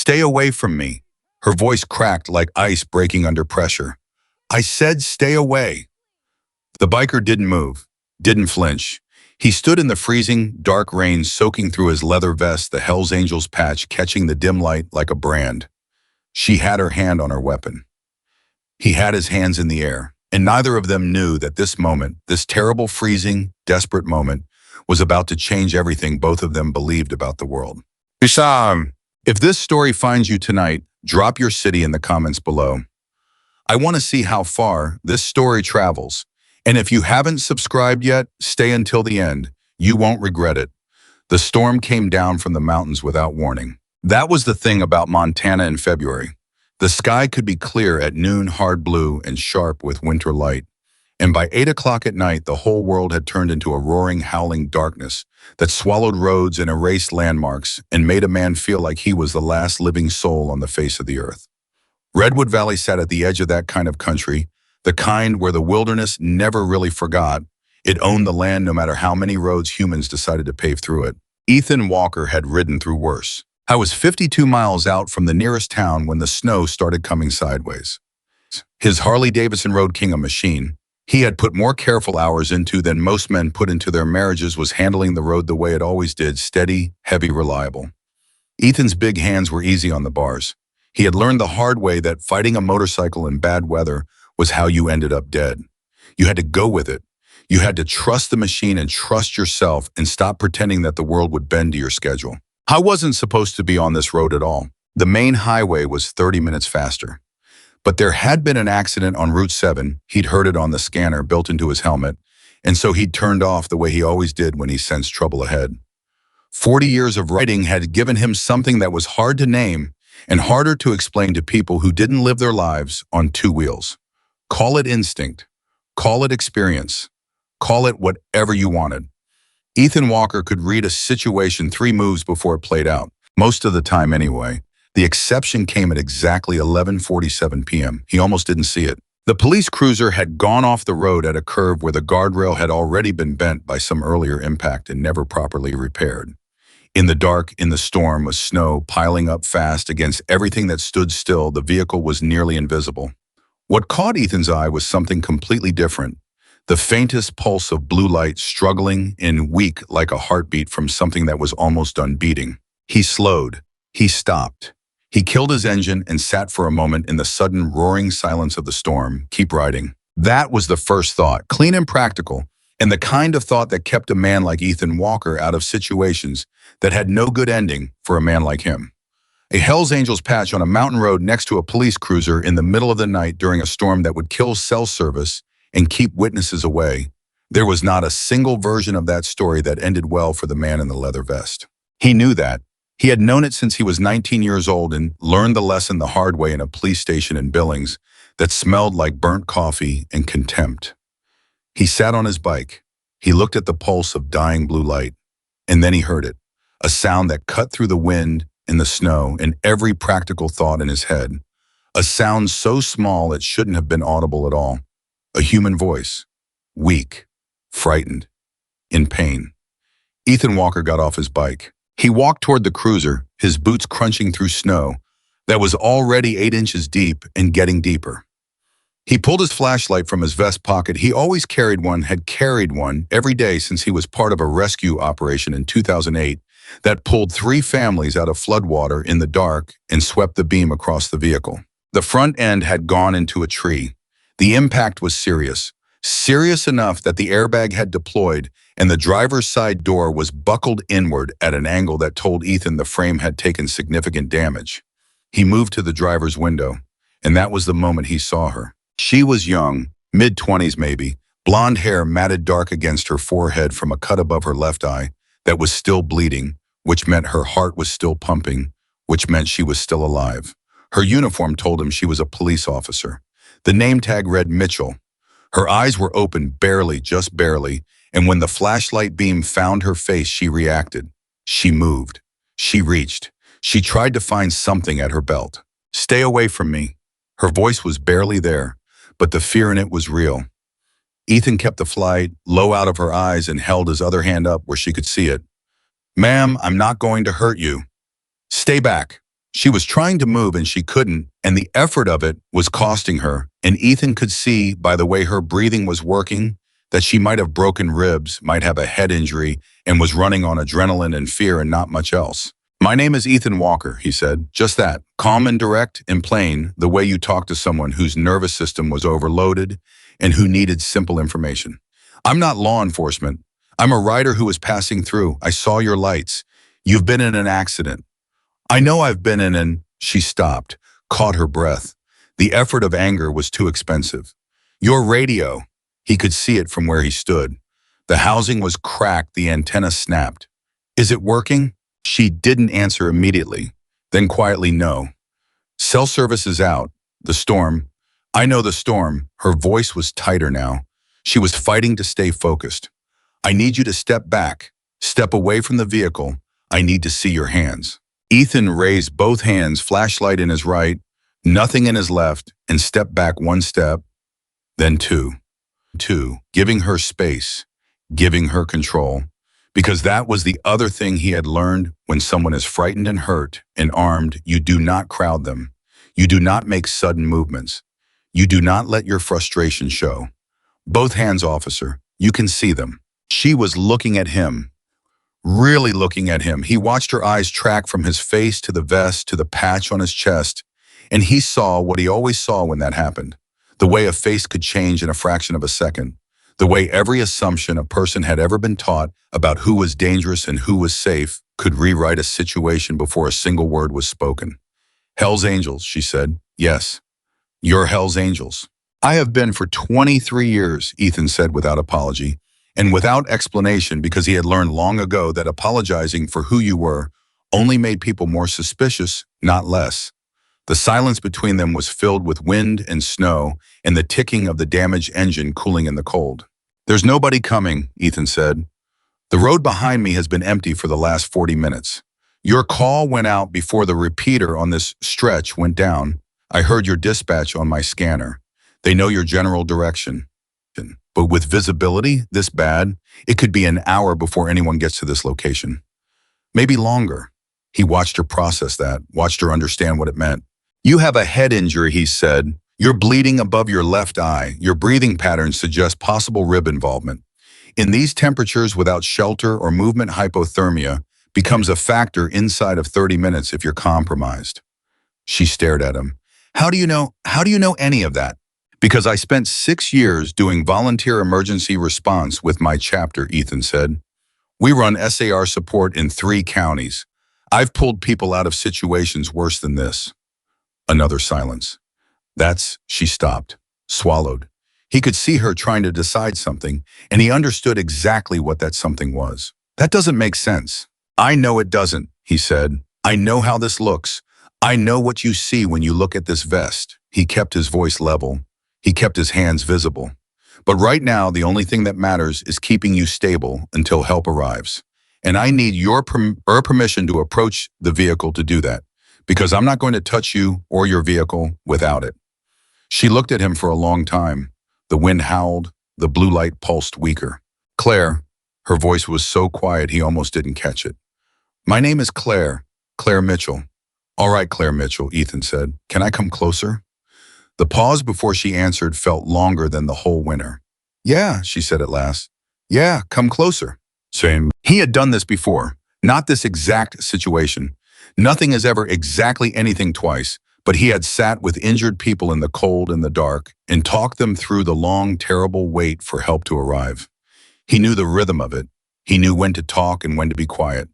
Stay away from me. Her voice cracked like ice breaking under pressure. I said stay away. The biker didn't move, didn't flinch. He stood in the freezing, dark rain soaking through his leather vest, the Hells Angels patch catching the dim light like a brand. She had her hand on her weapon. He had his hands in the air, and neither of them knew that this moment, this terrible, freezing, desperate moment, was about to change everything both of them believed about the world. Hussam, if this story finds you tonight, drop your city in the comments below. I want to see how far this story travels. And if you haven't subscribed yet, stay until the end. You won't regret it. The storm came down from the mountains without warning. That was the thing about Montana in February. The sky could be clear at noon, hard blue and sharp with winter light. And by 8 o'clock at night, the whole world had turned into a roaring, howling darkness that swallowed roads and erased landmarks and made a man feel like he was the last living soul on the face of the earth. Redwood Valley sat at the edge of that kind of country, the kind where the wilderness never really forgot. It owned the land no matter how many roads humans decided to pave through it. Ethan Walker had ridden through worse. I was 52 miles out from the nearest town when the snow started coming sideways. His Harley-Davidson Road King, a machine he had put more careful hours into than most men put into their marriages, was handling the road the way it always did, steady, heavy, reliable. Ethan's big hands were easy on the bars. He had learned the hard way that fighting a motorcycle in bad weather was how you ended up dead. You had to go with it. You had to trust the machine and trust yourself and stop pretending that the world would bend to your schedule. I wasn't supposed to be on this road at all. The main highway was 30 minutes faster. But there had been an accident on Route 7. He'd heard it on the scanner built into his helmet, and so he'd turned off the way he always did when he sensed trouble ahead. 40 years of riding had given him something that was hard to name and harder to explain to people who didn't live their lives on two wheels. Call it instinct. Call it experience. Call it whatever you wanted. Ethan Walker could read a situation 3 moves before it played out, most of the time anyway. The exception came at exactly 11:47 p.m. He almost didn't see it. The police cruiser had gone off the road at a curve where the guardrail had already been bent by some earlier impact and never properly repaired. In the dark, in the storm, with snow piling up fast against everything that stood still, the vehicle was nearly invisible. What caught Ethan's eye was something completely different. The faintest pulse of blue light, struggling and weak like a heartbeat from something that was almost done beating. He slowed. He stopped. He killed his engine and sat for a moment in the sudden roaring silence of the storm. Keep riding. That was the first thought, clean and practical, and the kind of thought that kept a man like Ethan Walker out of situations that had no good ending for a man like him. A Hells Angels patch on a mountain road next to a police cruiser in the middle of the night during a storm that would kill cell service and keep witnesses away. There was not a single version of that story that ended well for the man in the leather vest. He knew that. He had known it since he was 19 years old and learned the lesson the hard way in a police station in Billings that smelled like burnt coffee and contempt. He sat on his bike. He looked at the pulse of dying blue light, and then he heard it, a sound that cut through the wind and the snow and every practical thought in his head. A sound so small it shouldn't have been audible at all. A human voice, weak, frightened, in pain. Ethan Walker got off his bike. He walked toward the cruiser, his boots crunching through snow that was already 8 inches deep and getting deeper. He pulled his flashlight from his vest pocket. He always carried one, had carried one every day since he was part of a rescue operation in 2008 that pulled 3 families out of floodwater in the dark and swept the beam across the vehicle. The front end had gone into a tree. The impact was serious enough that the airbag had deployed and the driver's side door was buckled inward at an angle that told Ethan the frame had taken significant damage. He moved to the driver's window, and that was the moment he saw her. She was young, mid-20s maybe, blonde hair matted dark against her forehead from a cut above her left eye that was still bleeding, which meant her heart was still pumping, which meant she was still alive. Her uniform told him she was a police officer. The name tag read Mitchell. Her eyes were open barely, just barely, and when the flashlight beam found her face, she reacted. She moved. She reached. She tried to find something at her belt. Stay away from me. Her voice was barely there, but the fear in it was real. Ethan kept the flight low out of her eyes and held his other hand up where she could see it. Ma'am, I'm not going to hurt you. Stay back. She was trying to move and she couldn't, and the effort of it was costing her, and Ethan could see by the way her breathing was working that she might have broken ribs, might have a head injury, and was running on adrenaline and fear and not much else. "My name is Ethan Walker," he said. "Just that. Calm and direct and plain, the way you talk to someone whose nervous system was overloaded and who needed simple information. I'm not law enforcement. I'm a rider who was passing through. I saw your lights. You've been in an accident." "I know I've been in an—" She stopped, caught her breath. The effort of anger was too expensive. "Your radio." He could see it from where he stood. The housing was cracked, the antenna snapped. "Is it working?" She didn't answer immediately, then quietly no. "Cell service is out. The storm." "I know the storm." Her voice was tighter now. She was fighting to stay focused. "I need you to step back. Step away from the vehicle. I need to see your hands." Ethan raised both hands, flashlight in his right, nothing in his left, and stepped back one step, then two, giving her space, giving her control. Because that was the other thing he had learned: when someone is frightened and hurt and armed, you do not crowd them. You do not make sudden movements. You do not let your frustration show. "Both hands, officer. You can see them." She was looking at him, really looking at him. He watched her eyes track from his face to the vest to the patch on his chest, and he saw what he always saw when that happened: the way a face could change in a fraction of a second, the way every assumption a person had ever been taught about who was dangerous and who was safe could rewrite a situation before a single word was spoken. "Hell's Angels," she said. "Yes, you're Hell's Angels." "I have been for 23 years, Ethan said without apology, and without explanation, because he had learned long ago that apologizing for who you were only made people more suspicious, not less. The silence between them was filled with wind and snow and the ticking of the damaged engine cooling in the cold. "There's nobody coming," Ethan said. "The road behind me has been empty for the last 40 minutes. Your call went out before the repeater on this stretch went down. I heard your dispatch on my scanner. They know your general direction. But with visibility this bad, it could be an hour before anyone gets to this location. Maybe longer." He watched her process that, watched her understand what it meant. "You have a head injury," he said. "You're bleeding above your left eye. Your breathing patterns suggest possible rib involvement. In these temperatures, without shelter or movement, hypothermia becomes a factor inside of 30 minutes if you're compromised." She stared at him. How do you know any of that?" "Because I spent 6 years doing volunteer emergency response with my chapter," Ethan said. "We run SAR support in 3 counties. I've pulled people out of situations worse than this." Another silence. She stopped, swallowed. He could see her trying to decide something, and he understood exactly what that something was. "That doesn't make sense." "I know it doesn't," he said. "I know how this looks. I know what you see when you look at this vest." He kept his voice level. He kept his hands visible. "But right now, the only thing that matters is keeping you stable until help arrives. And I need your permission to approach the vehicle to do that, because I'm not going to touch you or your vehicle without it." She looked at him for a long time. The wind howled. The blue light pulsed weaker. "Claire." Her voice was so quiet he almost didn't catch it. "My name is Claire. Claire Mitchell." "All right, Claire Mitchell," Ethan said. "Can I come closer?" The pause before she answered felt longer than the whole winter. "Yeah," she said at last. "Yeah, come closer." Same. He had done this before. Not this exact situation. Nothing is ever exactly anything twice, but he had sat with injured people in the cold and the dark and talked them through the long, terrible wait for help to arrive. He knew the rhythm of it. He knew when to talk and when to be quiet.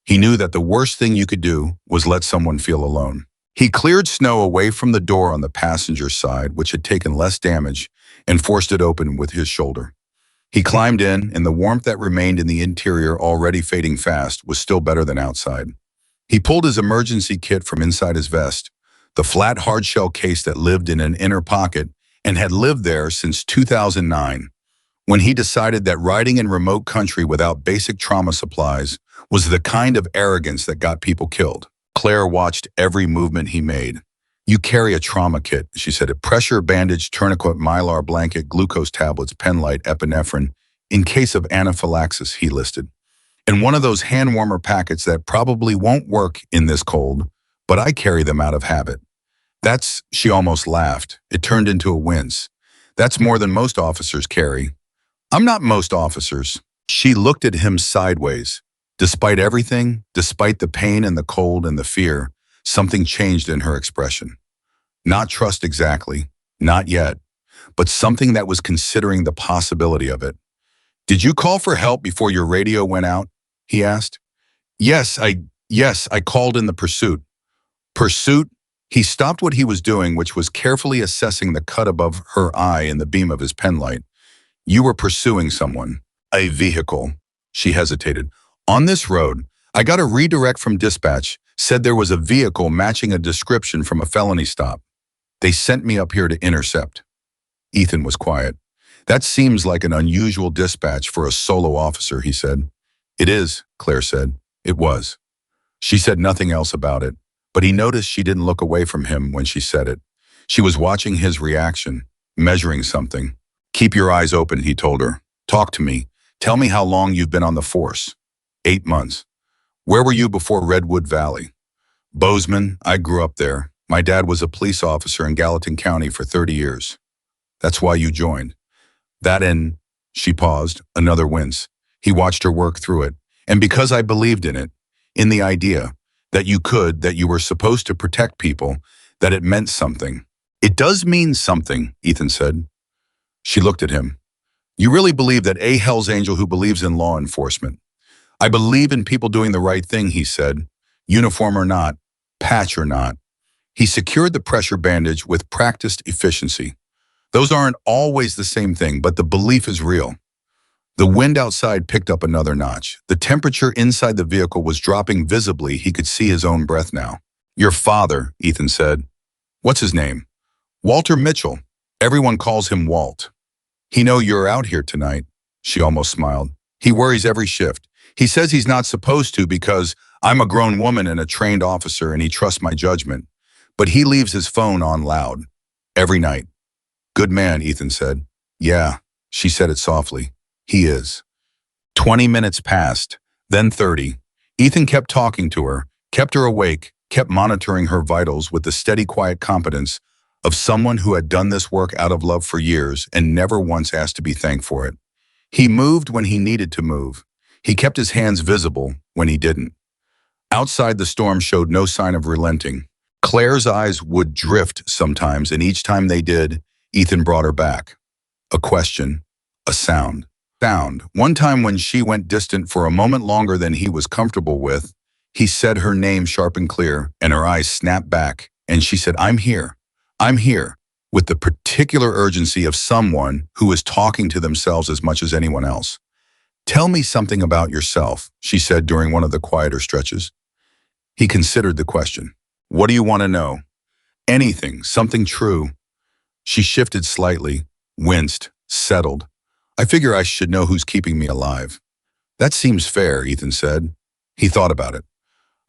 He knew that the worst thing you could do was let someone feel alone. He cleared snow away from the door on the passenger side, which had taken less damage, and forced it open with his shoulder. He climbed in, and the warmth that remained in the interior, already fading fast, was still better than outside. He pulled his emergency kit from inside his vest, the flat hardshell case that lived in an inner pocket and had lived there since 2009, when he decided that riding in remote country without basic trauma supplies was the kind of arrogance that got people killed. Claire watched every movement he made. "You carry a trauma kit," she said. "A pressure bandage, tourniquet, mylar blanket, glucose tablets, pen light, epinephrine, in case of anaphylaxis," he listed. "And one of those hand warmer packets that probably won't work in this cold, but I carry them out of habit. She almost laughed. It turned into a wince. That's more than most officers carry. I'm not most officers. She looked at him sideways. Despite everything, despite the pain and the cold and the fear, something changed in her expression. Not trust exactly, not yet, but something that was considering the possibility of it. Did you call for help before your radio went out? He asked. Yes, I called in the pursuit. Pursuit? He stopped what he was doing, which was carefully assessing the cut above her eye in the beam of his penlight. You were pursuing someone. A vehicle. She hesitated. On this road, I got a redirect from dispatch, said there was a vehicle matching a description from a felony stop. They sent me up here to intercept. Ethan was quiet. That seems like an unusual dispatch for a solo officer, he said. It is, Claire said. It was. She said nothing else about it, but he noticed she didn't look away from him when she said it. She was watching his reaction, measuring something. Keep your eyes open, he told her. Talk to me. Tell me how long you've been on the force. 8 months. Where were you before Redwood Valley? Bozeman. I grew up there. My dad was a police officer in Gallatin County for 30 years. That's why you joined. She paused, another wince. He watched her work through it. And because I believed in it, in the idea that you were supposed to protect people, that it meant something. It does mean something, Ethan said. She looked at him. You really believe that a Hell's Angel who believes in law enforcement? I believe in people doing the right thing, he said. Uniform or not, patch or not. He secured the pressure bandage with practiced efficiency. Those aren't always the same thing, but the belief is real. The wind outside picked up another notch. The temperature inside the vehicle was dropping visibly. He could see his own breath now. Your father, Ethan said. What's his name? Walter Mitchell. Everyone calls him Walt. He know you're out here tonight. She almost smiled. He worries every shift. He says he's not supposed to because I'm a grown woman and a trained officer and he trusts my judgment. But he leaves his phone on loud. Every night. Good man, Ethan said. Yeah, she said it softly. He is. 20 minutes passed, then 30. Ethan kept talking to her, kept her awake, kept monitoring her vitals with the steady, quiet competence of someone who had done this work out of love for years and never once asked to be thanked for it. He moved when he needed to move. He kept his hands visible when he didn't. Outside, the storm showed no sign of relenting. Claire's eyes would drift sometimes, and each time they did, Ethan brought her back. A question, a sound. One time when she went distant for a moment longer than he was comfortable with, he said her name sharp and clear, and her eyes snapped back, and she said, I'm here, with the particular urgency of someone who is talking to themselves as much as anyone else. Tell me something about yourself, she said during one of the quieter stretches. He considered the question. What do you want to know? Anything, something true. She shifted slightly, winced, settled. I figure I should know who's keeping me alive. That seems fair, Ethan said. He thought about it.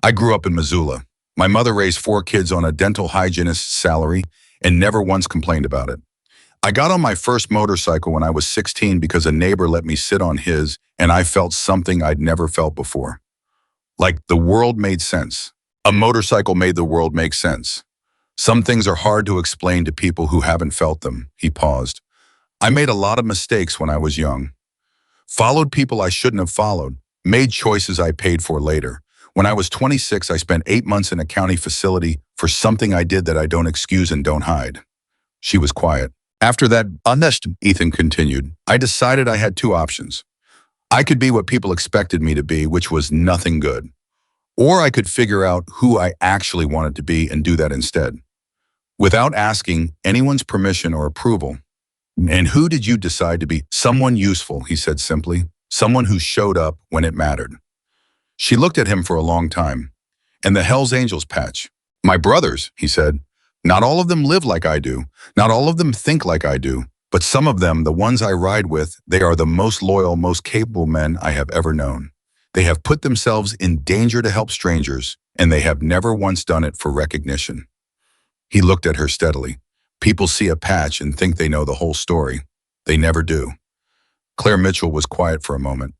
I grew up in Missoula. My mother raised 4 kids on a dental hygienist's salary and never once complained about it. I got on my first motorcycle when I was 16 because a neighbor let me sit on his, and I felt something I'd never felt before. Like the world made sense. A motorcycle made the world make sense. Some things are hard to explain to people who haven't felt them, he paused. I made a lot of mistakes when I was young. Followed people I shouldn't have followed. Made choices I paid for later. When I was 26, I spent 8 months in a county facility for something I did that I don't excuse and don't hide. She was quiet. After that, honest, Ethan continued, I decided I had 2 options. I could be what people expected me to be, which was nothing good. Or I could figure out who I actually wanted to be and do that instead. Without asking anyone's permission or approval. And who did you decide to be? Someone useful, he said simply. Someone who showed up when it mattered. She looked at him for a long time. And the Hell's Angels patch. My brothers, he said. Not all of them live like I do. Not all of them think like I do. But some of them, the ones I ride with, they are the most loyal, most capable men I have ever known. They have put themselves in danger to help strangers, and they have never once done it for recognition. He looked at her steadily. People see a patch and think they know the whole story. They never do. Claire Mitchell was quiet for a moment.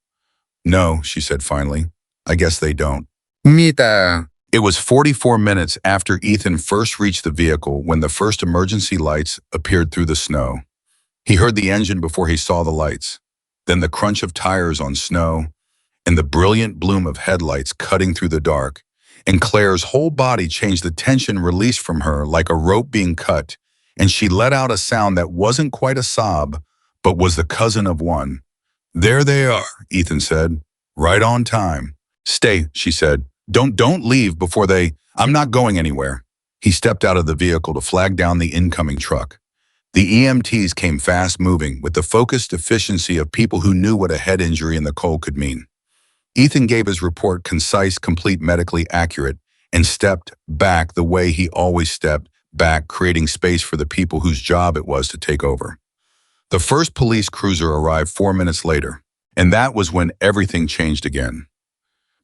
No, she said finally. I guess they don't. It It was 44 minutes after Ethan first reached the vehicle when the first emergency lights appeared through the snow. He heard the engine before he saw the lights, then the crunch of tires on snow, and the brilliant bloom of headlights cutting through the dark. And Claire's whole body changed, the tension released from her like a rope being cut, and she let out a sound that wasn't quite a sob, but was the cousin of one. "There they are," Ethan said. "Right on time." "Stay," she said. Don't leave before they—" "I'm not going anywhere." He stepped out of the vehicle to flag down the incoming truck. The EMTs came fast moving with the focused efficiency of people who knew what a head injury in the cold could mean. Ethan gave his report concise, complete, medically accurate, and stepped back the way he always stepped back, creating space for the people whose job it was to take over. The first police cruiser arrived 4 minutes later, and that was when everything changed again.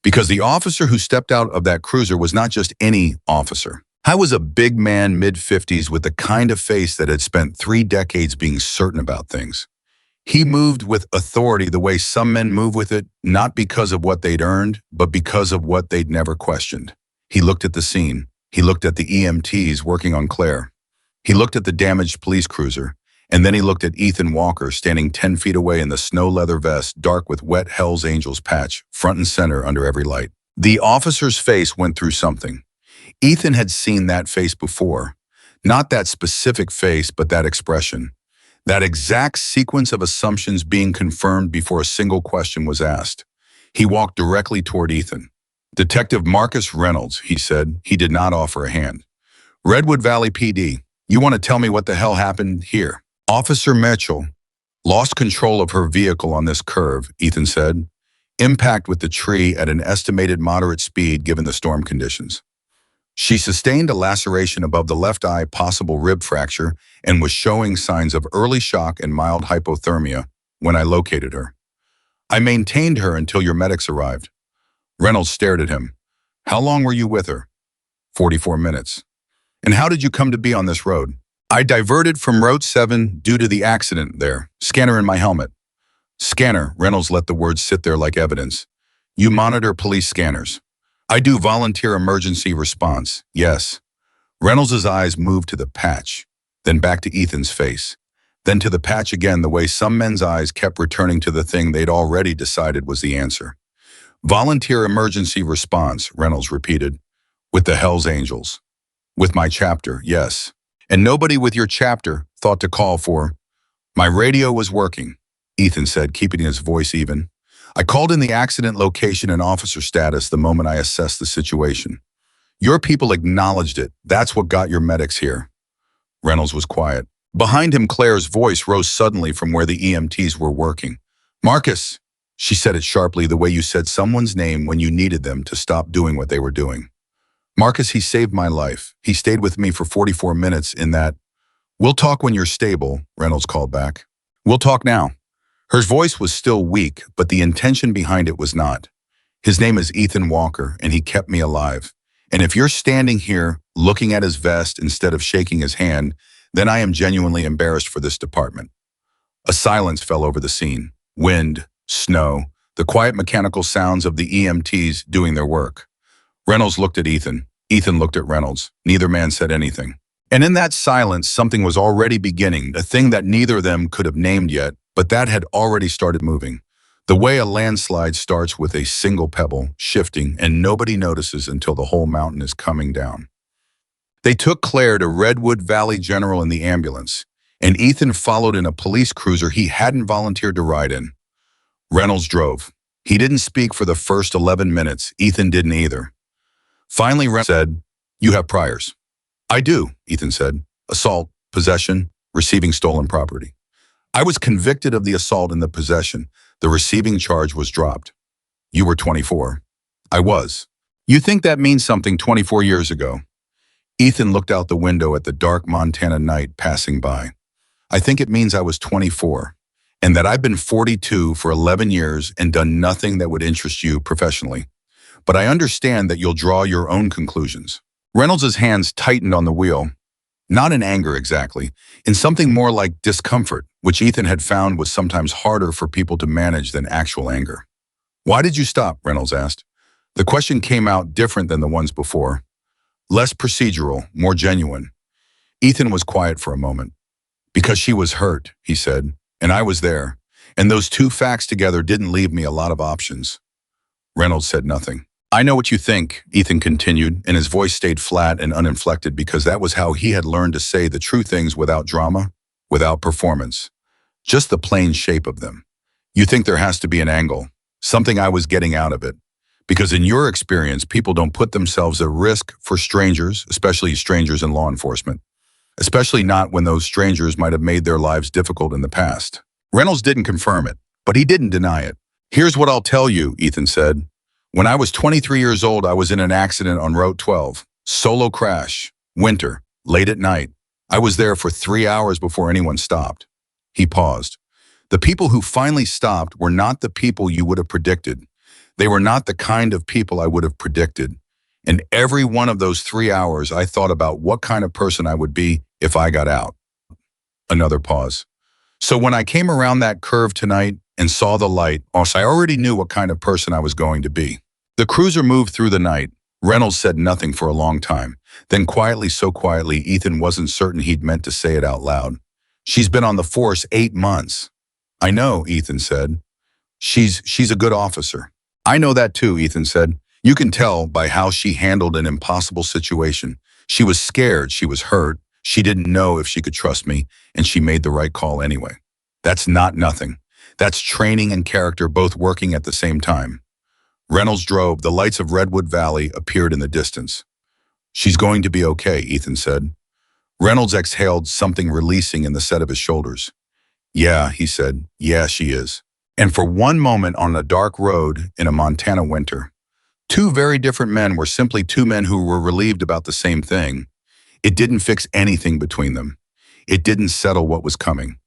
Because the officer who stepped out of that cruiser was not just any officer. I was a big man, mid-50s, with the kind of face that had spent 3 decades being certain about things. He moved with authority the way some men move with it, not because of what they'd earned, but because of what they'd never questioned. He looked at the scene. He looked at the EMTs working on Claire. He looked at the damaged police cruiser. And then he looked at Ethan Walker standing 10 feet away in the snow leather vest, dark with wet Hell's Angels patch, front and center under every light. The officer's face went through something. Ethan had seen that face before. Not that specific face, but that expression. That exact sequence of assumptions being confirmed before a single question was asked. He walked directly toward Ethan. "Detective Marcus Reynolds," he said. He did not offer a hand. "Redwood Valley PD. You want to tell me what the hell happened here?" "Officer Mitchell lost control of her vehicle on this curve," Ethan said. "Impact with the tree at an estimated moderate speed given the storm conditions. She sustained a laceration above the left eye, possible rib fracture, and was showing signs of early shock and mild hypothermia when I located her. I maintained her until your medics arrived." Reynolds stared at him. "How long were you with her?" 44 minutes. "And how did you come to be on this road?" "I diverted from Route 7 due to the accident there. Scanner in my helmet." "Scanner," Reynolds let the words sit there like evidence. "You monitor police scanners." "I do volunteer emergency response, yes." Reynolds' eyes moved to the patch, then back to Ethan's face, then to the patch again, the way some men's eyes kept returning to the thing they'd already decided was the answer. "Volunteer emergency response," Reynolds repeated. "With the Hell's Angels." "With my chapter, yes." "And nobody with your chapter thought to call for—" "My radio was working," Ethan said, keeping his voice even. "I called in the accident location and officer status the moment I assessed the situation. Your people acknowledged it. That's what got your medics here." Reynolds was quiet. Behind him, Claire's voice rose suddenly from where the EMTs were working. "Marcus," she said it sharply, the way you said someone's name when you needed them to stop doing what they were doing. "Marcus, he saved my life. He stayed with me for 44 minutes in that—" "We'll talk when you're stable," Reynolds called back. "We'll talk now." Her voice was still weak, but the intention behind it was not. "His name is Ethan Walker, and he kept me alive. And if you're standing here, looking at his vest instead of shaking his hand, then I am genuinely embarrassed for this department." A silence fell over the scene. Wind, snow, the quiet mechanical sounds of the EMTs doing their work. Reynolds looked at Ethan. Ethan looked at Reynolds. Neither man said anything. And in that silence, something was already beginning, a thing that neither of them could have named yet, but that had already started moving. The way a landslide starts with a single pebble, shifting, and nobody notices until the whole mountain is coming down. They took Claire to Redwood Valley General in the ambulance, and Ethan followed in a police cruiser he hadn't volunteered to ride in. Reynolds drove. He didn't speak for the first 11 minutes. Ethan didn't either. Finally, Reynolds said, "You have priors." "I do," Ethan said. "Assault, possession, receiving stolen property." "I was convicted of the assault and the possession. The receiving charge was dropped." "You were 24. "I was." "You think that means something 24 years ago?" Ethan looked out the window at the dark Montana night passing by. "I think it means I was 24, and that I've been 42 for 11 years and done nothing that would interest you professionally. But I understand that you'll draw your own conclusions." Reynolds' hands tightened on the wheel. Not in anger exactly, in something more like discomfort, which Ethan had found was sometimes harder for people to manage than actual anger. "Why did you stop?" Reynolds asked. The question came out different than the ones before. Less procedural, more genuine. Ethan was quiet for a moment. Because she was hurt, he said, and I was there. And those two facts together didn't leave me a lot of options. Reynolds said nothing. I know what you think, Ethan continued, and his voice stayed flat and uninflected because that was how he had learned to say the true things without drama, without performance. Just the plain shape of them. You think there has to be an angle, something I was getting out of it. Because in your experience, people don't put themselves at risk for strangers, especially strangers in law enforcement. Especially not when those strangers might have made their lives difficult in the past. Reynolds didn't confirm it, but he didn't deny it. Here's what I'll tell you, Ethan said. When I was 23 years old, I was in an accident on Route 12. Solo crash. Winter. Late at night. I was there for 3 hours before anyone stopped. He paused. The people who finally stopped were not the people you would have predicted. They were not the kind of people I would have predicted. And every one of those 3 hours, I thought about what kind of person I would be if I got out. Another pause. So when I came around that curve tonight and saw the light, I already knew what kind of person I was going to be. The cruiser moved through the night. Reynolds said nothing for a long time. Then quietly, so quietly, Ethan wasn't certain he'd meant to say it out loud. She's been on the force 8 months. I know, Ethan said. She's a good officer. I know that too, Ethan said. You can tell by how she handled an impossible situation. She was scared, she was hurt, she didn't know if she could trust me, and she made the right call anyway. That's not nothing. That's training and character both working at the same time. Reynolds drove. The lights of Redwood Valley appeared in the distance. She's going to be okay, Ethan said. Reynolds exhaled, something releasing in the set of his shoulders. Yeah, he said. Yeah, she is. And for one moment on a dark road in a Montana winter, two very different men were simply two men who were relieved about the same thing. It didn't fix anything between them. It didn't settle what was coming.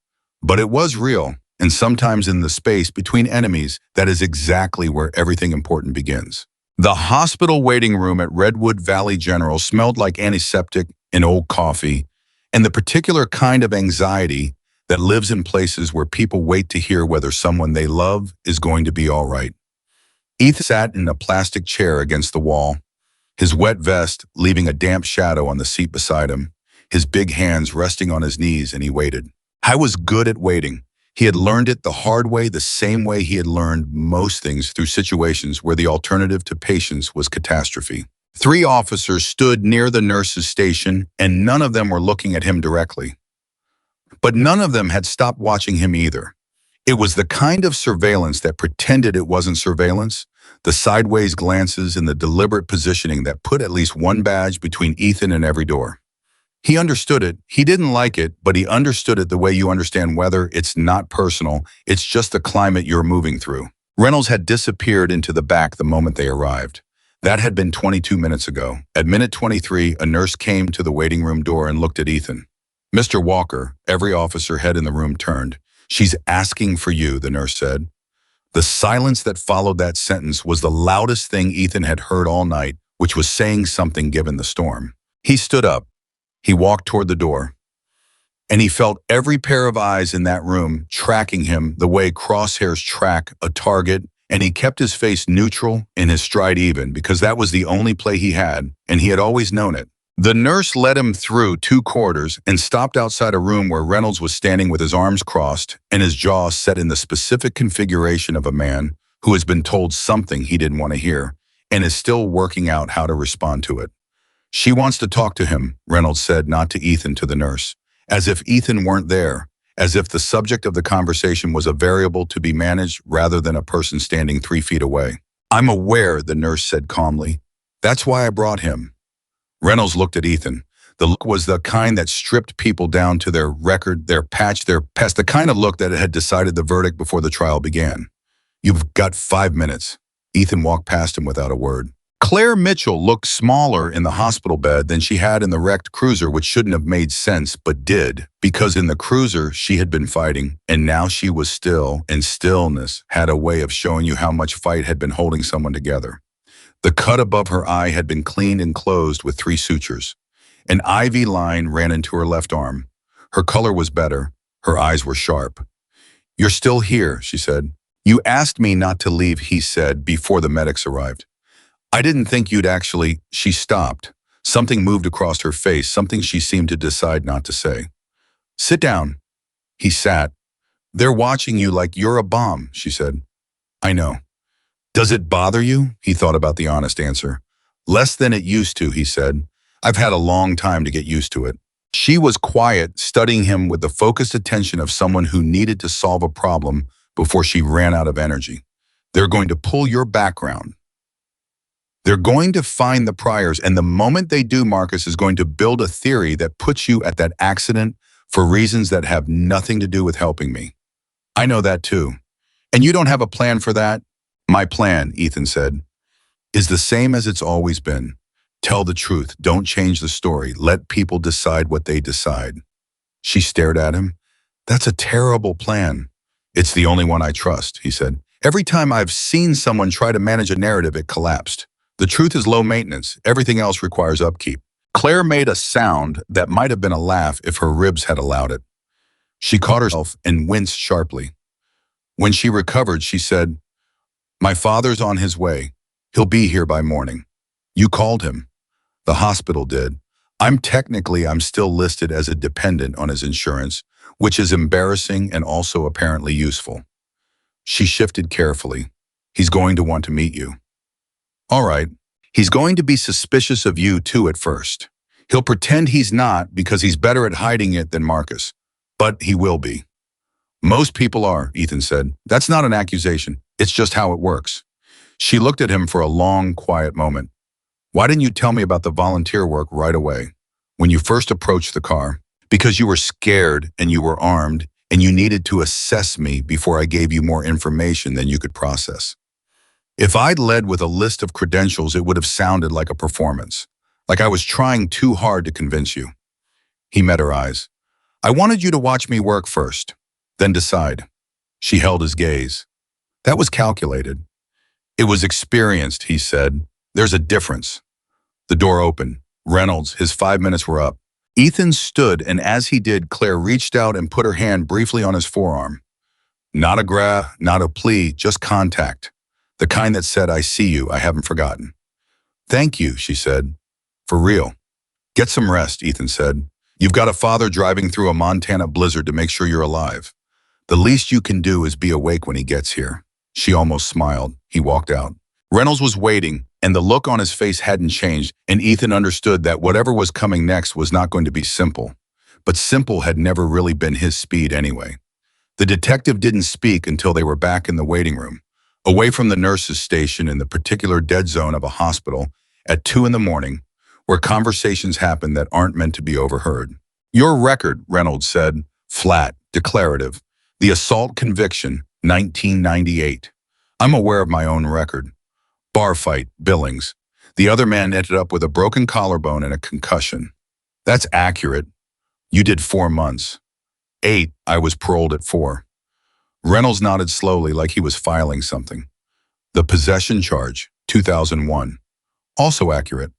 But it was real, and sometimes in the space between enemies, that is exactly where everything important begins. The hospital waiting room at Redwood Valley General smelled like antiseptic and old coffee, and the particular kind of anxiety that lives in places where people wait to hear whether someone they love is going to be all right. Ethan sat in a plastic chair against the wall, his wet vest leaving a damp shadow on the seat beside him, his big hands resting on his knees, and he waited. I was good at waiting. He had learned it the hard way, the same way he had learned most things through situations where the alternative to patience was catastrophe. 3 officers stood near the nurse's station, and none of them were looking at him directly. But none of them had stopped watching him either. It was the kind of surveillance that pretended it wasn't surveillance, the sideways glances and the deliberate positioning that put at least one badge between Ethan and every door. He understood it. He didn't like it, but he understood it the way you understand weather. It's not personal. It's just the climate you're moving through. Reynolds had disappeared into the back the moment they arrived. That had been 22 minutes ago. At minute 23, a nurse came to the waiting room door and looked at Ethan. Mr. Walker, every officer head in the room turned. She's asking for you, the nurse said. The silence that followed that sentence was the loudest thing Ethan had heard all night, which was saying something given the storm. He stood up. He walked toward the door. And he felt every pair of eyes in that room tracking him the way crosshairs track a target, and he kept his face neutral and his stride even because that was the only play he had, and he had always known it. The nurse led him through 2 corridors and stopped outside a room where Reynolds was standing with his arms crossed and his jaw set in the specific configuration of a man who has been told something he didn't want to hear and is still working out how to respond to it. She wants to talk to him, Reynolds said, not to Ethan, to the nurse, as if Ethan weren't there, as if the subject of the conversation was a variable to be managed rather than a person standing 3 feet away. I'm aware, the nurse said calmly. That's why I brought him. Reynolds looked at Ethan. The look was the kind that stripped people down to their record, their patch, their past, the kind of look that had decided the verdict before the trial began. You've got 5 minutes. Ethan walked past him without a word. Claire Mitchell looked smaller in the hospital bed than she had in the wrecked cruiser, which shouldn't have made sense, but did, because in the cruiser she had been fighting, and now she was still, and stillness had a way of showing you how much fight had been holding someone together. The cut above her eye had been cleaned and closed with 3 sutures. An IV line ran into her left arm. Her color was better. Her eyes were sharp. You're still here, she said. You asked me not to leave, he said, before the medics arrived. I didn't think you'd actually. She stopped. Something moved across her face, something she seemed to decide not to say. Sit down. He sat. They're watching you like you're a bomb, she said. I know. Does it bother you? He thought about the honest answer. Less than it used to, he said. I've had a long time to get used to it. She was quiet, studying him with the focused attention of someone who needed to solve a problem before she ran out of energy. They're going to pull your background. They're going to find the priors, and the moment they do, Marcus is going to build a theory that puts you at that accident for reasons that have nothing to do with helping me. I know that too. And you don't have a plan for that? My plan, Ethan said, is the same as it's always been. Tell the truth. Don't change the story. Let people decide what they decide. She stared at him. That's a terrible plan. It's the only one I trust, he said. Every time I've seen someone try to manage a narrative, it collapsed. The truth is low maintenance. Everything else requires upkeep. Claire made a sound that might have been a laugh if her ribs had allowed it. She caught herself and winced sharply. When she recovered, she said, My father's on his way. He'll be here by morning. You called him. The hospital did. I'm still listed as a dependent on his insurance, which is embarrassing and also apparently useful. She shifted carefully. He's going to want to meet you. All right. He's going to be suspicious of you too at first. He'll pretend he's not because he's better at hiding it than Marcus. But he will be. Most people are, Ethan said. That's not an accusation. It's just how it works. She looked at him for a long, quiet moment. Why didn't you tell me about the volunteer work right away, when you first approached the car? Because you were scared and you were armed and you needed to assess me before I gave you more information than you could process. If I'd led with a list of credentials, it would have sounded like a performance, like I was trying too hard to convince you. He met her eyes. I wanted you to watch me work first, then decide. She held his gaze. That was calculated. It was experienced, he said. There's a difference. The door opened. Reynolds, his 5 minutes were up. Ethan stood, and as he did, Claire reached out and put her hand briefly on his forearm. Not a grab, not a plea, just contact. The kind that said, I see you, I haven't forgotten. Thank you, she said. For real. Get some rest, Ethan said. You've got a father driving through a Montana blizzard to make sure you're alive. The least you can do is be awake when he gets here. She almost smiled. He walked out. Reynolds was waiting, and the look on his face hadn't changed, and Ethan understood that whatever was coming next was not going to be simple. But simple had never really been his speed anyway. The detective didn't speak until they were back in the waiting room, away from the nurse's station in the particular dead zone of a hospital at 2 a.m, where conversations happen that aren't meant to be overheard. Your record, Reynolds said, flat, declarative. The assault conviction, 1998. I'm aware of my own record. Bar fight, Billings. The other man ended up with a broken collarbone and a concussion. That's accurate. You did 4 months. 8, I was paroled at 4. Reynolds nodded slowly like he was filing something. The possession charge, 2001. Also accurate.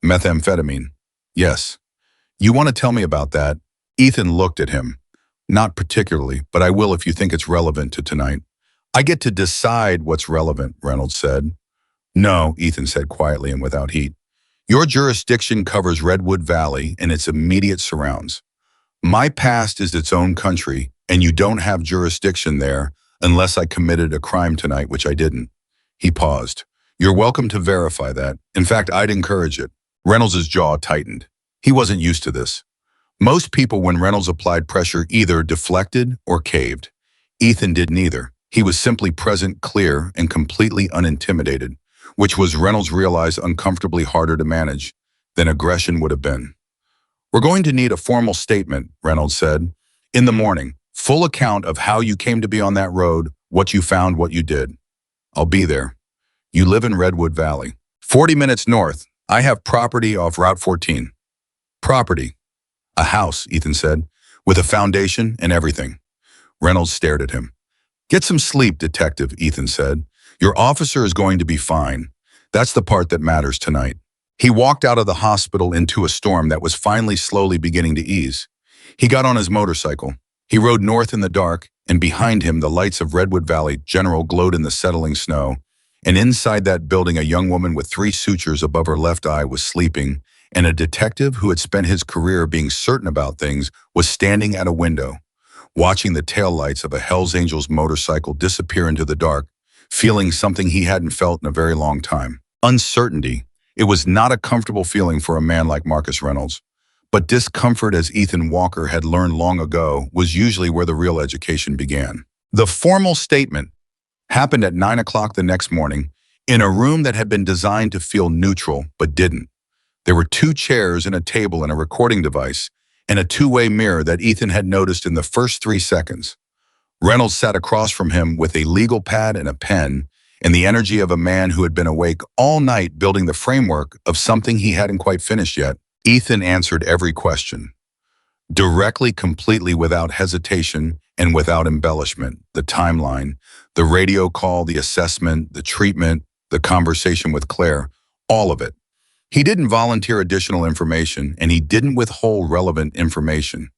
Methamphetamine. Yes. You want to tell me about that? Ethan looked at him. Not particularly, but I will if you think it's relevant to tonight. I get to decide what's relevant, Reynolds said. No, Ethan said quietly and without heat. Your jurisdiction covers Redwood Valley and its immediate surrounds. My past is its own country, and you don't have jurisdiction there unless I committed a crime tonight, which I didn't. He paused. You're welcome to verify that. In fact, I'd encourage it. Reynolds' jaw tightened. He wasn't used to this. Most people, when Reynolds applied pressure, either deflected or caved. Ethan did neither. He was simply present, clear, and completely unintimidated, which was, Reynolds realized, uncomfortably harder to manage than aggression would have been. We're going to need a formal statement, Reynolds said. In the morning, full account of how you came to be on that road, what you found, what you did. I'll be there. You live in Redwood Valley. 40 minutes north. I have property off Route 14. Property. A house, Ethan said, with a foundation and everything. Reynolds stared at him. Get some sleep, detective, Ethan said. Your officer is going to be fine. That's the part that matters tonight. He walked out of the hospital into a storm that was finally slowly beginning to ease. He got on his motorcycle. He rode north in the dark, and behind him the lights of Redwood Valley General glowed in the settling snow, And inside that building, a young woman with 3 sutures above her left eye was sleeping, and a detective who had spent his career being certain about things was standing at a window, watching the taillights of a Hells Angels motorcycle disappear into the dark, feeling something he hadn't felt in a very long time. Uncertainty. It was not a comfortable feeling for a man like Marcus Reynolds. But discomfort, as Ethan Walker had learned long ago, was usually where the real education began. The formal statement happened at 9 o'clock the next morning in a room that had been designed to feel neutral but didn't. There were 2 chairs and a table and a recording device and a 2-way mirror that Ethan had noticed in the first 3 seconds. Reynolds sat across from him with a legal pad and a pen and the energy of a man who had been awake all night building the framework of something he hadn't quite finished yet. Ethan answered every question, directly, completely, without hesitation and without embellishment. The timeline, the radio call, the assessment, the treatment, the conversation with Claire, all of it. He didn't volunteer additional information, and he didn't withhold relevant information,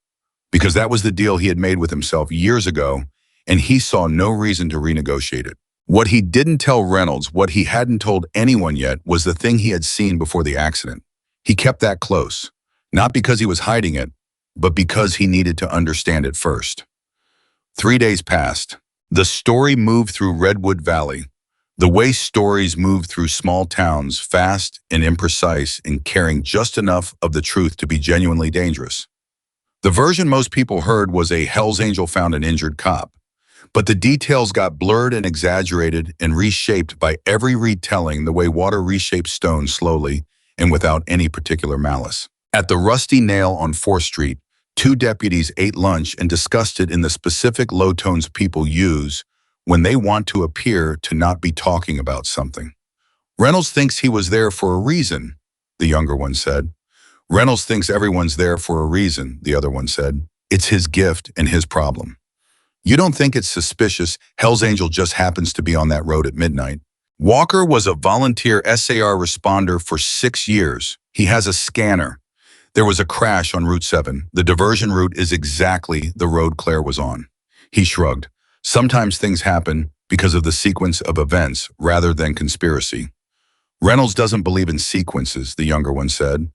because that was the deal he had made with himself years ago, and he saw no reason to renegotiate it. What he didn't tell Reynolds, what he hadn't told anyone yet, was the thing he had seen before the accident. He kept that close, not because he was hiding it, but because he needed to understand it first. 3 days passed. The story moved through Redwood Valley, the way stories move through small towns, fast and imprecise and carrying just enough of the truth to be genuinely dangerous. The version most people heard was a Hells Angel found an injured cop, but the details got blurred and exaggerated and reshaped by every retelling the way water reshapes stone slowly and without any particular malice. At the Rusty Nail on 4th Street, 2 deputies ate lunch and discussed it in the specific low tones people use when they want to appear to not be talking about something. Reynolds thinks he was there for a reason, the younger one said. Reynolds thinks everyone's there for a reason, the other one said. It's his gift and his problem. You don't think it's suspicious Hells Angel just happens to be on that road at midnight? Walker was a volunteer SAR responder for 6 years. He has a scanner. There was a crash on Route 7. The diversion route is exactly the road Claire was on. He shrugged. Sometimes things happen because of the sequence of events rather than conspiracy. Reynolds doesn't believe in sequences, the younger one said.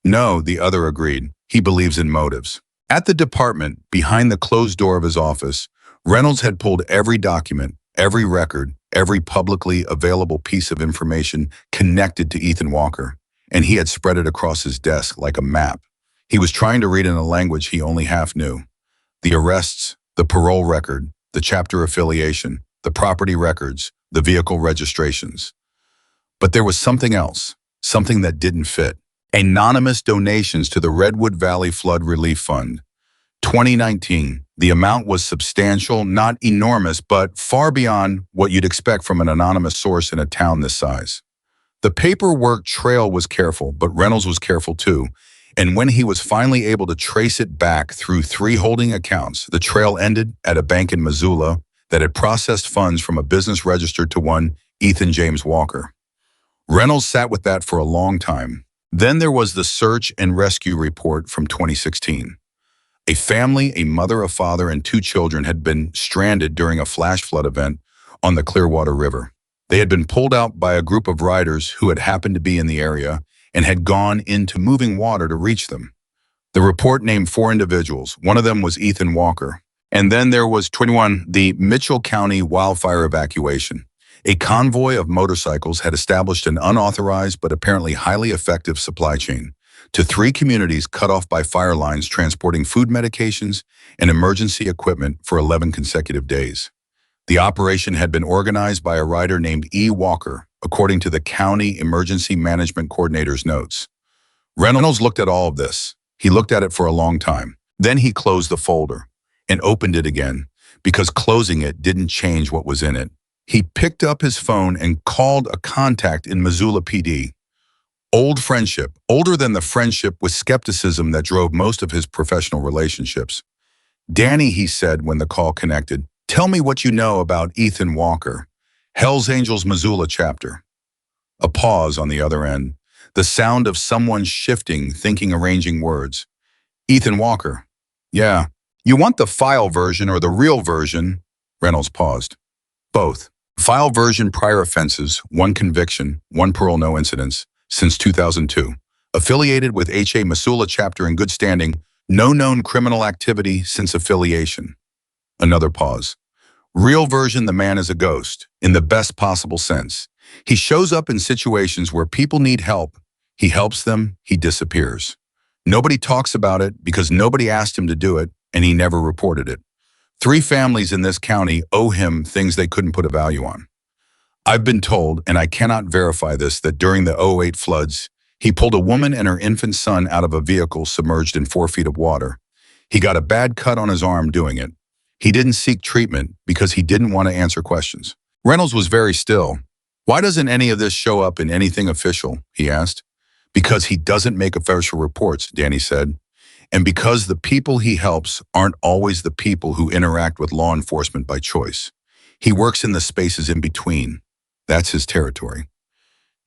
No, the other agreed. He believes in motives. At the department, behind the closed door of his office, Reynolds had pulled every document, every record, every publicly available piece of information connected to Ethan Walker, and he had spread it across his desk like a map. He was trying to read in a language he only half knew. The arrests, the parole record, the chapter affiliation, the property records, the vehicle registrations. But there was something else, something that didn't fit. Anonymous donations to the Redwood Valley Flood Relief Fund. 2019, the amount was substantial, not enormous, but far beyond what you'd expect from an anonymous source in a town this size. The paperwork trail was careful, but Reynolds was careful too, and when he was finally able to trace it back through 3 holding accounts, the trail ended at a bank in Missoula that had processed funds from a business registered to one Ethan James Walker. Reynolds sat with that for a long time. Then there was the search and rescue report from 2016. A family, a mother, a father, and 2 children had been stranded during a flash flood event on the Clearwater River. They had been pulled out by a group of riders who had happened to be in the area and had gone into moving water to reach them. The report named 4 individuals. One of them was Ethan Walker. And then there was 21, the Mitchell County wildfire evacuation. A convoy of motorcycles had established an unauthorized but apparently highly effective supply chain to 3 communities cut off by fire lines transporting food medications and emergency equipment for 11 consecutive days. The operation had been organized by a rider named E. Walker, according to the County Emergency Management Coordinator's notes. Reynolds looked at all of this. He looked at it for a long time. Then he closed the folder and opened it again, because closing it didn't change what was in it. He picked up his phone and called a contact in Missoula PD. Old friendship, older than the friendship with skepticism that drove most of his professional relationships. Danny, he said when the call connected, tell me what you know about Ethan Walker, Hells Angels Missoula chapter. A pause on the other end, the sound of someone shifting, thinking, arranging words. Ethan Walker. Yeah. You want the file version or the real version? Reynolds paused. Both. File version prior offenses, 1 conviction, 1 parole, no incidents, since 2002. Affiliated with H.A. Missoula chapter in good standing, no known criminal activity since affiliation. Another pause. Real version, the man is a ghost, in the best possible sense. He shows up in situations where people need help. He helps them, he disappears. Nobody talks about it because nobody asked him to do it, and he never reported it. 3 families in this county owe him things they couldn't put a value on. I've been told, and I cannot verify this, that during the '08 floods, he pulled a woman and her infant son out of a vehicle submerged in 4 feet of water. He got a bad cut on his arm doing it. He didn't seek treatment because he didn't want to answer questions. Reynolds was very still. Why doesn't any of this show up in anything official? He asked. Because he doesn't make official reports, Danny said. And because the people he helps aren't always the people who interact with law enforcement by choice. He works in the spaces in between. That's his territory.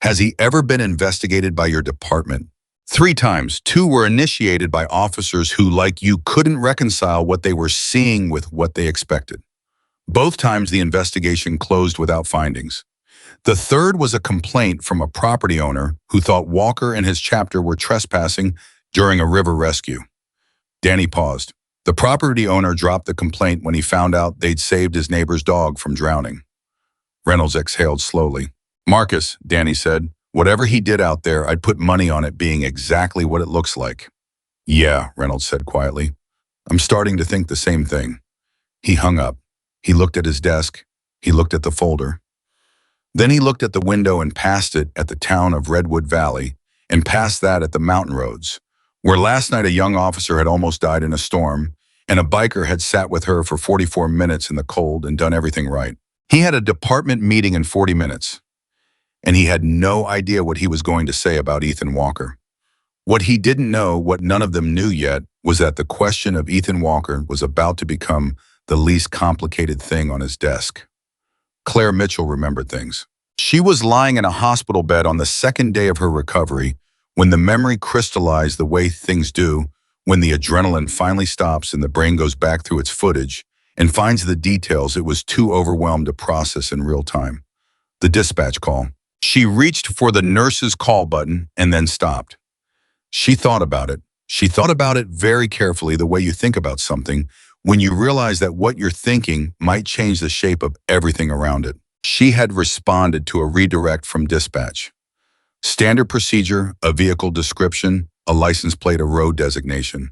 Has he ever been investigated by your department? 3 times. 2 were initiated by officers who, like you, couldn't reconcile what they were seeing with what they expected. Both times the investigation closed without findings. The 3rd was a complaint from a property owner who thought Walker and his chapter were trespassing during a river rescue. Danny paused. The property owner dropped the complaint when he found out they'd saved his neighbor's dog from drowning. Reynolds exhaled slowly. Marcus, Danny said, whatever he did out there, I'd put money on it being exactly what it looks like. Yeah, Reynolds said quietly. I'm starting to think the same thing. He hung up. He looked at his desk. He looked at the folder. Then he looked at the window and past it at the town of Redwood Valley, and past that at the mountain roads, where last night a young officer had almost died in a storm, and a biker had sat with her for 44 minutes in the cold and done everything right. He had a department meeting in 40 minutes, and he had no idea what he was going to say about Ethan Walker. What he didn't know, what none of them knew yet, was that the question of Ethan Walker was about to become the least complicated thing on his desk. Claire Mitchell remembered things. She was lying in a hospital bed on the 2nd day of her recovery when the memory crystallized the way things do when the adrenaline finally stops and the brain goes back through its footage and finds the details it was too overwhelmed to process in real time. The dispatch call. She reached for the nurse's call button and then stopped. She thought about it. She thought about it very carefully, the way you think about something when you realize that what you're thinking might change the shape of everything around it. She had responded to a redirect from dispatch. Standard procedure, a vehicle description, a license plate, a road designation.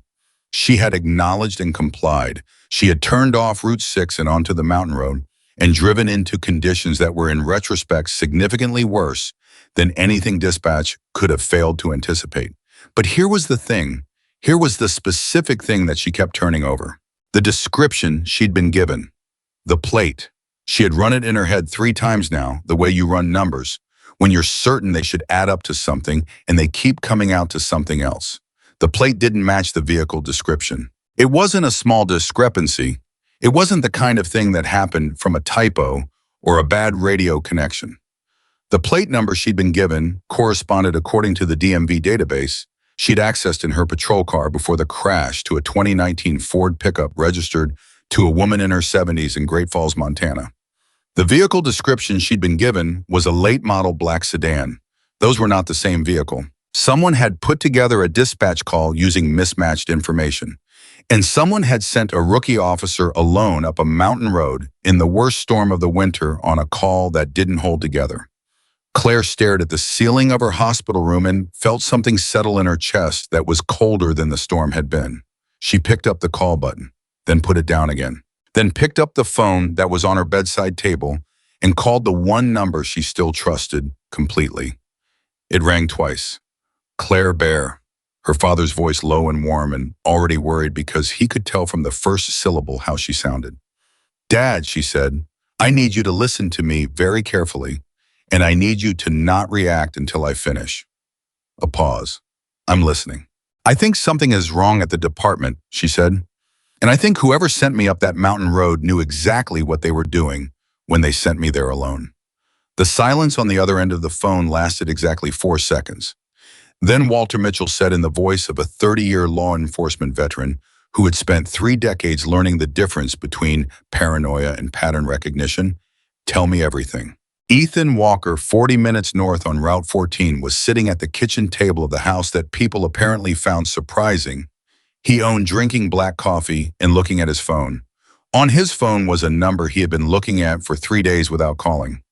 She had acknowledged and complied. She had turned off Route 6 and onto the mountain road and driven into conditions that were in retrospect significantly worse than anything dispatch could have failed to anticipate. But here was the thing. Here was the specific thing that she kept turning over. The description she'd been given. The plate. She had run it in her head 3 times now, the way you run numbers, when you're certain they should add up to something and they keep coming out to something else. The plate didn't match the vehicle description. It wasn't a small discrepancy. It wasn't the kind of thing that happened from a typo or a bad radio connection. The plate number she'd been given corresponded, according to the DMV database, she'd accessed in her patrol car before the crash, to a 2019 Ford pickup registered to a woman in her 70s in Great Falls, Montana. The vehicle description she'd been given was a late model black sedan. Those were not the same vehicle. Someone had put together a dispatch call using mismatched information, and someone had sent a rookie officer alone up a mountain road in the worst storm of the winter on a call that didn't hold together. Claire stared at the ceiling of her hospital room and felt something settle in her chest that was colder than the storm had been. She picked up the call button, then put it down again, then picked up the phone that was on her bedside table and called the one number she still trusted completely. It rang twice. Claire Bear, her father's voice low and warm and already worried because he could tell from the first syllable how she sounded. Dad, she said, I need you to listen to me very carefully, and I need you to not react until I finish. A pause. I'm listening. I think something is wrong at the department, she said. And I think whoever sent me up that mountain road knew exactly what they were doing when they sent me there alone. The silence on the other end of the phone lasted exactly 4 seconds. Then Walter Mitchell said in the voice of a 30-year law enforcement veteran who had spent 3 decades learning the difference between paranoia and pattern recognition, Tell me everything. Ethan Walker, 40 minutes north on Route 14, was sitting at the kitchen table of the house that people apparently found surprising. He owned drinking black coffee and looking at his phone. On his phone was a number he had been looking at for 3 days without calling.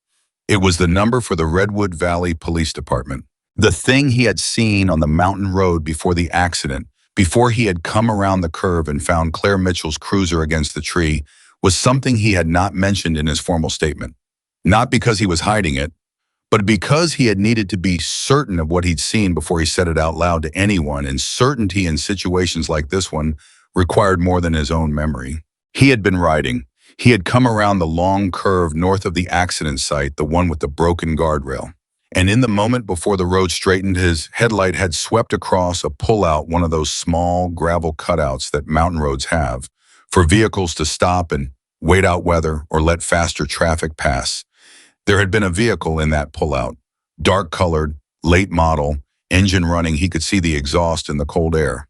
It was the number for the Redwood Valley Police Department. The thing he had seen on the mountain road before the accident, before he had come around the curve and found Claire Mitchell's cruiser against the tree, was something he had not mentioned in his formal statement. Not because he was hiding it, but because he had needed to be certain of what he'd seen before he said it out loud to anyone, and certainty in situations like this one required more than his own memory. He had been riding. He had come around the long curve north of the accident site, the one with the broken guardrail. And in the moment before the road straightened, his headlight had swept across a pullout, one of those small gravel cutouts that mountain roads have, for vehicles to stop and wait out weather or let faster traffic pass. There had been a vehicle in that pullout, dark-colored, late model, engine running. He could see the exhaust in the cold air.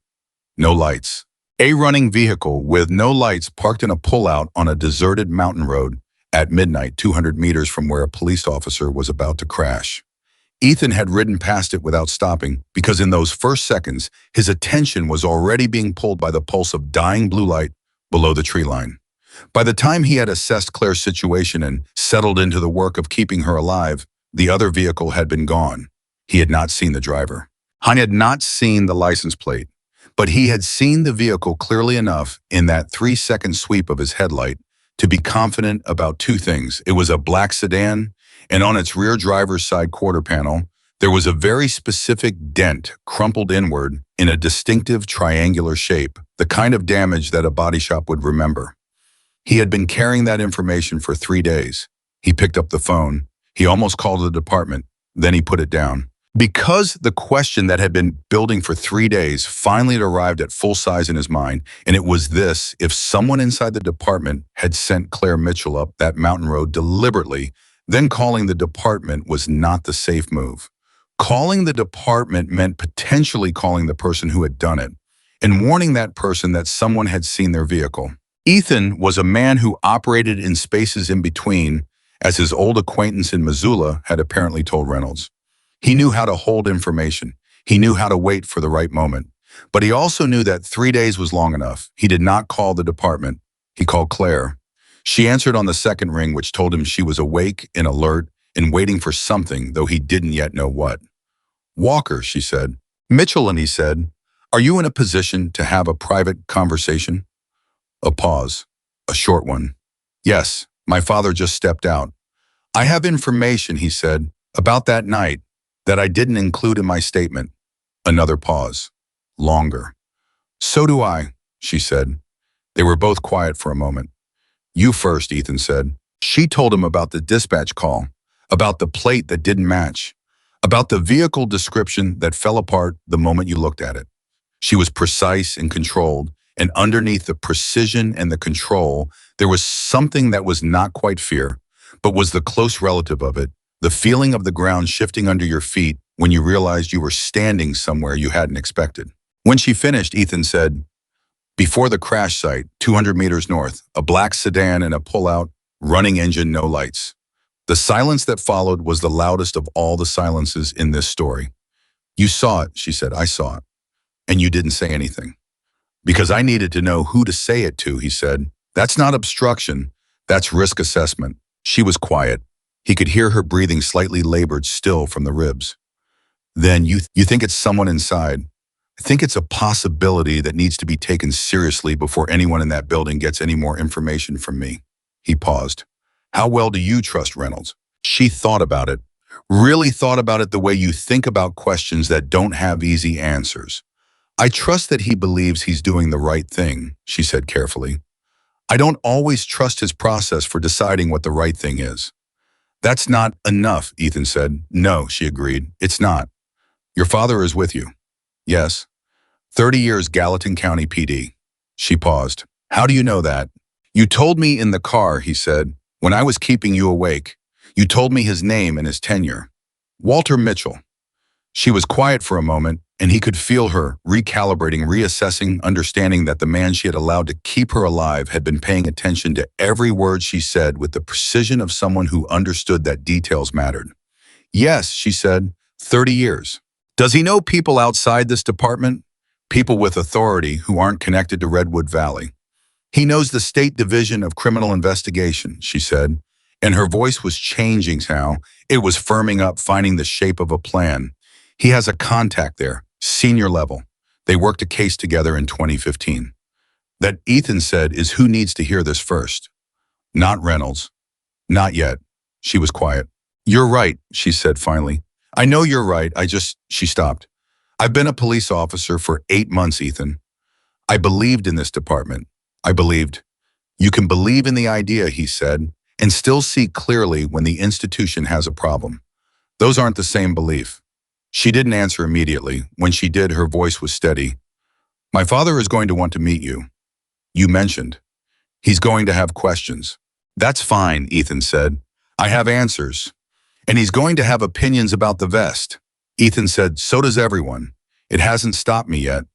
No lights. A running vehicle with no lights parked in a pullout on a deserted mountain road at midnight, 200 meters from where a police officer was about to crash. Ethan had ridden past it without stopping because in those first seconds, his attention was already being pulled by the pulse of dying blue light below the tree line. By the time he had assessed Claire's situation and settled into the work of keeping her alive, the other vehicle had been gone. He had not seen the driver. He had not seen the license plate, but he had seen the vehicle clearly enough in that 3-second sweep of his headlight to be confident about two things. It was a black sedan, and on its rear driver's side quarter panel, there was a very specific dent crumpled inward in a distinctive triangular shape, the kind of damage that a body shop would remember. He had been carrying that information for 3 days. He picked up the phone. He almost called the department. Then he put it down. Because the question that had been building for 3 days finally had arrived at full size in his mind, and it was this: if someone inside the department had sent Claire Mitchell up that mountain road deliberately, then calling the department was not the safe move. Calling the department meant potentially calling the person who had done it and warning that person that someone had seen their vehicle. Ethan was a man who operated in spaces in between, as his old acquaintance in Missoula had apparently told Reynolds. He knew how to hold information. He knew how to wait for the right moment. But he also knew that 3 days was long enough. He did not call the department. He called Claire. She answered on the second ring, which told him she was awake and alert and waiting for something, though he didn't yet know what. "Walker," she said. "Mitchell," and he said, "are you in a position to have a private conversation?" A pause. A short one. "Yes, my father just stepped out. I have information," he said, "about that night that I didn't include in my statement." Another pause. Longer. "So do I," she said. They were both quiet for a moment. "You first," Ethan said. She told him about the dispatch call, about the plate that didn't match, about the vehicle description that fell apart the moment you looked at it. She was precise and controlled, and underneath the precision and the control, there was something that was not quite fear, but was the close relative of it, the feeling of the ground shifting under your feet when you realized you were standing somewhere you hadn't expected. When she finished, Ethan said, "Before the crash site, 200 meters north, a black sedan and a pullout, running engine, no lights." The silence that followed was the loudest of all the silences in this story. "You saw it," she said. "I saw it. And you didn't say anything." "Because I needed to know who to say it to," he said. "That's not obstruction. That's risk assessment." She was quiet. He could hear her breathing slightly labored still from the ribs. "Then you think it's someone inside?" "I think it's a possibility that needs to be taken seriously before anyone in that building gets any more information from me." He paused. "How well do you trust Reynolds?" She thought about it. Really thought about it the way you think about questions that don't have easy answers. "I trust that he believes he's doing the right thing," she said carefully. "I don't always trust his process for deciding what the right thing is." "That's not enough," Ethan said. "No," she agreed. "It's not. Your father is with you." "Yes." 30 years Gallatin County PD. She paused. "How do you know that?" "You told me in the car," he said, "when I was keeping you awake. You told me his name and his tenure." "Walter Mitchell." She was quiet for a moment, and he could feel her recalibrating, reassessing, understanding that the man she had allowed to keep her alive had been paying attention to every word she said with the precision of someone who understood that details mattered. Yes, she said, 30 years. Does he know people outside this department? People with authority who aren't connected to Redwood Valley. He knows the State Division of Criminal Investigation, she said, and her voice was changing now. It was firming up, finding the shape of a plan. He has a contact there, senior level. They worked a case together in 2015. That, Ethan said, is who needs to hear this first. Not Reynolds. Not yet. She was quiet. You're right, she said finally. I know you're right, she stopped. I've been a police officer for 8 months, Ethan. I believed in this department. I believed. You can believe in the idea, he said, and still see clearly when the institution has a problem. Those aren't the same belief. She didn't answer immediately. When she did, her voice was steady. My father is going to want to meet you. You mentioned. He's going to have questions. That's fine, Ethan said. I have answers. And he's going to have opinions about the vest. Ethan said, so does everyone. It hasn't stopped me yet.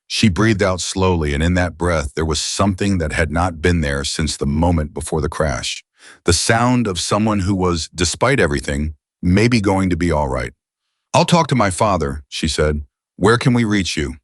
She breathed out slowly, and in that breath there was something that had not been there since the moment before the crash. The sound of someone who was, despite everything, maybe going to be all right. I'll talk to my father, she said. Where can we reach you?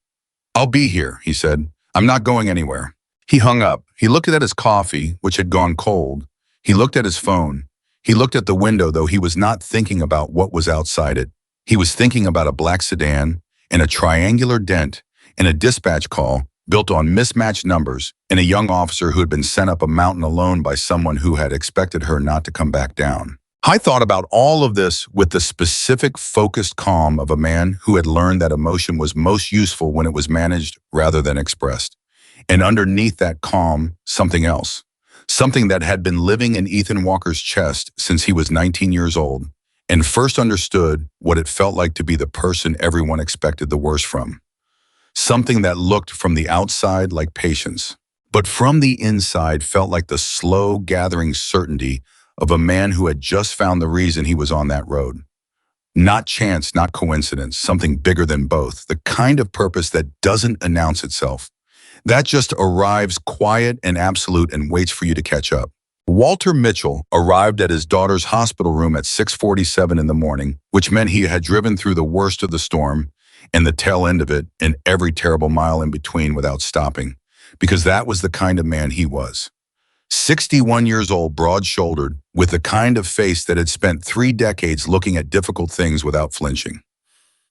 I'll be here, he said. I'm not going anywhere. He hung up. He looked at his coffee, which had gone cold. He looked at his phone. He looked at the window, though he was not thinking about what was outside it. He was thinking about a black sedan and a triangular dent and a dispatch call built on mismatched numbers and a young officer who had been sent up a mountain alone by someone who had expected her not to come back down. I thought about all of this with the specific, focused calm of a man who had learned that emotion was most useful when it was managed rather than expressed. And underneath that calm, something else. Something that had been living in Ethan Walker's chest since he was 19 years old and first understood what it felt like to be the person everyone expected the worst from. Something that looked from the outside like patience, but from the inside felt like the slow gathering certainty of a man who had just found the reason he was on that road. Not chance, not coincidence, something bigger than both, the kind of purpose that doesn't announce itself. That just arrives quiet and absolute and waits for you to catch up. Walter Mitchell arrived at his daughter's hospital room at 6:47 in the morning, which meant he had driven through the worst of the storm and the tail end of it and every terrible mile in between without stopping, because that was the kind of man he was. 61 years old, broad-shouldered, with the kind of face that had spent 3 decades looking at difficult things without flinching.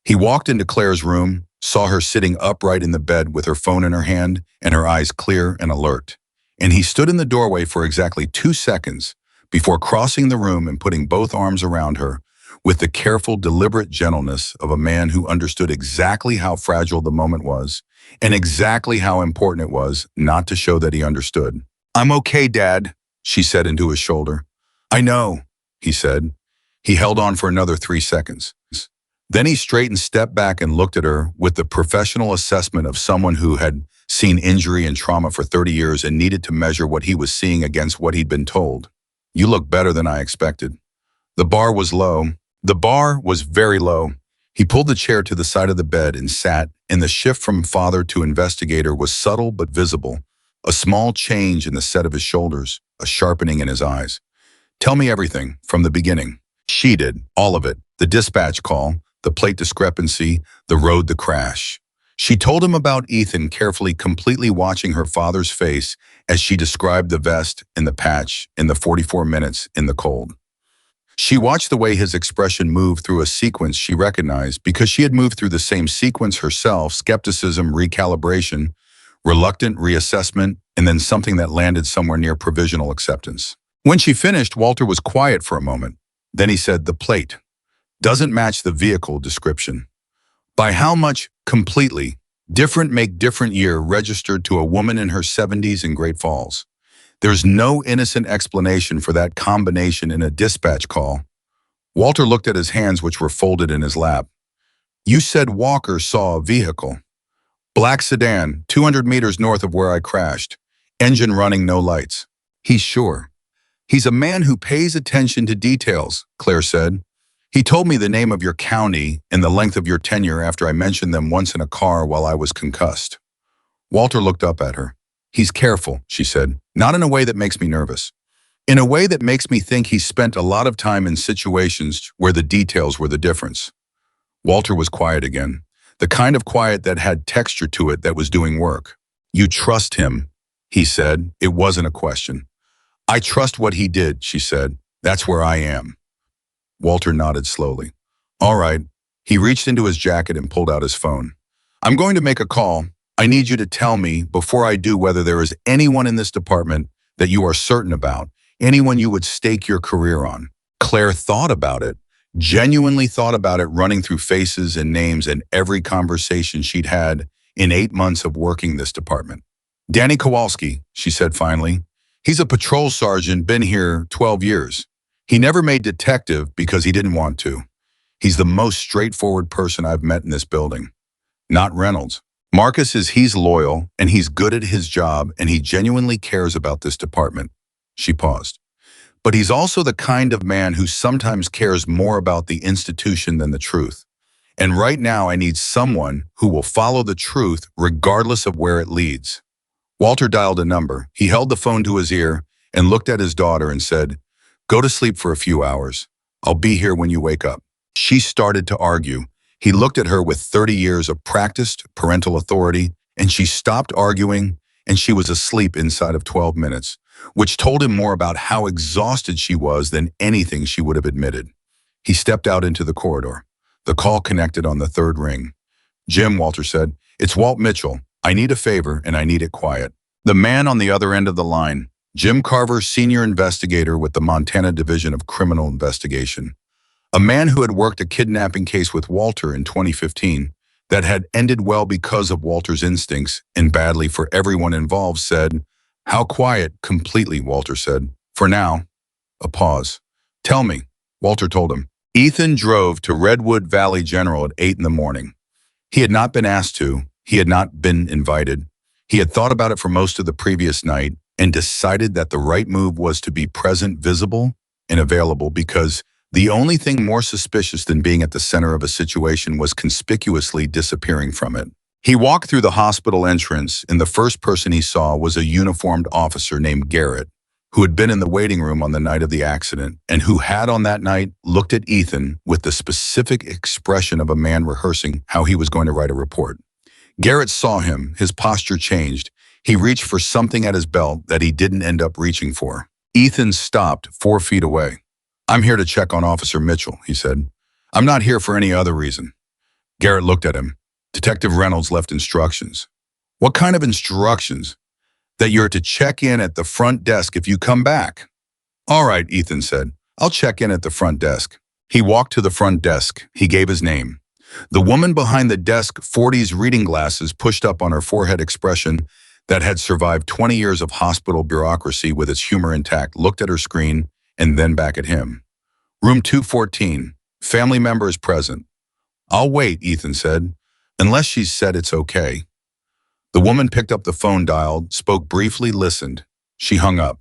He walked into Claire's room, saw her sitting upright in the bed with her phone in her hand and her eyes clear and alert. And he stood in the doorway for exactly 2 seconds before crossing the room and putting both arms around her with the careful, deliberate gentleness of a man who understood exactly how fragile the moment was and exactly how important it was not to show that he understood. I'm okay, Dad, she said into his shoulder. I know, he said. He held on for another 3 seconds. Then he straightened, stepped back, and looked at her with the professional assessment of someone who had seen injury and trauma for 30 years and needed to measure what he was seeing against what he'd been told. You look better than I expected. The bar was low. The bar was very low. He pulled the chair to the side of the bed and sat, and the shift from father to investigator was subtle but visible. A small change in the set of his shoulders, a sharpening in his eyes. Tell me everything, from the beginning. She did, all of it. The dispatch call, the plate discrepancy, the road, the crash. She told him about Ethan, carefully, completely watching her father's face as she described the vest and the patch in the 44 minutes in the cold. She watched the way his expression moved through a sequence she recognized because she had moved through the same sequence herself: skepticism, recalibration, reluctant reassessment, and then something that landed somewhere near provisional acceptance. When she finished, Walter was quiet for a moment. Then he said, the plate doesn't match the vehicle description. By how much? Completely. Different make, different year, registered to a woman in her 70s in Great Falls. There's no innocent explanation for that combination in a dispatch call. Walter looked at his hands, which were folded in his lap. You said Walker saw a vehicle. Black sedan, 200 meters north of where I crashed. Engine running, no lights. He's sure. He's a man who pays attention to details, Claire said. He told me the name of your county and the length of your tenure after I mentioned them once in a car while I was concussed. Walter looked up at her. He's careful, she said, not in a way that makes me nervous. In a way that makes me think he spent a lot of time in situations where the details were the difference. Walter was quiet again, the kind of quiet that had texture to it that was doing work. You trust him, he said. It wasn't a question. I trust what he did, she said. That's where I am. Walter nodded slowly. All right. He reached into his jacket and pulled out his phone. I'm going to make a call. I need you to tell me before I do whether there is anyone in this department that you are certain about, anyone you would stake your career on. Claire thought about it, genuinely thought about it, running through faces and names in every conversation she'd had in 8 months of working this department. Danny Kowalski, she said finally. He's a patrol sergeant, been here 12 years. He never made detective because he didn't want to. He's the most straightforward person I've met in this building. Not Reynolds. Marcus he's loyal, and he's good at his job, and he genuinely cares about this department. She paused. But he's also the kind of man who sometimes cares more about the institution than the truth. And right now I need someone who will follow the truth regardless of where it leads. Walter dialed a number. He held the phone to his ear and looked at his daughter and said, Go to sleep for a few hours. I'll be here when you wake up. She started to argue. He looked at her with 30 years of practiced parental authority, and she stopped arguing, and she was asleep inside of 12 minutes, which told him more about how exhausted she was than anything she would have admitted. He stepped out into the corridor. The call connected on the third ring. Jim, Walter said, it's Walt Mitchell. I need a favor, and I need it quiet. The man on the other end of the line, Jim Carver, senior investigator with the Montana Division of Criminal Investigation. A man who had worked a kidnapping case with Walter in 2015 that had ended well because of Walter's instincts and badly for everyone involved, said, How quiet? Completely, Walter said. For now. A pause. Tell me, Walter told him. Ethan drove to Redwood Valley General at 8 in the morning. He had not been asked to. He had not been invited. He had thought about it for most of the previous night and decided that the right move was to be present, visible, and available because the only thing more suspicious than being at the center of a situation was conspicuously disappearing from it. He walked through the hospital entrance, and the first person he saw was a uniformed officer named Garrett, who had been in the waiting room on the night of the accident and who had on that night looked at Ethan with the specific expression of a man rehearsing how he was going to write a report. Garrett saw him. His posture changed. He reached for something at his belt that he didn't end up reaching for. Ethan stopped 4 feet away. I'm here to check on Officer Mitchell, he said. I'm not here for any other reason. Garrett looked at him. Detective Reynolds left instructions. What kind of instructions? That you're to check in at the front desk if you come back. All right, Ethan said. I'll check in at the front desk. He walked to the front desk. He gave his name. The woman behind the desk, 40s reading glasses pushed up on her forehead expression that had survived 20 years of hospital bureaucracy with its humor intact, looked at her screen and then back at him. Room 214. Family member is present. I'll wait, Ethan said, unless she's said it's okay. The woman picked up the phone, dialed, spoke briefly, listened. She hung up.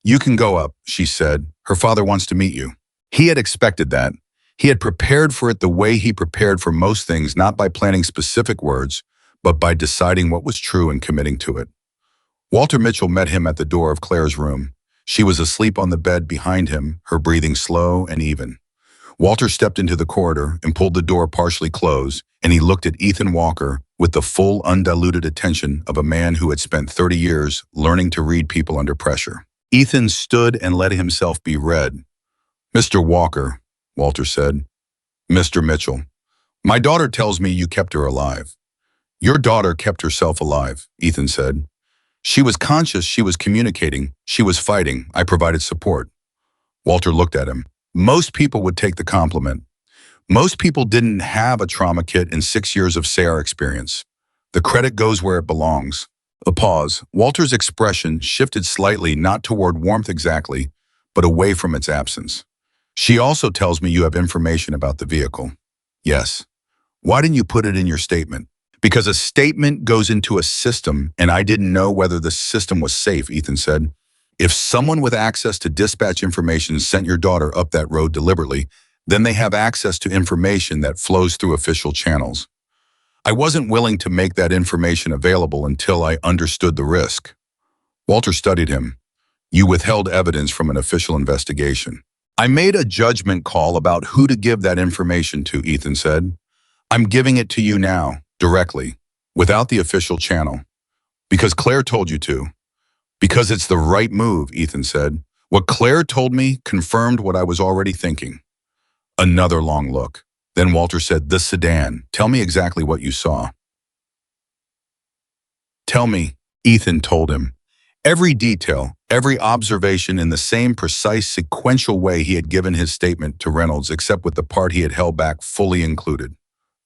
You can go up, she said. Her father wants to meet you. He had expected that. He had prepared for it the way he prepared for most things, not by planning specific words, but by deciding what was true and committing to it. Walter Mitchell met him at the door of Claire's room. She was asleep on the bed behind him, her breathing slow and even. Walter stepped into the corridor and pulled the door partially closed, and he looked at Ethan Walker with the full, undiluted attention of a man who had spent 30 years learning to read people under pressure. Ethan stood and let himself be read. Mr. Walker, Walter said. Mr. Mitchell, my daughter tells me you kept her alive. Your daughter kept herself alive, Ethan said. She was conscious, she was communicating, she was fighting. I provided support. Walter looked at him. Most people would take the compliment. Most people didn't have a trauma kit in 6 years of SAR experience. The credit goes where it belongs. A pause. Walter's expression shifted slightly, not toward warmth exactly, but away from its absence. She also tells me you have information about the vehicle. Yes. Why didn't you put it in your statement? Because a statement goes into a system, and I didn't know whether the system was safe, Ethan said. If someone with access to dispatch information sent your daughter up that road deliberately, Then they have access to information that flows through official channels. I wasn't willing to make that information available until I understood the risk. Walter studied him. You withheld evidence from an official investigation. I made a judgment call about who to give that information to, Ethan said. I'm giving it to you now, directly, without the official channel. Because Claire told you to. Because it's the right move, Ethan said. What Claire told me confirmed what I was already thinking. Another long look. Then Walter said, the sedan. Tell me exactly what you saw. Tell me, Ethan told him. Every detail, every observation in the same precise sequential way he had given his statement to Reynolds, except with the part he had held back fully included.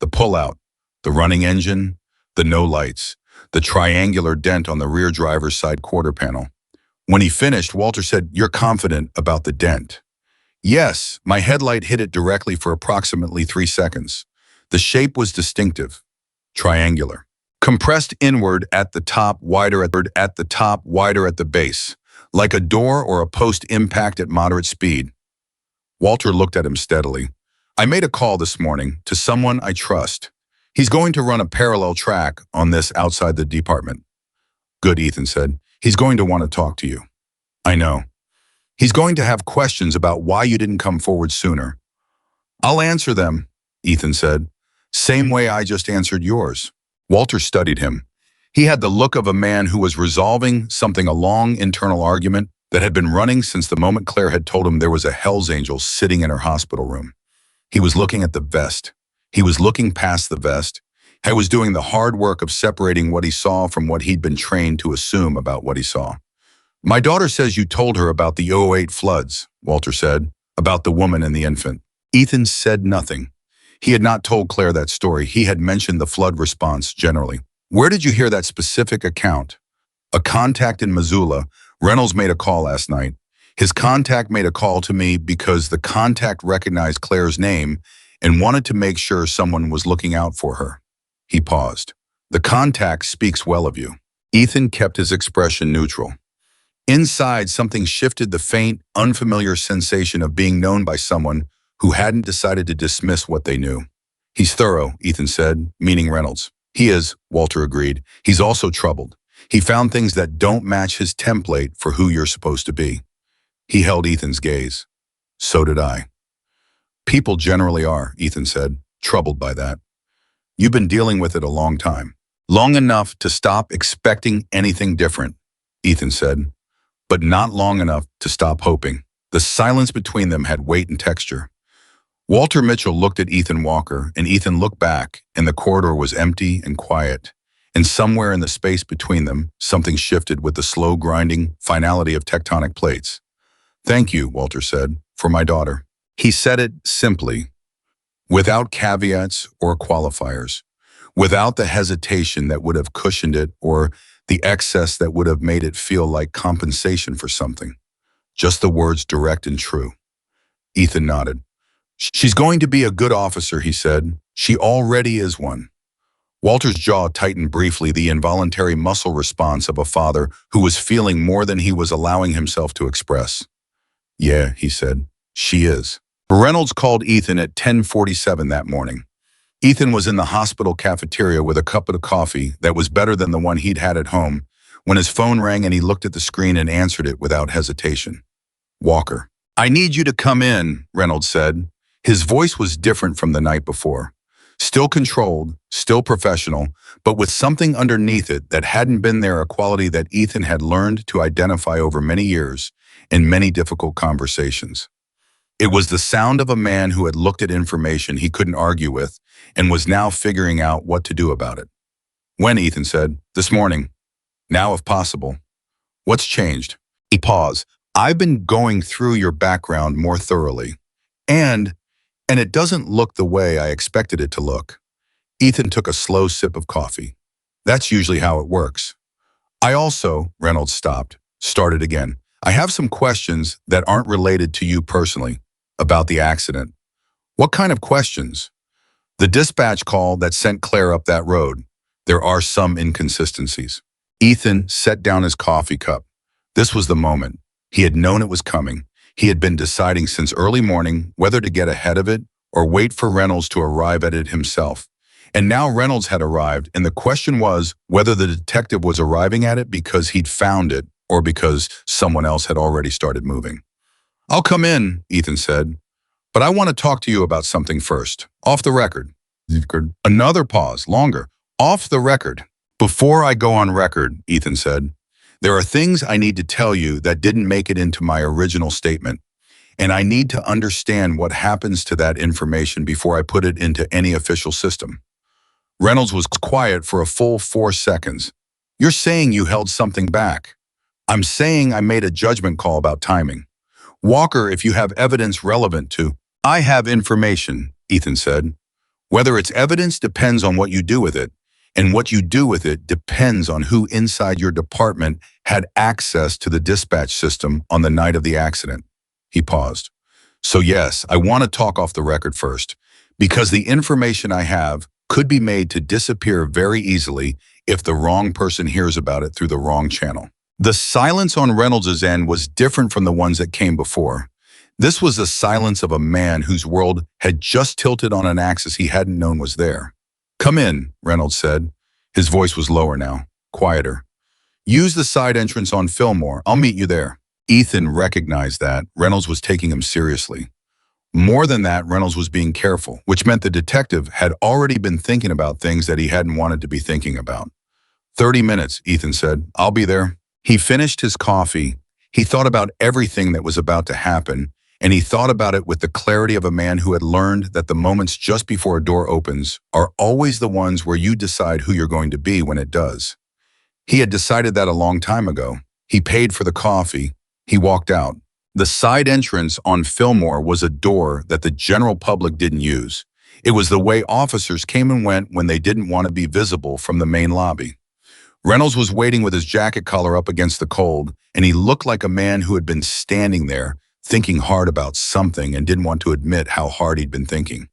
The pullout, the running engine, the no lights, the triangular dent on the rear driver's side quarter panel. When he finished, Walter said, you're confident about the dent. Yes, my headlight hit it directly for approximately 3 seconds. The shape was distinctive, triangular. Compressed inward at the top, wider at the base, like a door or a post impact at moderate speed. Walter looked at him steadily. I made a call this morning to someone I trust. He's going to run a parallel track on this outside the department. Good, Ethan said. He's going to want to talk to you. I know. He's going to have questions about why you didn't come forward sooner. I'll answer them, Ethan said. Same way I just answered yours. Walter studied him. He had the look of a man who was resolving a long internal argument that had been running since the moment Claire had told him there was a Hell's Angel sitting in her hospital room. He was looking at the vest. He was looking past the vest. He was doing the hard work of separating what he saw from what he'd been trained to assume about what he saw. My daughter says you told her about the '08 floods, Walter said, about the woman and the infant. Ethan said nothing. He had not told Claire that story. He had mentioned the flood response generally. Where did you hear that specific account? A contact in Missoula. Reynolds made a call last night. His contact made a call to me because the contact recognized Claire's name and wanted to make sure someone was looking out for her. He paused. The contact speaks well of you. Ethan kept his expression neutral. Inside, something shifted, the faint, unfamiliar sensation of being known by someone who hadn't decided to dismiss what they knew. He's thorough, Ethan said, meaning Reynolds. He is, Walter agreed. He's also troubled. He found things that don't match his template for who you're supposed to be. He held Ethan's gaze. So did I. People generally are, Ethan said, troubled by that. You've been dealing with it a long time. Long enough to stop expecting anything different, Ethan said, but not long enough to stop hoping. The silence between them had weight and texture. Walter Mitchell looked at Ethan Walker, and Ethan looked back, and the corridor was empty and quiet. And somewhere in the space between them, something shifted with the slow grinding finality of tectonic plates. Thank you, Walter said, for my daughter. He said it simply, without caveats or qualifiers, without the hesitation that would have cushioned it or the excess that would have made it feel like compensation for something. Just the words direct and true. Ethan nodded. She's going to be a good officer, he said. She already is one. Walter's jaw tightened briefly, the involuntary muscle response of a father who was feeling more than he was allowing himself to express. Yeah, he said, she is. Reynolds called Ethan at 10:47 that morning. Ethan was in the hospital cafeteria with a cup of coffee that was better than the one he'd had at home when his phone rang and he looked at the screen and answered it without hesitation. Walker. I need you to come in, Reynolds said. His voice was different from the night before. Still controlled, still professional, but with something underneath it that hadn't been there, a quality that Ethan had learned to identify over many years in many difficult conversations. It was the sound of a man who had looked at information he couldn't argue with and was now figuring out what to do about it. When, Ethan said, this morning. Now, if possible. What's changed? He paused. I've been going through your background more thoroughly. And it doesn't look the way I expected it to look. Ethan took a slow sip of coffee. That's usually how it works. I also, Reynolds stopped, started again. I have some questions that aren't related to you personally about the accident. What kind of questions? The dispatch call that sent Claire up that road. There are some inconsistencies. Ethan set down his coffee cup. This was the moment. He had known it was coming. He had been deciding since early morning whether to get ahead of it or wait for Reynolds to arrive at it himself. And now Reynolds had arrived, and the question was whether the detective was arriving at it because he'd found it or because someone else had already started moving. "I'll come in," Ethan said, "but I want to talk to you about something first. Off the record." Another pause, longer. "Off the record." "Before I go on record," Ethan said, "there are things I need to tell you that didn't make it into my original statement, and I need to understand what happens to that information before I put it into any official system." Reynolds was quiet for a full 4 seconds. "You're saying you held something back." "I'm saying I made a judgment call about timing. Walker, if you have evidence relevant to—" "I have information," Ethan said. "Whether it's evidence depends on what you do with it, and what you do with it depends on who inside your department had access to the dispatch system on the night of the accident." He paused. "So yes, I want to talk off the record first, because the information I have could be made to disappear very easily if the wrong person hears about it through the wrong channel." The silence on Reynolds' end was different from the ones that came before. This was the silence of a man whose world had just tilted on an axis he hadn't known was there. "Come in," Reynolds said. His voice was lower now, quieter. "Use the side entrance on Fillmore. I'll meet you there." Ethan recognized that Reynolds was taking him seriously. More than that, Reynolds was being careful, which meant the detective had already been thinking about things that he hadn't wanted to be thinking about. 30 minutes, Ethan said. "I'll be there." He finished his coffee. He thought about everything that was about to happen, and he thought about it with the clarity of a man who had learned that the moments just before a door opens are always the ones where you decide who you're going to be when it does. He had decided that a long time ago. He paid for the coffee. He walked out. The side entrance on Fillmore was a door that the general public didn't use. It was the way officers came and went when they didn't want to be visible from the main lobby. Reynolds was waiting with his jacket collar up against the cold, and he looked like a man who had been standing there, thinking hard about something and didn't want to admit how hard he'd been thinking.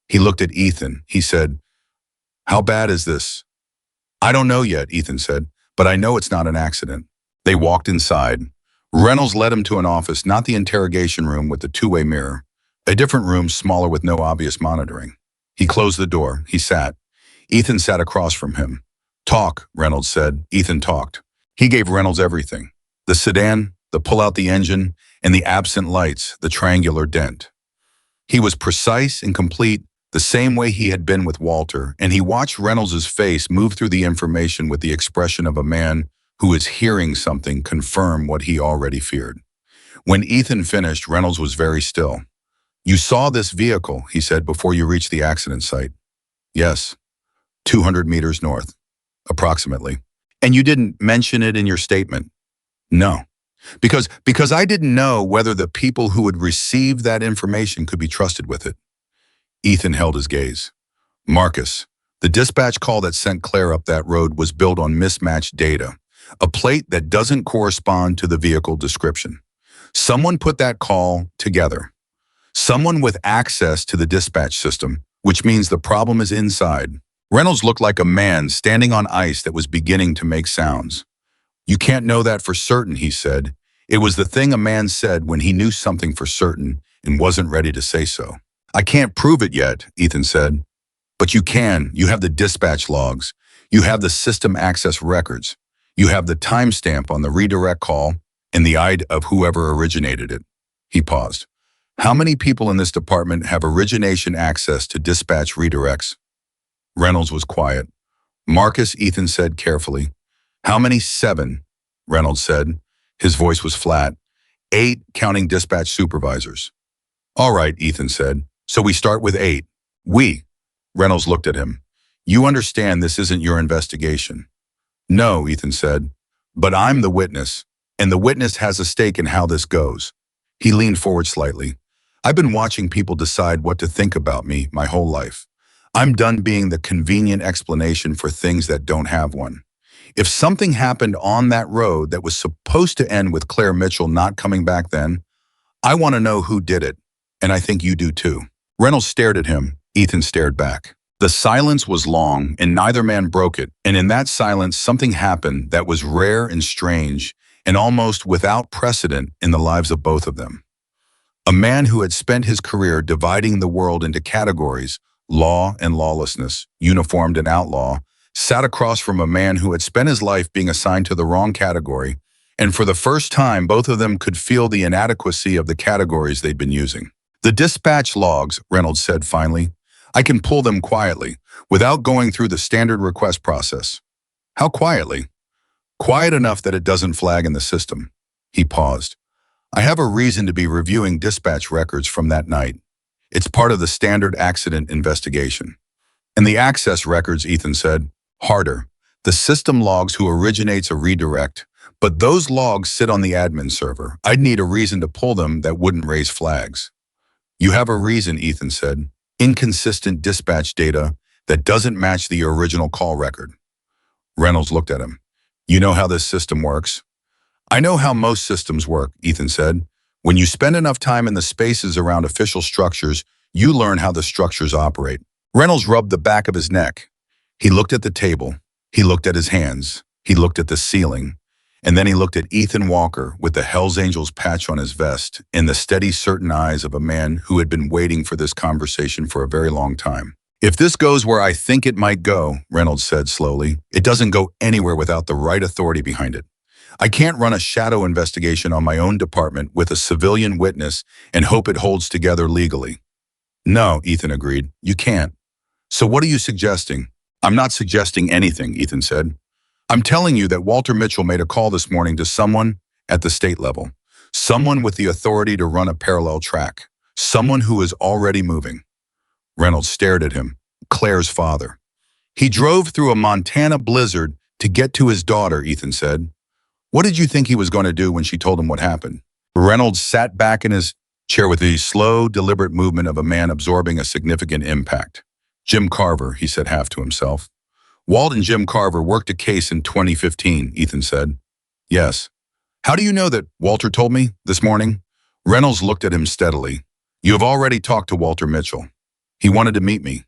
He looked at Ethan. He said, "How bad is this?" "I don't know yet," Ethan said, "but I know it's not an accident." They walked inside. Reynolds led him to an office, not the interrogation room with the two-way mirror, a different room smaller with no obvious monitoring. He closed the door. He sat. Ethan sat across from him. "Talk," Reynolds said. Ethan talked. He gave Reynolds everything. The sedan, the pull-out the engine, and the absent lights, the triangular dent. He was precise and complete, the same way he had been with Walter, and he watched Reynolds' face move through the information with the expression of a man who is hearing something confirm what he already feared. When Ethan finished, Reynolds was very still. "You saw this vehicle," he said, "before you reached the accident site." "Yes, 200 meters north, approximately." "And you didn't mention it in your statement?" "No, because I didn't know whether the people who would receive that information could be trusted with it." Ethan held his gaze. "Marcus, the dispatch call that sent Claire up that road was built on mismatched data, a plate that doesn't correspond to the vehicle description. Someone put that call together. Someone with access to the dispatch system, which means the problem is inside." Reynolds looked like a man standing on ice that was beginning to make sounds. "You can't know that for certain," he said. It was the thing a man said when he knew something for certain and wasn't ready to say so. "I can't prove it yet," Ethan said. "But you can. You have the dispatch logs. You have the system access records. You have the timestamp on the redirect call and the ID of whoever originated it." He paused. "How many people in this department have origination access to dispatch redirects?" Reynolds was quiet. "Marcus," Ethan said carefully. "How many?" "7," Reynolds said. His voice was flat. "8, counting dispatch supervisors." "All right," Ethan said. "So we start with 8. We." Reynolds looked at him. "You understand this isn't your investigation." "No," Ethan said. "But I'm the witness, and the witness has a stake in how this goes." He leaned forward slightly. "I've been watching people decide what to think about me my whole life. I'm done being the convenient explanation for things that don't have one. If something happened on that road that was supposed to end with Claire Mitchell not coming back then, I want to know who did it, and I think you do too." Reynolds stared at him. Ethan stared back. The silence was long, and neither man broke it, and in that silence something happened that was rare and strange, and almost without precedent in the lives of both of them. A man who had spent his career dividing the world into categories, law and lawlessness, uniformed and outlaw, sat across from a man who had spent his life being assigned to the wrong category, and for the first time both of them could feel the inadequacy of the categories they'd been using. The dispatch logs, Reynolds said finally. I can pull them quietly, without going through the standard request process. How quietly? Quiet enough that it doesn't flag in the system. He paused. I have a reason to be reviewing dispatch records from that night. It's part of the standard accident investigation. And the access records, Ethan said. Harder. The system logs who originates a redirect, but those logs sit on the admin server. I'd need a reason to pull them that wouldn't raise flags. You have a reason, Ethan said. Inconsistent dispatch data that doesn't match the original call record. Reynolds looked at him. You know how this system works? I know how most systems work, Ethan said. When you spend enough time in the spaces around official structures, you learn how the structures operate. Reynolds rubbed the back of his neck. He looked at the table. He looked at his hands. He looked at the ceiling. And then he looked at Ethan Walker with the Hells Angels patch on his vest and the steady, certain eyes of a man who had been waiting for this conversation for a very long time. If this goes where I think it might go, Reynolds said slowly, it doesn't go anywhere without the right authority behind it. I can't run a shadow investigation on my own department with a civilian witness and hope it holds together legally. No, Ethan agreed, you can't. So what are you suggesting? I'm not suggesting anything, Ethan said. I'm telling you that Walter Mitchell made a call this morning to someone at the state level, someone with the authority to run a parallel track, someone who is already moving. Reynolds stared at him. Claire's father. He drove through a Montana blizzard to get to his daughter, Ethan said. What did you think he was going to do when she told him what happened? Reynolds sat back in his chair with the slow, deliberate movement of a man absorbing a significant impact. Jim Carver, he said half to himself. Walt and Jim Carver worked a case in 2015, Ethan said. Yes. How do you know that? Walter told me this morning. Reynolds looked at him steadily. You have already talked to Walter Mitchell. He wanted to meet me.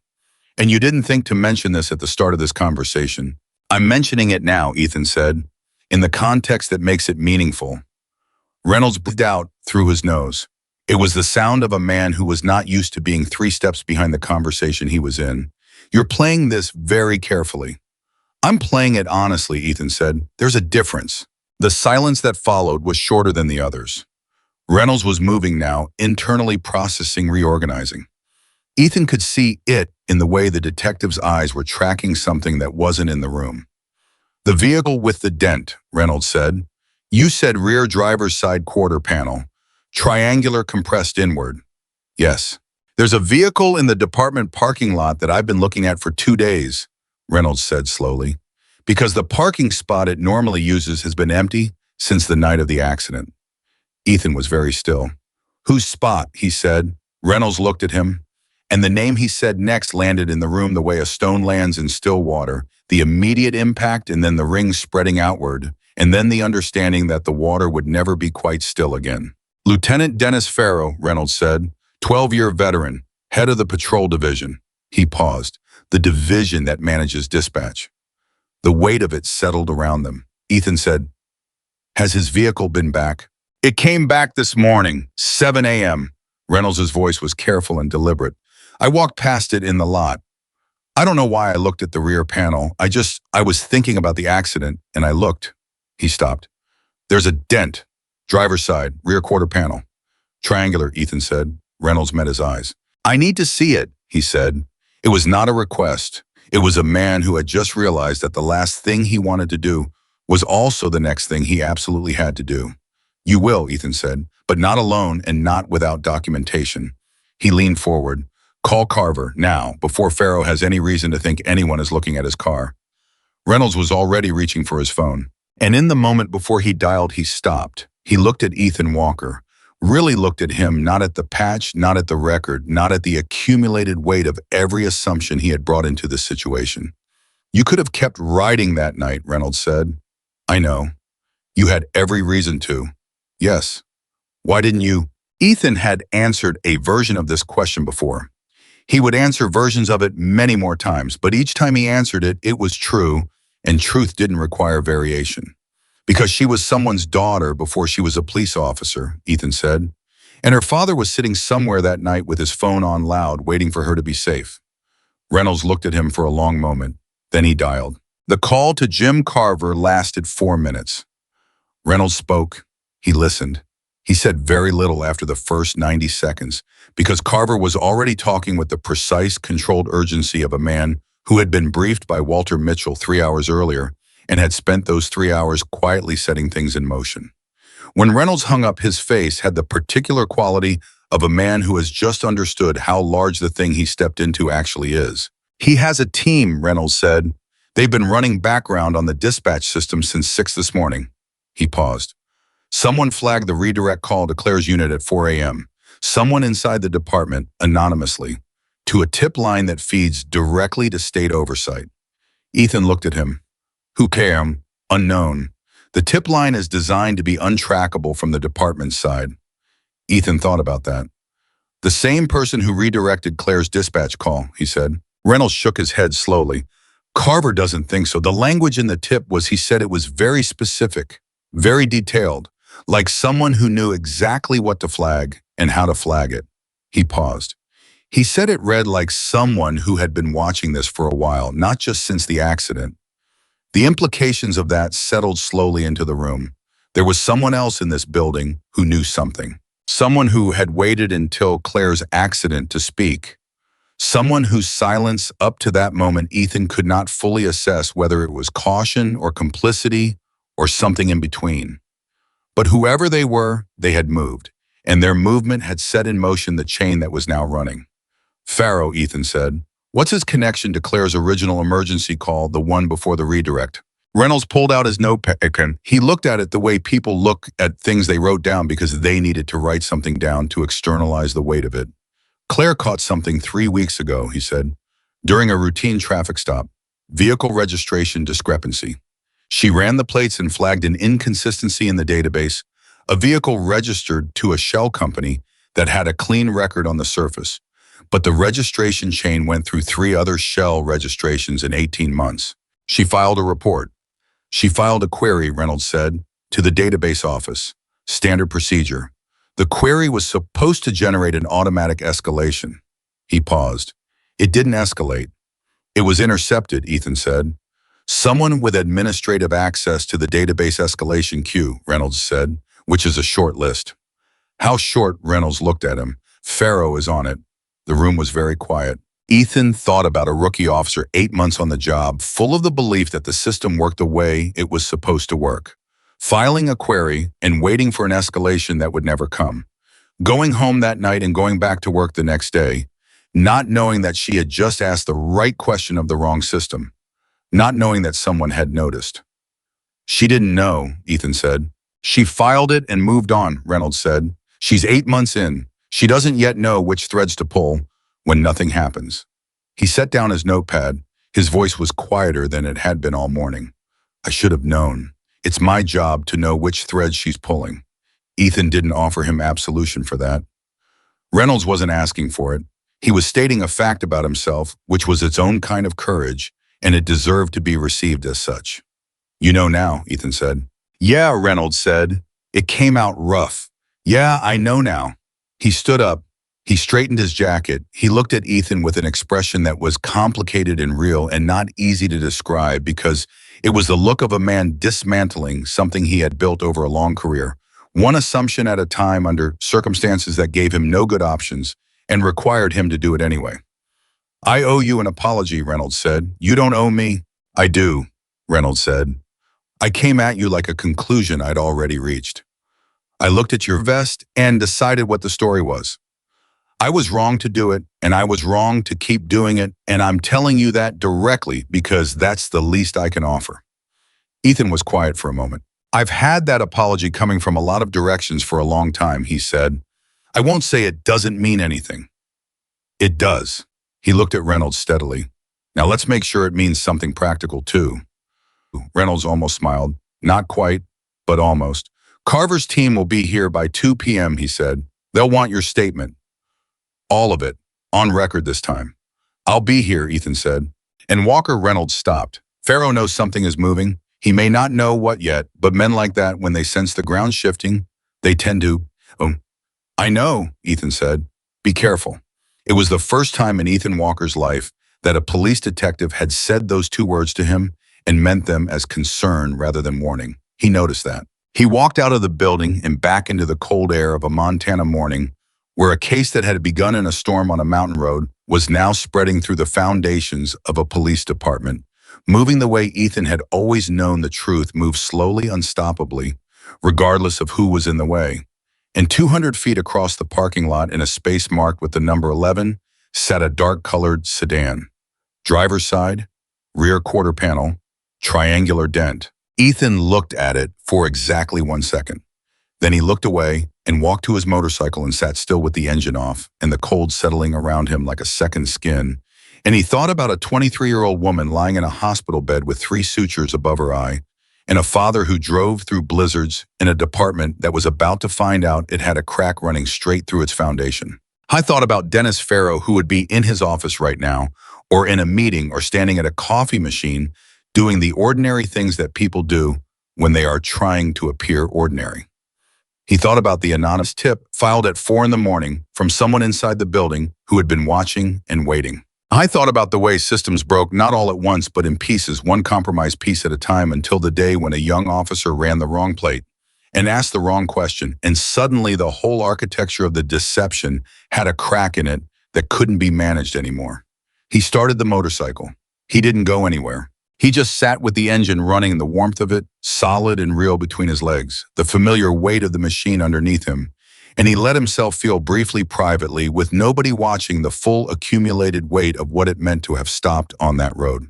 And you didn't think to mention this at the start of this conversation. I'm mentioning it now, Ethan said, in the context that makes it meaningful. Reynolds breathed out through his nose. It was the sound of a man who was not used to being 3 steps behind the conversation he was in. You're playing this very carefully. I'm playing it honestly, Ethan said. There's a difference. The silence that followed was shorter than the others. Reynolds was moving now, internally processing, reorganizing. Ethan could see it in the way the detective's eyes were tracking something that wasn't in the room. The vehicle with the dent, Reynolds said. You said rear driver's side quarter panel. Triangular compressed inward. Yes. There's a vehicle in the department parking lot that I've been looking at for 2 days, Reynolds said slowly, because the parking spot it normally uses has been empty since the night of the accident. Ethan was very still. Whose spot? He said. Reynolds looked at him, and the name he said next landed in the room the way a stone lands in still water, the immediate impact and then the rings spreading outward, and then the understanding that the water would never be quite still again. Lieutenant Dennis Farrow, Reynolds said, 12-year veteran, head of the patrol division. He paused. The division that manages dispatch. The weight of it settled around them. Ethan said, has his vehicle been back? It came back this morning, 7 a.m. Reynolds' voice was careful and deliberate. I walked past it in the lot. I don't know why I looked at the rear panel. I was thinking about the accident, and I looked. He stopped. There's a dent. Driver's side, rear quarter panel. Triangular, Ethan said. Reynolds met his eyes. I need to see it, he said. It was not a request. It was a man who had just realized that the last thing he wanted to do was also the next thing he absolutely had to do. You will, Ethan said, but not alone and not without documentation. He leaned forward. Call Carver, now, before Farrow has any reason to think anyone is looking at his car. Reynolds was already reaching for his phone. And in the moment before he dialed, he stopped. He looked at Ethan Walker, really looked at him, not at the patch, not at the record, not at the accumulated weight of every assumption he had brought into this situation. You could have kept riding that night, Reynolds said. I know. You had every reason to. Yes. Why didn't you? Ethan had answered a version of this question before. He would answer versions of it many more times, but each time he answered it, it was true, and truth didn't require variation. Because she was someone's daughter before she was a police officer, Ethan said. And her father was sitting somewhere that night with his phone on loud, waiting for her to be safe. Reynolds looked at him for a long moment. Then he dialed. The call to Jim Carver lasted 4 minutes. Reynolds spoke. He listened. He said very little after the first 90 seconds, because Carver was already talking with the precise, controlled urgency of a man who had been briefed by Walter Mitchell 3 hours earlier and had spent those 3 hours quietly setting things in motion. When Reynolds hung up, his face had the particular quality of a man who has just understood how large the thing he stepped into actually is. He has a team, Reynolds said. They've been running background on the dispatch system since 6 this morning. He paused. Someone flagged the redirect call to Claire's unit at 4 a.m. Someone inside the department, anonymously, to a tip line that feeds directly to state oversight. Ethan looked at him. Who cares? Unknown. The tip line is designed to be untrackable from the department's side. Ethan thought about that. The same person who redirected Claire's dispatch call, he said. Reynolds shook his head slowly. Carver doesn't think so. The language in the tip was, he said, it was very specific, very detailed, like someone who knew exactly what to flag and how to flag it. He paused. He said it read like someone who had been watching this for a while, not just since the accident. The implications of that settled slowly into the room. There was someone else in this building who knew something. Someone who had waited until Claire's accident to speak. Someone whose silence up to that moment Ethan could not fully assess whether it was caution or complicity or something in between. But whoever they were, they had moved, and their movement had set in motion the chain that was now running. Farrow, Ethan said. What's his connection to Claire's original emergency call, the one before the redirect? Reynolds pulled out his notepad. He looked at it the way people look at things they wrote down because they needed to write something down to externalize the weight of it. Claire caught something 3 weeks ago, he said, during a routine traffic stop. Vehicle registration discrepancy. She ran the plates and flagged an inconsistency in the database. A vehicle registered to a shell company that had a clean record on the surface. But the registration chain went through 3 other shell registrations in 18 months. She filed a report. She filed a query, Reynolds said, to the database office. Standard procedure. The query was supposed to generate an automatic escalation. He paused. It didn't escalate. It was intercepted, Ethan said. Someone with administrative access to the database escalation queue, Reynolds said, which is a short list. How short? Reynolds looked at him. Farrow is on it. The room was very quiet. Ethan thought about a rookie officer 8 months on the job, full of the belief that the system worked the way it was supposed to work. Filing a query and waiting for an escalation that would never come. Going home that night and going back to work the next day, not knowing that she had just asked the right question of the wrong system. Not knowing that someone had noticed. She didn't know, Ethan said. She filed it and moved on, Reynolds said. She's 8 months in. She doesn't yet know which threads to pull when nothing happens. He set down his notepad. His voice was quieter than it had been all morning. I should have known. It's my job to know which threads she's pulling. Ethan didn't offer him absolution for that. Reynolds wasn't asking for it. He was stating a fact about himself, which was its own kind of courage, and it deserved to be received as such. You know now, Ethan said. Yeah, Reynolds said. It came out rough. Yeah, I know now. He stood up. He straightened his jacket. He looked at Ethan with an expression that was complicated and real and not easy to describe because it was the look of a man dismantling something he had built over a long career, one assumption at a time under circumstances that gave him no good options and required him to do it anyway. I owe you an apology, Reynolds said. You don't owe me. I do, Reynolds said. I came at you like a conclusion I'd already reached. I looked at your vest and decided what the story was. I was wrong to do it, and I was wrong to keep doing it, and I'm telling you that directly because that's the least I can offer. Ethan was quiet for a moment. I've had that apology coming from a lot of directions for a long time, he said. I won't say it doesn't mean anything. It does. He looked at Reynolds steadily. Now let's make sure it means something practical too. Reynolds almost smiled. Not quite, but almost. Carver's team will be here by 2 p.m., he said. They'll want your statement. All of it, on record this time. I'll be here, Ethan said. And Walker Reynolds stopped. Farrow knows something is moving. He may not know what yet, but men like that, when they sense the ground shifting, they tend to, I know, Ethan said. Be careful. It was the first time in Ethan Walker's life that a police detective had said those two words to him and meant them as concern rather than warning. He noticed that. He walked out of the building and back into the cold air of a Montana morning, where a case that had begun in a storm on a mountain road was now spreading through the foundations of a police department, moving the way Ethan had always known the truth moved slowly, unstoppably, regardless of who was in the way. And 200 feet across the parking lot in a space marked with the number 11 sat a dark-colored sedan. Driver's side, rear quarter panel, triangular dent. Ethan looked at it for exactly 1 second. Then he looked away and walked to his motorcycle and sat still with the engine off and the cold settling around him like a second skin. And he thought about a 23-year-old woman lying in a hospital bed with 3 sutures above her eye, and a father who drove through blizzards in a department that was about to find out it had a crack running straight through its foundation. I thought about Dennis Farrow, who would be in his office right now, or in a meeting, or standing at a coffee machine, doing the ordinary things that people do when they are trying to appear ordinary. He thought about the anonymous tip filed at 4 in the morning from someone inside the building who had been watching and waiting. I thought about the way systems broke not all at once but in pieces, one compromised piece at a time, until the day when a young officer ran the wrong plate and asked the wrong question, and suddenly the whole architecture of the deception had a crack in it that couldn't be managed anymore. He started the motorcycle. He didn't go anywhere. He just sat with the engine running, the warmth of it solid and real between his legs, the familiar weight of the machine underneath him, and he let himself feel briefly privately, with nobody watching, the full accumulated weight of what it meant to have stopped on that road.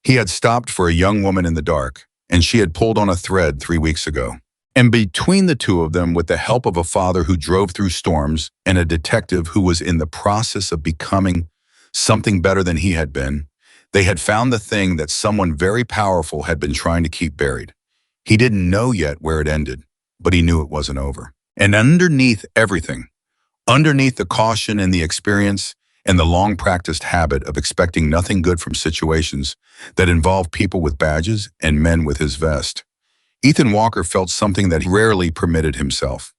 He had stopped for a young woman in the dark, and she had pulled on a thread 3 weeks ago. And between the two of them, with the help of a father who drove through storms and a detective who was in the process of becoming something better than he had been, they had found the thing that someone very powerful had been trying to keep buried. He didn't know yet where it ended, but he knew it wasn't over. And underneath everything, underneath the caution and the experience and the long-practiced habit of expecting nothing good from situations that involve people with badges and men with his vest, Ethan Walker felt something that he rarely permitted himself.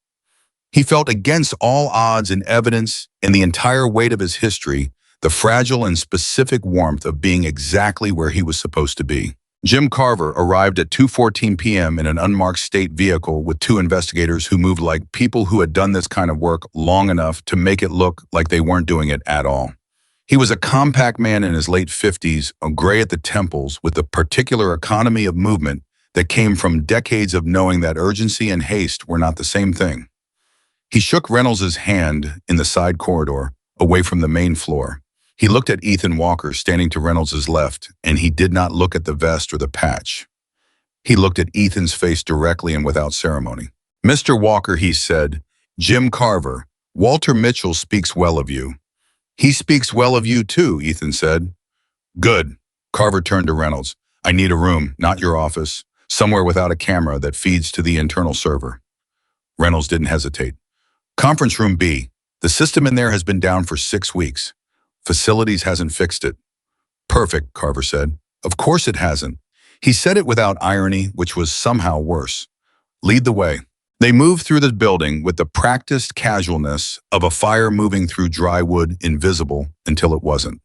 He felt, against all odds and evidence and the entire weight of his history, the fragile and specific warmth of being exactly where he was supposed to be. Jim Carver arrived at 2:14 p.m. in an unmarked state vehicle with 2 investigators who moved like people who had done this kind of work long enough to make it look like they weren't doing it at all. He was a compact man in his late 50s, gray at the temples, with a particular economy of movement that came from decades of knowing that urgency and haste were not the same thing. He shook Reynolds' hand in the side corridor, away from the main floor. He looked at Ethan Walker standing to Reynolds' left, and he did not look at the vest or the patch. He looked at Ethan's face directly and without ceremony. "Mr. Walker," he said, "Jim Carver, Walter Mitchell speaks well of you." "He speaks well of you too," Ethan said. "Good." Carver turned to Reynolds. "I need a room, not your office, somewhere without a camera that feeds to the internal server." Reynolds didn't hesitate. "Conference room B. The system in there has been down for 6 weeks. Facilities hasn't fixed it." "Perfect," Carver said. "Of course it hasn't." He said it without irony, which was somehow worse. "Lead the way." They moved through the building with the practiced casualness of a fire moving through dry wood, invisible until it wasn't.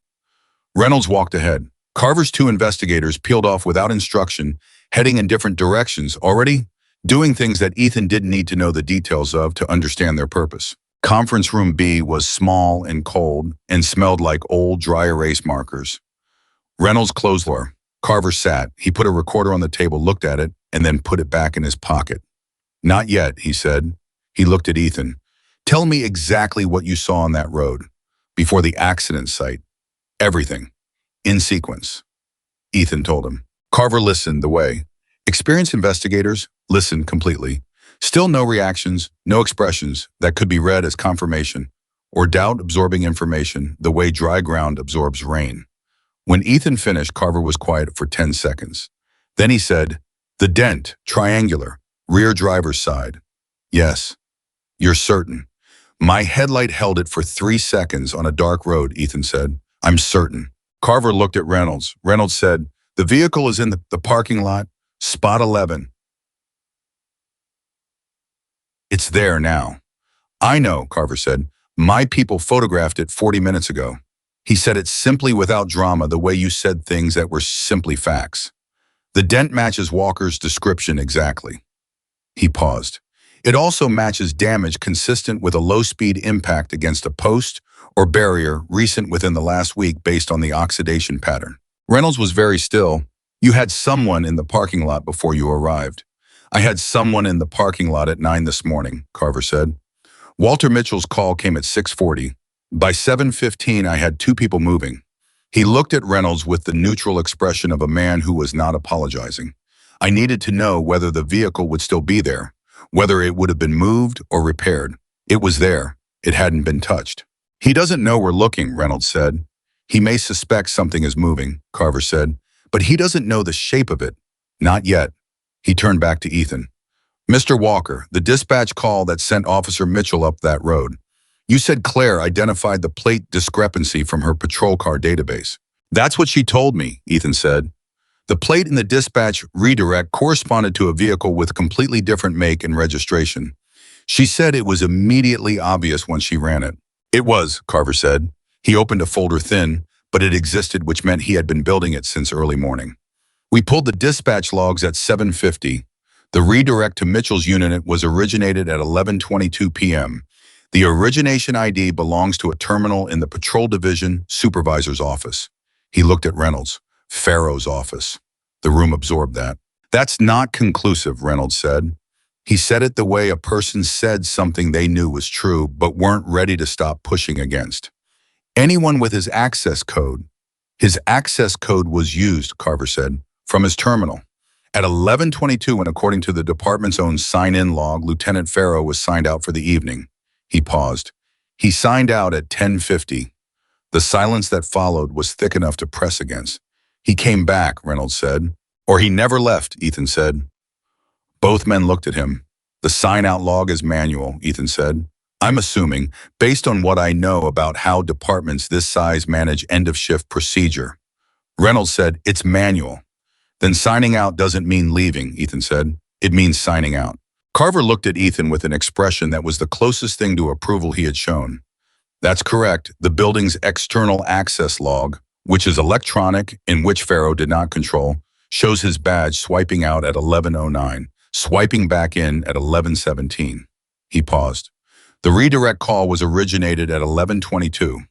Reynolds walked ahead. Carver's 2 investigators peeled off without instruction, heading in different directions, already doing things that Ethan didn't need to know the details of to understand their purpose. Conference room B was small and cold and smelled like old, dry erase markers. Reynolds closed the door. Carver sat. He put a recorder on the table, looked at it, and then put it back in his pocket. "Not yet," he said. He looked at Ethan. "Tell me exactly what you saw on that road, before the accident site. Everything. In sequence." Ethan told him. Carver listened the way experienced investigators listened completely. Still no reactions, no expressions that could be read as confirmation or doubt, absorbing information the way dry ground absorbs rain. When Ethan finished, Carver was quiet for 10 seconds. Then he said, "The dent, triangular, rear driver's side." "Yes." "You're certain?" "My headlight held it for 3 seconds on a dark road," Ethan said. "I'm certain." Carver looked at Reynolds. Reynolds said, "The vehicle is in the parking lot, spot 11. It's there now." I know, Carver said. My people photographed it 40 minutes ago. He said it simply without drama, the way you said things that were simply facts. The dent matches Walker's description exactly. He paused. It also matches damage consistent with a low-speed impact against a post or barrier recent within the last week based on the oxidation pattern. Reynolds was very still. You had someone in the parking lot before you arrived. I had someone in the parking lot at 9 this morning, Carver said. Walter Mitchell's call came at 6:40. By 7:15, I had two people moving. He looked at Reynolds with the neutral expression of a man who was not apologizing. I needed to know whether the vehicle would still be there, whether it would have been moved or repaired. It was there. It hadn't been touched. He doesn't know we're looking, Reynolds said. He may suspect something is moving, Carver said, but he doesn't know the shape of it. Not yet. He turned back to Ethan. Mr. Walker, the dispatch call that sent Officer Mitchell up that road. You said Claire identified the plate discrepancy from her patrol car database. That's what she told me, Ethan said. The plate in the dispatch redirect corresponded to a vehicle with completely different make and registration. She said it was immediately obvious when she ran it. It was, Carver said. He opened a folder thin, but it existed, which meant he had been building it since early morning. We pulled the dispatch logs at 7:50. The redirect to Mitchell's unit was originated at 11:22 p.m. The origination ID belongs to a terminal in the Patrol Division Supervisor's office. He looked at Reynolds. Farrow's office. The room absorbed that. That's not conclusive, Reynolds said. He said it the way a person said something they knew was true but weren't ready to stop pushing against. Anyone with his access code. His access code was used, Carver said, from his terminal. At 11:22, and according to the department's own sign-in log, Lieutenant Farrow was signed out for the evening. He paused. He signed out at 10:50. The silence that followed was thick enough to press against. He came back, Reynolds said. Or he never left, Ethan said. Both men looked at him. The sign-out log is manual, Ethan said. I'm assuming, based on what I know about how departments this size manage end-of-shift procedure. Reynolds said, it's manual. Then signing out doesn't mean leaving, Ethan said. It means signing out. Carver looked at Ethan with an expression that was the closest thing to approval he had shown. That's correct. The building's external access log, which is electronic, in which Farrow did not control, shows his badge swiping out at 11:09, swiping back in at 11:17. He paused. The redirect call was originated at 11:22.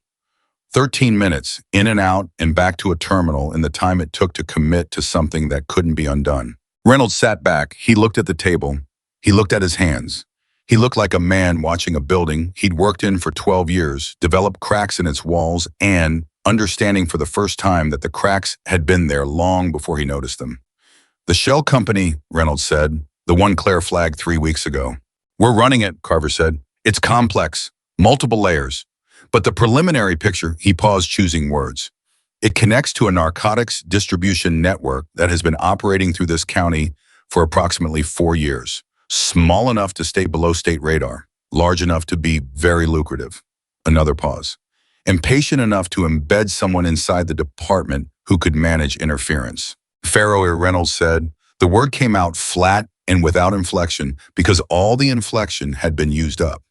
13 minutes, in and out and back to a terminal in the time it took to commit to something that couldn't be undone. Reynolds sat back. He looked at the table. He looked at his hands. He looked like a man watching a building he'd worked in for 12 years, developed cracks in its walls, and understanding for the first time that the cracks had been there long before he noticed them. The shell company, Reynolds said, the one Claire flagged 3 weeks ago. We're running it, Carver said. It's complex, multiple layers. But the preliminary picture, he paused, choosing words. It connects to a narcotics distribution network that has been operating through this county for approximately 4 years. Small enough to stay below state radar, large enough to be very lucrative. Another pause. Impatient enough to embed someone inside the department who could manage interference. Farrow, Reynolds said, the word came out flat and without inflection because all the inflection had been used up.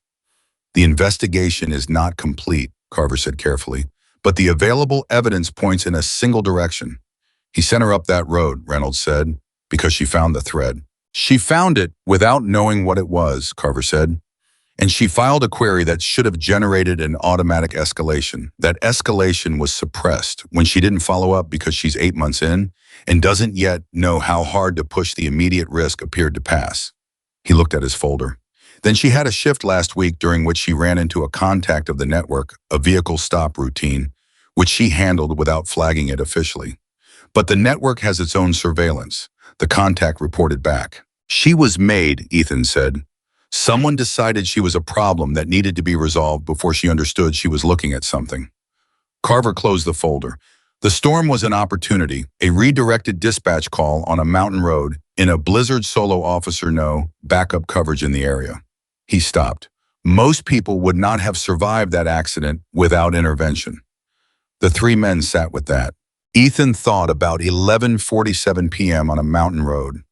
The investigation is not complete, Carver said carefully, but the available evidence points in a single direction. He sent her up that road, Reynolds said, because she found the thread. She found it without knowing what it was, Carver said, and she filed a query that should have generated an automatic escalation. That escalation was suppressed when she didn't follow up because she's 8 months in and doesn't yet know how hard to push the immediate risk appeared to pass. He looked at his folder. Then she had a shift last week during which she ran into a contact of the network, a vehicle stop routine, which she handled without flagging it officially. But the network has its own surveillance. The contact reported back. She was made, Ethan said. Someone decided she was a problem that needed to be resolved before she understood she was looking at something. Carver closed the folder. The storm was an opportunity, a redirected dispatch call on a mountain road in a blizzard. Solo officer, no backup coverage in the area. He stopped. Most people would not have survived that accident without intervention. The three men sat with that. Ethan thought about 11:47 p.m. on a mountain road,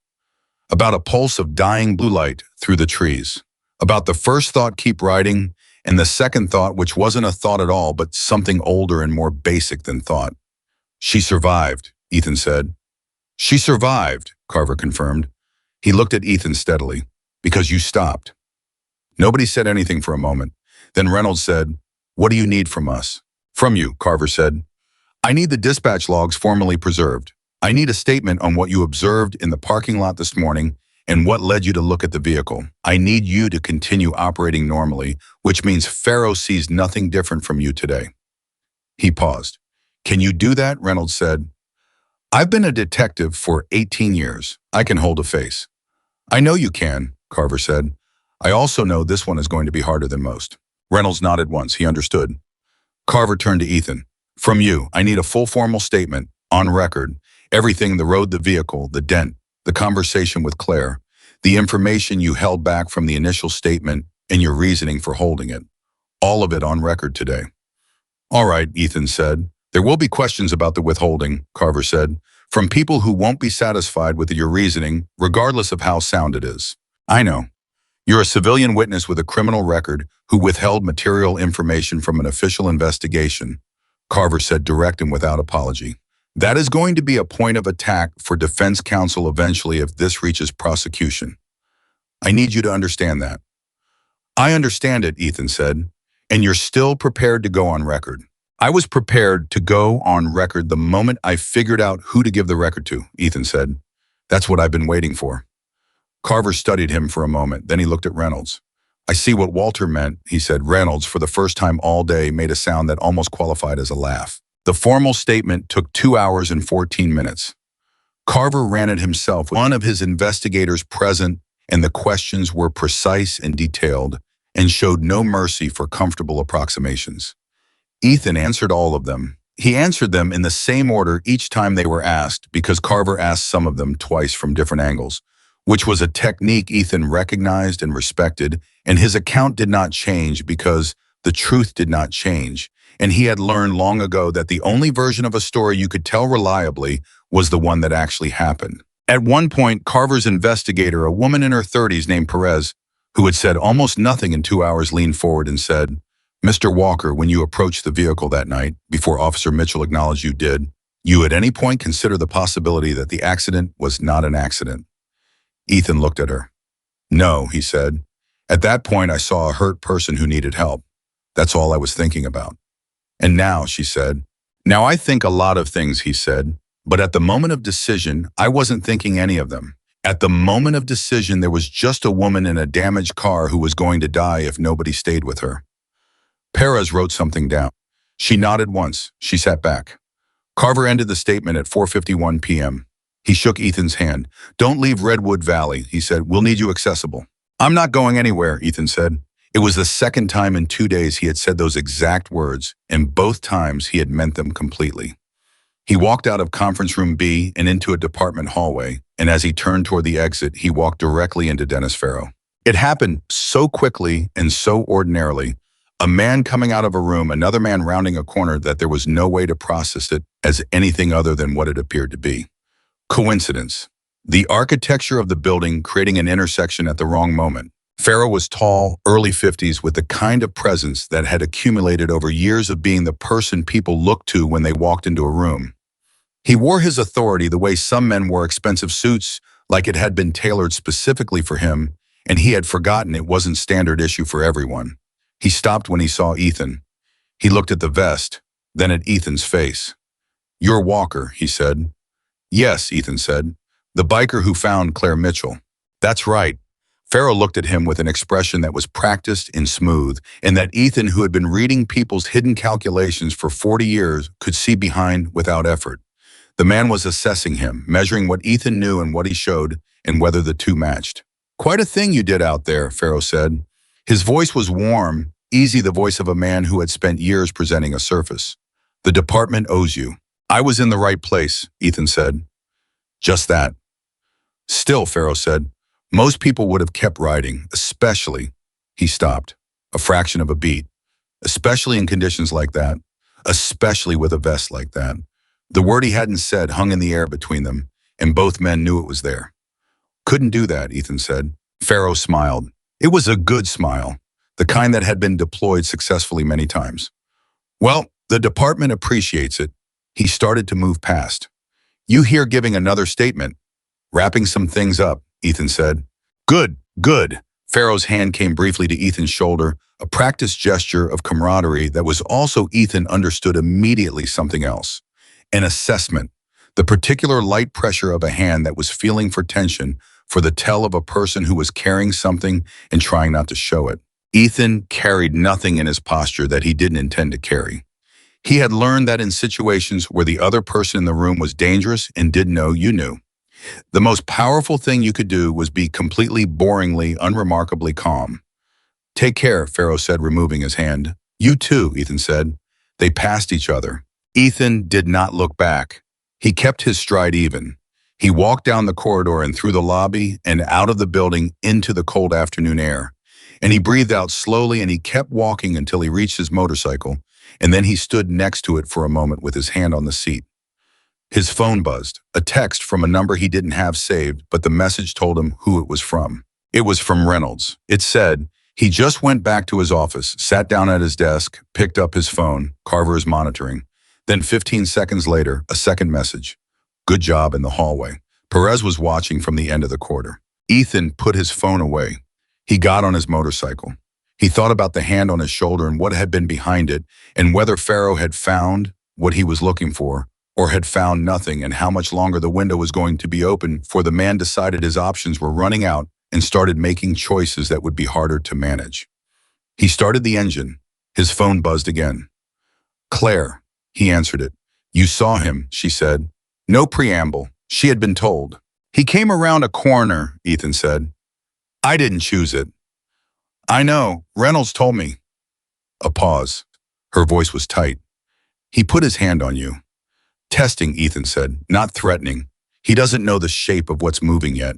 about a pulse of dying blue light through the trees, About the first thought, keep writing, and the second thought, which wasn't a thought at all, but something older and more basic than thought. She survived, Ethan said. She survived, Carver confirmed. He looked at Ethan steadily. Because you stopped. Nobody said anything for a moment. Then Reynolds said, "What do you need from us?" "From you," Carver said. "I need the dispatch logs formally preserved. I need a statement on what you observed in the parking lot this morning and what led you to look at the vehicle. I need you to continue operating normally, which means Farrow sees nothing different from you today." He paused. "Can you do that?" Reynolds said. "I've been a detective for 18 years. I can hold a face." "I know you can," Carver said. "I also know this one is going to be harder than most." Reynolds nodded once. He understood. Carver turned to Ethan. "From you, I need a full formal statement, on record, everything: the road, the vehicle, the dent, the conversation with Claire, the information you held back from the initial statement, and your reasoning for holding it. All of it on record today." "All right," Ethan said. "There will be questions about the withholding," Carver said, "from people who won't be satisfied with your reasoning, regardless of how sound it is. I know. You're a civilian witness with a criminal record who withheld material information from an official investigation," Carver said, direct and without apology. "That is going to be a point of attack for defense counsel eventually if this reaches prosecution. I need you to understand that." "I understand it," Ethan said. "And you're still prepared to go on record." "I was prepared to go on record the moment I figured out who to give the record to," Ethan said. "That's what I've been waiting for." Carver studied him for a moment, then he looked at Reynolds. "I see what Walter meant," he said. Reynolds, for the first time all day, made a sound that almost qualified as a laugh. The formal statement took 2 hours and 14 minutes. Carver ran it himself with one of his investigators present, and the questions were precise and detailed and showed no mercy for comfortable approximations. Ethan answered all of them. He answered them in the same order each time they were asked because Carver asked some of them twice from different angles, which was a technique Ethan recognized and respected, and his account did not change because the truth did not change, and he had learned long ago that the only version of a story you could tell reliably was the one that actually happened. At one point, Carver's investigator, a woman in her 30s named Perez, who had said almost nothing in 2 hours, leaned forward and said, "Mr. Walker, when you approached the vehicle that night, before Officer Mitchell acknowledged you did, you at any point consider the possibility that the accident was not an accident?" Ethan looked at her. "No," he said. "At that point, I saw a hurt person who needed help. That's all I was thinking about." "And now," she said. "Now I think a lot of things," he said. "But at the moment of decision, I wasn't thinking any of them. At the moment of decision, there was just a woman in a damaged car who was going to die if nobody stayed with her." Perez wrote something down. She nodded once. She sat back. Carver ended the statement at 4:51 p.m. He shook Ethan's hand. "Don't leave Redwood Valley," he said. "We'll need you accessible." "I'm not going anywhere," Ethan said. It was the second time in 2 days he had said those exact words, and both times he had meant them completely. He walked out of conference room B and into a department hallway, and as he turned toward the exit, he walked directly into Dennis Farrow. It happened so quickly and so ordinarily, a man coming out of a room, another man rounding a corner, that there was no way to process it as anything other than what it appeared to be. Coincidence. The architecture of the building creating an intersection at the wrong moment. Farrow was tall, early 50s, with the kind of presence that had accumulated over years of being the person people looked to when they walked into a room. He wore his authority the way some men wore expensive suits, like it had been tailored specifically for him, and he had forgotten it wasn't standard issue for everyone. He stopped when he saw Ethan. He looked at the vest, then at Ethan's face. "You're Walker," he said. "Yes," Ethan said. "The biker who found Claire Mitchell." "That's right." Farrow looked at him with an expression that was practiced and smooth, and that Ethan, who had been reading people's hidden calculations for 40 years, could see behind without effort. The man was assessing him, measuring what Ethan knew and what he showed, and whether the two matched. "Quite a thing you did out there," Farrow said. His voice was warm, easy, the voice of a man who had spent years presenting a surface. "The department owes you." "I was in the right place," Ethan said. "Just that." "Still," Farrow said, "most people would have kept writing, especially—" He stopped, a fraction of a beat. "Especially in conditions like that. Especially with a vest like that." The word he hadn't said hung in the air between them, and both men knew it was there. "Couldn't do that," Ethan said. Farrow smiled. It was a good smile, the kind that had been deployed successfully many times. Well, the department appreciates it. He started to move past. You here giving another statement, wrapping some things up, Ethan said. Good, good. Pharaoh's hand came briefly to Ethan's shoulder, a practiced gesture of camaraderie that was also Ethan understood immediately something else. An assessment, the particular light pressure of a hand that was feeling for tension, for the tell of a person who was carrying something and trying not to show it. Ethan carried nothing in his posture that he didn't intend to carry. He had learned that in situations where the other person in the room was dangerous and didn't know you knew, the most powerful thing you could do was be completely boringly, unremarkably calm. Take care, Pharaoh said, removing his hand. You too, Ethan said. They passed each other. Ethan did not look back. He kept his stride even. He walked down the corridor and through the lobby and out of the building into the cold afternoon air. And he breathed out slowly and he kept walking until he reached his motorcycle, and then he stood next to it for a moment with his hand on the seat. His phone buzzed, a text from a number he didn't have saved, but the message told him who it was from. It was from Reynolds. It said, he just went back to his office, sat down at his desk, picked up his phone. Carver is monitoring. Then 15 seconds later, a second message. Good job in the hallway. Perez was watching from the end of the corridor. Ethan put his phone away. He got on his motorcycle. He thought about the hand on his shoulder and what had been behind it, and whether Pharaoh had found what he was looking for, or had found nothing, and how much longer the window was going to be open before the man decided his options were running out and started making choices that would be harder to manage. He started the engine. His phone buzzed again. Claire, he answered it. You saw him, she said. No preamble. She had been told. He came around a corner, Ethan said. I didn't choose it. I know. Reynolds told me. A pause. Her voice was tight. He put his hand on you. Testing, Ethan said, not threatening. He doesn't know the shape of what's moving yet.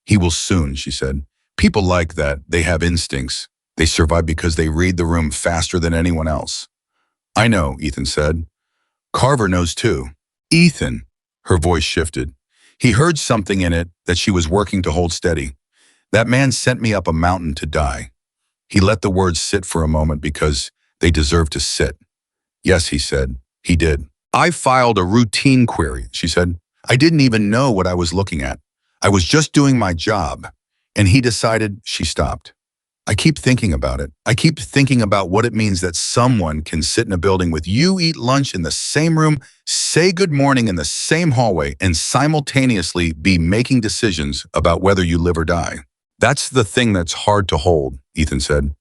He will soon, she said. People like that, they have instincts. They survive because they read the room faster than anyone else. I know, Ethan said. Carver knows too. Ethan, her voice shifted. He heard something in it that she was working to hold steady. That man sent me up a mountain to die. He let the words sit for a moment because they deserve to sit. Yes, he said. He did. I filed a routine query, she said. I didn't even know what I was looking at. I was just doing my job. And he decided. She stopped. I keep thinking about it. I keep thinking about what it means that someone can sit in a building with you, eat lunch in the same room, say good morning in the same hallway, and simultaneously be making decisions about whether you live or die. That's the thing that's hard to hold, Ethan said.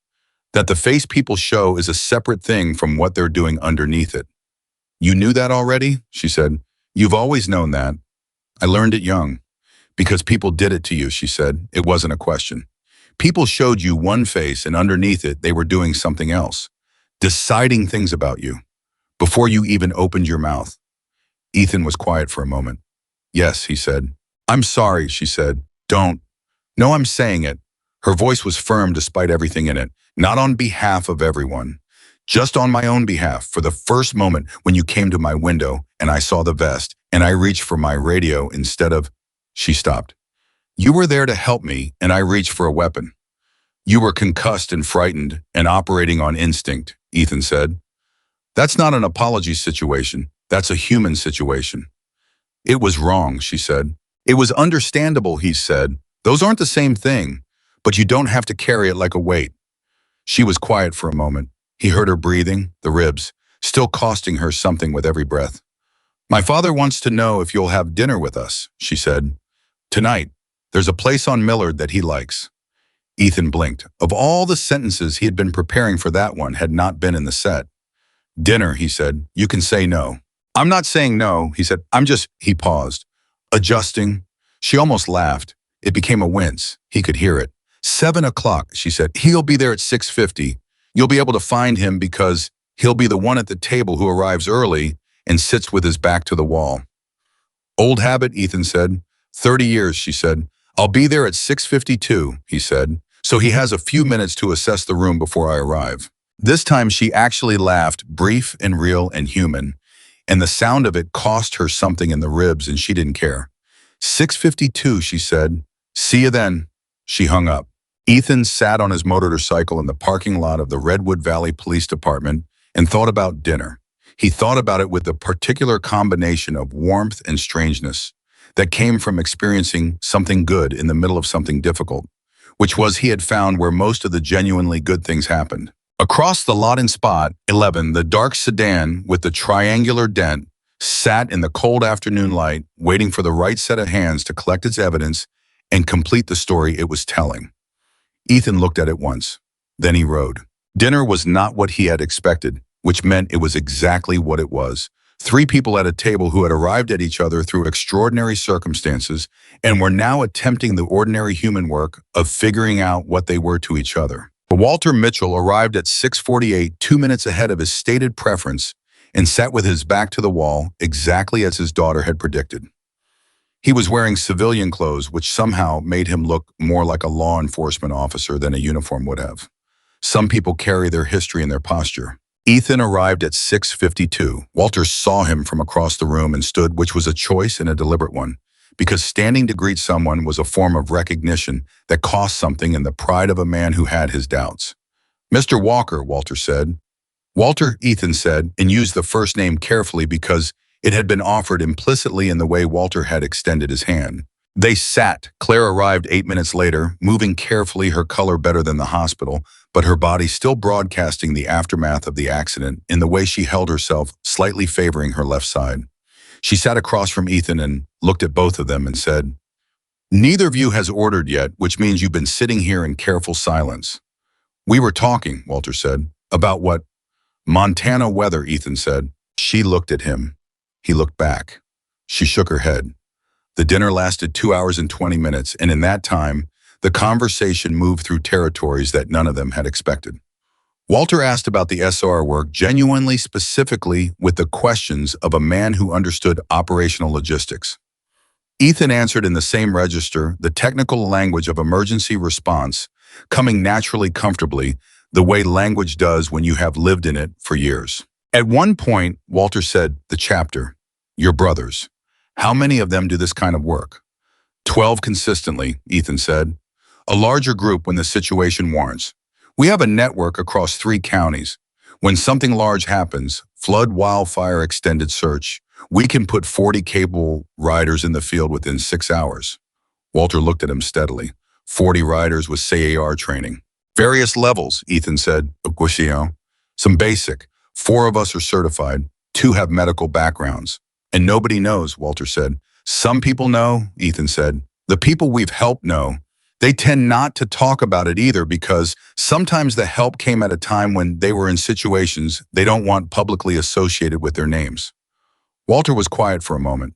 That the face people show is a separate thing from what they're doing underneath it. You knew that already? She said. You've always known that. I learned it young. Because people did it to you, she said. It wasn't a question. People showed you one face and underneath it, they were doing something else. Deciding things about you. Before you even opened your mouth. Ethan was quiet for a moment. Yes, he said. I'm sorry, she said. Don't. No, I'm saying it. Her voice was firm despite everything in it. Not on behalf of everyone. Just on my own behalf, for the first moment when you came to my window and I saw the vest and I reached for my radio instead of... She stopped. You were there to help me and I reached for a weapon. You were concussed and frightened and operating on instinct, Ethan said. That's not an apology situation. That's a human situation. It was wrong, she said. It was understandable, he said. Those aren't the same thing, but you don't have to carry it like a weight. She was quiet for a moment. He heard her breathing, the ribs, still costing her something with every breath. My father wants to know if you'll have dinner with us, she said. Tonight, there's a place on Millard that he likes. Ethan blinked. Of all the sentences he had been preparing for, that one had not been in the set. Dinner, he said. You can say no. I'm not saying no, he said. He paused. Adjusting. She almost laughed. It became a wince. He could hear it. 7 o'clock, she said. He'll be there at 6:50. You'll be able to find him because he'll be the one at the table who arrives early and sits with his back to the wall. Old habit, Ethan said. 30 years, she said. I'll be there at 6:52, he said. So he has a few minutes to assess the room before I arrive. This time she actually laughed, brief and real and human, and the sound of it cost her something in the ribs and she didn't care. 6:52, she said. See you then. She hung up. Ethan sat on his motorcycle in the parking lot of the Redwood Valley Police Department and thought about dinner. He thought about it with a particular combination of warmth and strangeness that came from experiencing something good in the middle of something difficult, which was he had found where most of the genuinely good things happened. Across the lot in Spot 11, the dark sedan with the triangular dent sat in the cold afternoon light, waiting for the right set of hands to collect its evidence and complete the story it was telling. Ethan looked at it once. Then he rode. Dinner was not what he had expected, which meant it was exactly what it was. Three people at a table who had arrived at each other through extraordinary circumstances and were now attempting the ordinary human work of figuring out what they were to each other. Walter Mitchell arrived at 6:48, 2 minutes ahead of his stated preference, and sat with his back to the wall, exactly as his daughter had predicted. He was wearing civilian clothes, which somehow made him look more like a law enforcement officer than a uniform would have. Some people carry their history in their posture. Ethan arrived at 6:52. Walter saw him from across the room and stood, which was a choice and a deliberate one, because standing to greet someone was a form of recognition that cost something in the pride of a man who had his doubts. "Mr. Walker," Walter said. "Walter," Ethan said, and used the first name carefully because it had been offered implicitly in the way Walter had extended his hand. They sat. Claire arrived 8 minutes later, moving carefully, her color better than the hospital, but her body still broadcasting the aftermath of the accident in the way she held herself, slightly favoring her left side. She sat across from Ethan and looked at both of them and said, "Neither of you has ordered yet, which means you've been sitting here in careful silence." "We were talking," Walter said. "About what?" "Montana weather," Ethan said. She looked at him. He looked back. She shook her head. The dinner lasted 2 hours and 20 minutes, and in that time, the conversation moved through territories that none of them had expected. Walter asked about the SR work genuinely specifically with the questions of a man who understood operational logistics. Ethan answered in the same register, the technical language of emergency response, coming naturally comfortably, the way language does when you have lived in it for years. At one point, Walter said, "The chapter, your brothers. How many of them do this kind of work?" 12 consistently, Ethan said. "A larger group when the situation warrants. We have a network across 3 counties. When something large happens, flood, wildfire, extended search, we can put 40 cable riders in the field within 6 hours. Walter looked at him steadily. 40 riders with CAR training. "Various levels," Ethan said. "Some basic. 4 of us are certified. 2 have medical backgrounds. And nobody knows," Walter said. "Some people know," Ethan said. "The people we've helped know. They tend not to talk about it either because sometimes the help came at a time when they were in situations they don't want publicly associated with their names." Walter was quiet for a moment.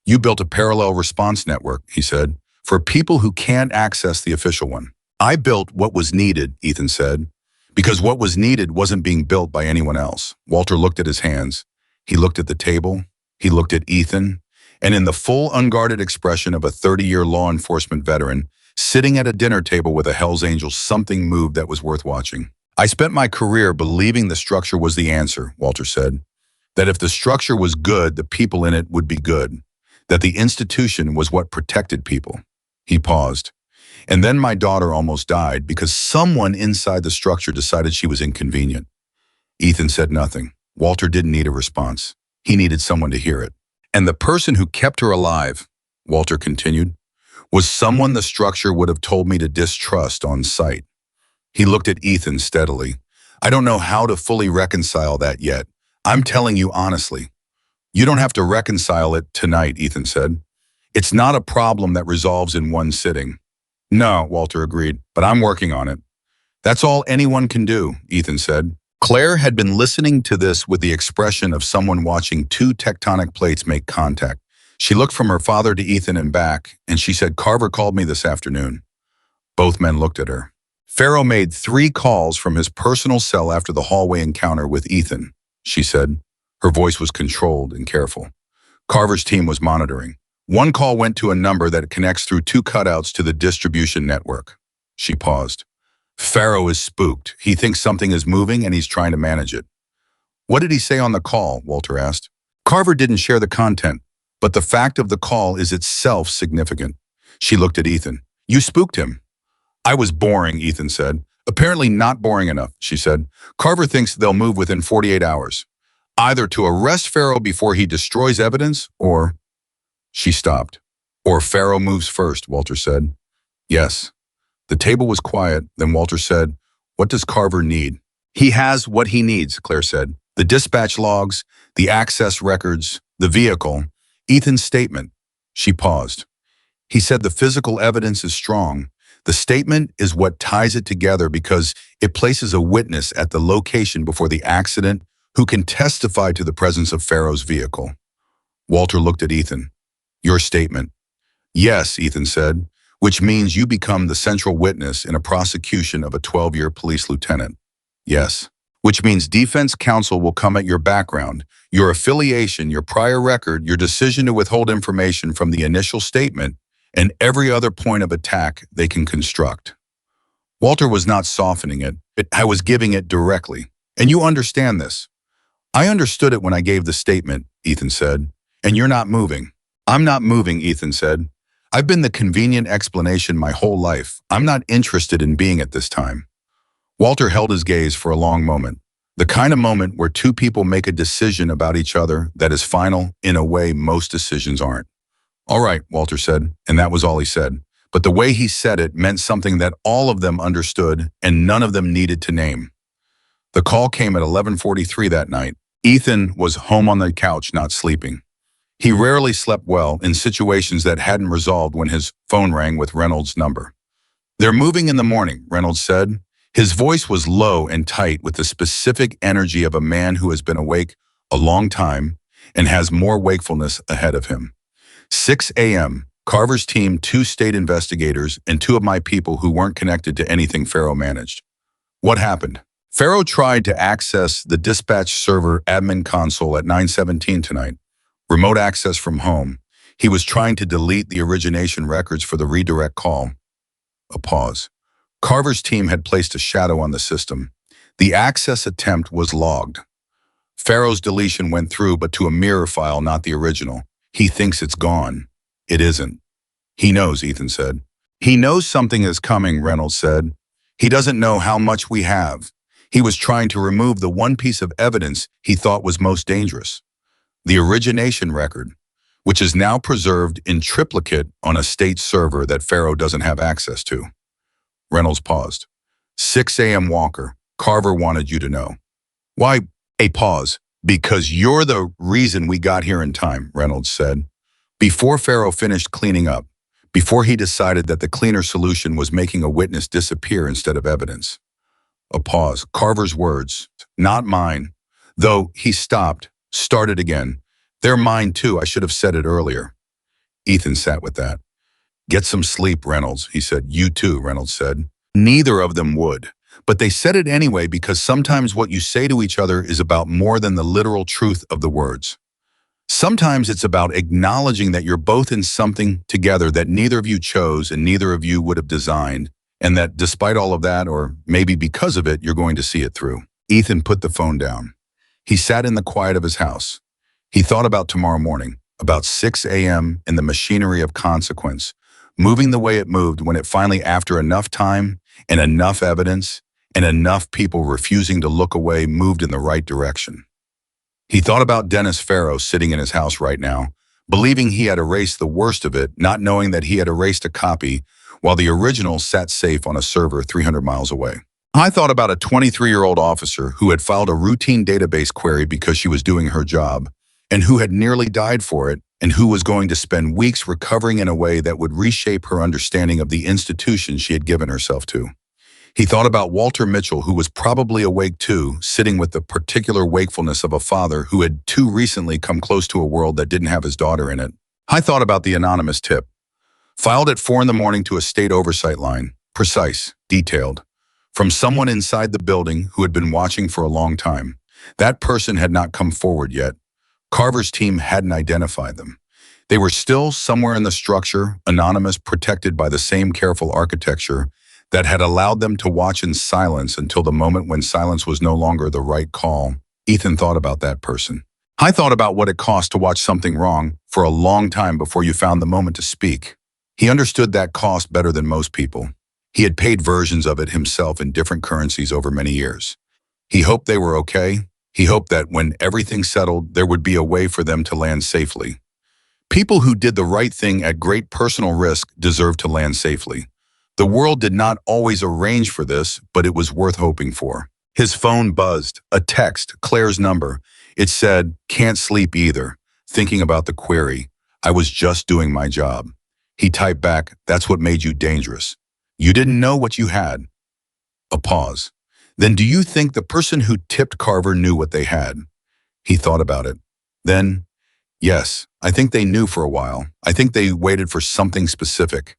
"You built a parallel response network," he said, "for people who can't access the official one." "I built what was needed," Ethan said, "because what was needed wasn't being built by anyone else." Walter looked at his hands. He looked at the table. He looked at Ethan. And in the full unguarded expression of a 30-year law enforcement veteran, sitting at a dinner table with a Hells Angel, something moved that was worth watching. "I spent my career believing the structure was the answer," Walter said. "That if the structure was good, the people in it would be good. That the institution was what protected people." He paused. "And then my daughter almost died because someone inside the structure decided she was inconvenient." Ethan said nothing. Walter didn't need a response. He needed someone to hear it. "And the person who kept her alive," Walter continued, "was someone the structure would have told me to distrust on sight." He looked at Ethan steadily. "I don't know how to fully reconcile that yet. I'm telling you honestly." "You don't have to reconcile it tonight," Ethan said. "It's not a problem that resolves in one sitting." "No," Walter agreed, "but I'm working on it." "That's all anyone can do," Ethan said. Claire had been listening to this with the expression of someone watching 2 tectonic plates make contact. She looked from her father to Ethan and back, and she said, "Carver called me this afternoon." Both men looked at her. "Farrow made 3 calls from his personal cell after the hallway encounter with Ethan," she said. Her voice was controlled and careful. "Carver's team was monitoring. 1 call went to a number that connects through 2 cutouts to the distribution network." She paused. "Farrow is spooked. He thinks something is moving and he's trying to manage it." "What did he say on the call?" Walter asked. "Carver didn't share the content, but the fact of the call is itself significant." She looked at Ethan. "You spooked him." I was boring, Ethan said. Apparently not boring enough, she said. Carver thinks they'll move within 48 hours. Either to arrest Farrow before he destroys evidence, or... She stopped. Or Farrow moves first, Walter said. Yes. The table was quiet, then Walter said, what does Carver need? He has what he needs, Claire said. The dispatch logs, the access records, the vehicle, Ethan's statement. She paused. He said the physical evidence is strong. The statement is what ties it together because it places a witness at the location before the accident who can testify to the presence of Farrow's vehicle. Walter looked at Ethan. Your statement. Yes, Ethan said, which means you become the central witness in a prosecution of a 12-year police lieutenant. Yes. Which means defense counsel will come at your background, your affiliation, your prior record, your decision to withhold information from the initial statement, and every other point of attack they can construct. Walter was not softening it. I was giving it directly. And you understand this. I understood it when I gave the statement, Ethan said. And you're not moving. I'm not moving, Ethan said. I've been the convenient explanation my whole life. I'm not interested in being at this time. Walter held his gaze for a long moment. The kind of moment where two people make a decision about each other that is final in a way most decisions aren't. All right, Walter said, and that was all he said. But the way he said it meant something that all of them understood and none of them needed to name. The call came at 11:43 that night. Ethan was home on the couch, not sleeping. He rarely slept well in situations that hadn't resolved when his phone rang with Reynolds' number. They're moving in the morning, Reynolds said. His voice was low and tight with the specific energy of a man who has been awake a long time and has more wakefulness ahead of him. 6 a.m., Carver's team, 2 state investigators, and 2 of my people who weren't connected to anything Farrow managed. What happened? Farrow tried to access the dispatch server admin console at 9:17 tonight. Remote access from home. He was trying to delete the origination records for the redirect call. A pause. Carver's team had placed a shadow on the system. The access attempt was logged. Farrow's deletion went through, but to a mirror file, not the original. He thinks it's gone. It isn't. He knows, Ethan said. He knows something is coming, Reynolds said. He doesn't know how much we have. He was trying to remove the one piece of evidence he thought was most dangerous. The origination record, which is now preserved in triplicate on a state server that Farrow doesn't have access to. Reynolds paused. 6 a.m. Walker, Carver wanted you to know. Why? A pause. Because you're the reason we got here in time, Reynolds said. Before Farrow finished cleaning up, before he decided that the cleaner solution was making a witness disappear instead of evidence. A pause. Carver's words, not mine. Though he stopped, started again. They're mine too, I should have said it earlier. Ethan sat with that. Get some sleep, Reynolds, he said. You too, Reynolds said. Neither of them would. But they said it anyway because sometimes what you say to each other is about more than the literal truth of the words. Sometimes it's about acknowledging that you're both in something together that neither of you chose and neither of you would have designed, and that despite all of that, or maybe because of it, you're going to see it through. Ethan put the phone down. He sat in the quiet of his house. He thought about tomorrow morning, about 6 a.m. and the machinery of consequence, moving the way it moved when it finally, after enough time and enough evidence and enough people refusing to look away, moved in the right direction. He thought about Dennis Farrow sitting in his house right now, believing he had erased the worst of it, not knowing that he had erased a copy while the original sat safe on a server 300 miles away. I thought about a 23-year-old officer who had filed a routine database query because she was doing her job, and who had nearly died for it, and who was going to spend weeks recovering in a way that would reshape her understanding of the institution she had given herself to. He thought about Walter Mitchell, who was probably awake too, sitting with the particular wakefulness of a father who had too recently come close to a world that didn't have his daughter in it. I thought about the anonymous tip. Filed at 4 a.m. to a state oversight line, precise, detailed, from someone inside the building who had been watching for a long time. That person had not come forward yet. Carver's team hadn't identified them. They were still somewhere in the structure, anonymous, protected by the same careful architecture that had allowed them to watch in silence until the moment when silence was no longer the right call. Ethan thought about that person. I thought about what it cost to watch something wrong for a long time before you found the moment to speak. He understood that cost better than most people. He had paid versions of it himself in different currencies over many years. He hoped they were okay. He hoped that when everything settled, there would be a way for them to land safely. People who did the right thing at great personal risk deserved to land safely. The world did not always arrange for this, but it was worth hoping for. His phone buzzed, a text, Claire's number. It said, "Can't sleep either," thinking about the query. "I was just doing my job." He typed back, "That's what made you dangerous. You didn't know what you had." A pause. "Then do you think the person who tipped Carver knew what they had?" He thought about it. Then, "Yes, I think they knew for a while. I think they waited for something specific.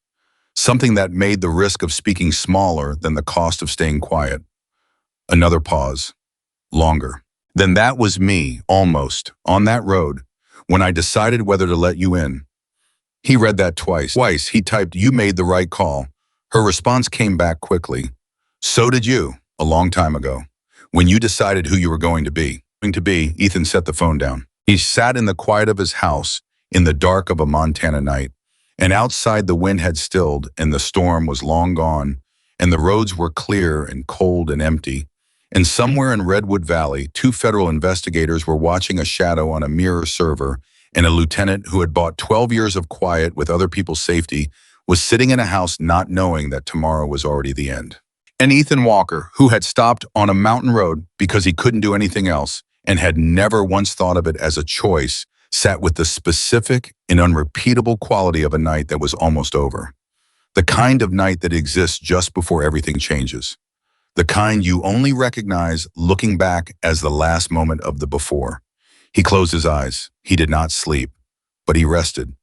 Something that made the risk of speaking smaller than the cost of staying quiet." Another pause. Longer. "Then that was me, almost, on that road, when I decided whether to let you in." He read that twice. Twice, he typed, "You made the right call." Her response came back quickly. "So did you, a long time ago, when you decided who you were going to be." Ethan set the phone down. He sat in the quiet of his house, in the dark of a Montana night, and outside the wind had stilled, and the storm was long gone, and the roads were clear and cold and empty. And somewhere in Redwood Valley, two federal investigators were watching a shadow on a mirror server, and a lieutenant who had bought 12 years of quiet with other people's safety was sitting in a house not knowing that tomorrow was already the end. And Ethan Walker, who had stopped on a mountain road because he couldn't do anything else and had never once thought of it as a choice, sat with the specific and unrepeatable quality of a night that was almost over. The kind of night that exists just before everything changes. The kind you only recognize looking back as the last moment of the before. He closed his eyes. He did not sleep, but he rested,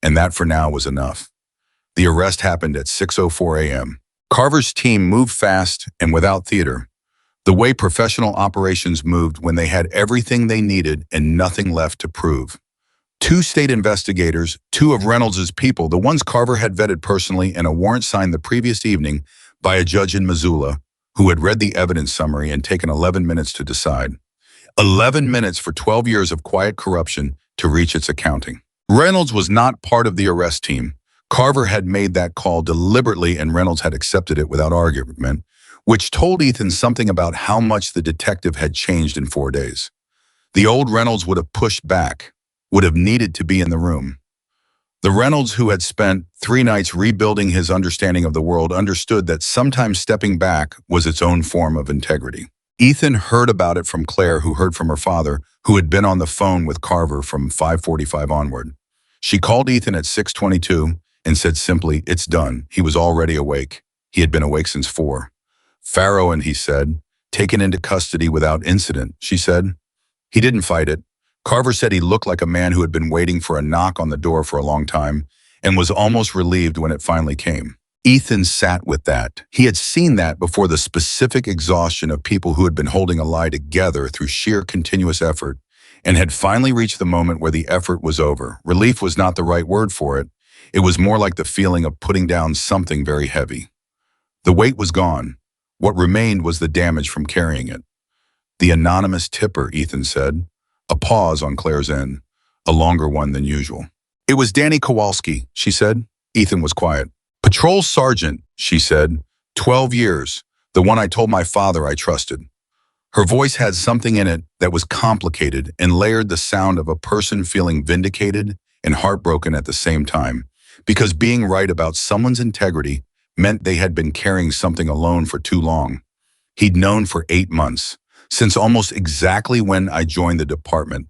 and that for now was enough. The arrest happened at 6:04 a.m. Carver's team moved fast and without theater, the way professional operations moved when they had everything they needed and nothing left to prove. Two state investigators, two of Reynolds's people, the ones Carver had vetted personally, and a warrant signed the previous evening by a judge in Missoula, who had read the evidence summary and taken 11 minutes to decide. 11 minutes for 12 years of quiet corruption to reach its accounting. Reynolds was not part of the arrest team. Carver had made that call deliberately, and Reynolds had accepted it without argument, which told Ethan something about how much the detective had changed in 4 days. The old Reynolds would have pushed back, would have needed to be in the room. The Reynolds who had spent 3 nights rebuilding his understanding of the world understood that sometimes stepping back was its own form of integrity. Ethan heard about it from Claire, who heard from her father, who had been on the phone with Carver from 5:45 onward. She called Ethan at 6:22 and said simply, "It's done." He was already awake. He had been awake since 4. "Farrow," and he said, "taken into custody without incident," she said. He didn't fight it. Carver said he looked like a man who had been waiting for a knock on the door for a long time and was almost relieved when it finally came. Ethan sat with that. He had seen that before, the specific exhaustion of people who had been holding a lie together through sheer continuous effort, and had finally reached the moment where the effort was over. Relief was not the right word for it. It was more like the feeling of putting down something very heavy. The weight was gone. What remained was the damage from carrying it. "The anonymous tipper," Ethan said. A pause on Claire's end, a longer one than usual. "It was Danny Kowalski," she said. Ethan was quiet. "Patrol sergeant," she said. 12 years. The one I told my father I trusted." Her voice had something in it that was complicated and layered, the sound of a person feeling vindicated and heartbroken at the same time, because being right about someone's integrity meant they had been carrying something alone for too long. He'd known for 8 months. Since almost exactly when I joined the department,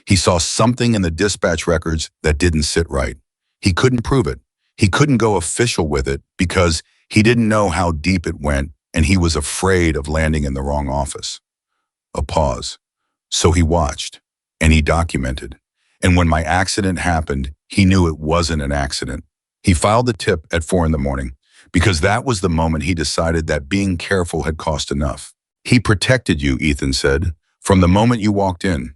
he saw something in the dispatch records that didn't sit right. He couldn't prove it. He couldn't go official with it because he didn't know how deep it went, and he was afraid of landing in the wrong office. A pause. So he watched, and he documented. And when my accident happened, he knew it wasn't an accident. He filed the tip at 4 in the morning because that was the moment he decided that being careful had cost enough. "He protected you," Ethan said, "from the moment you walked in."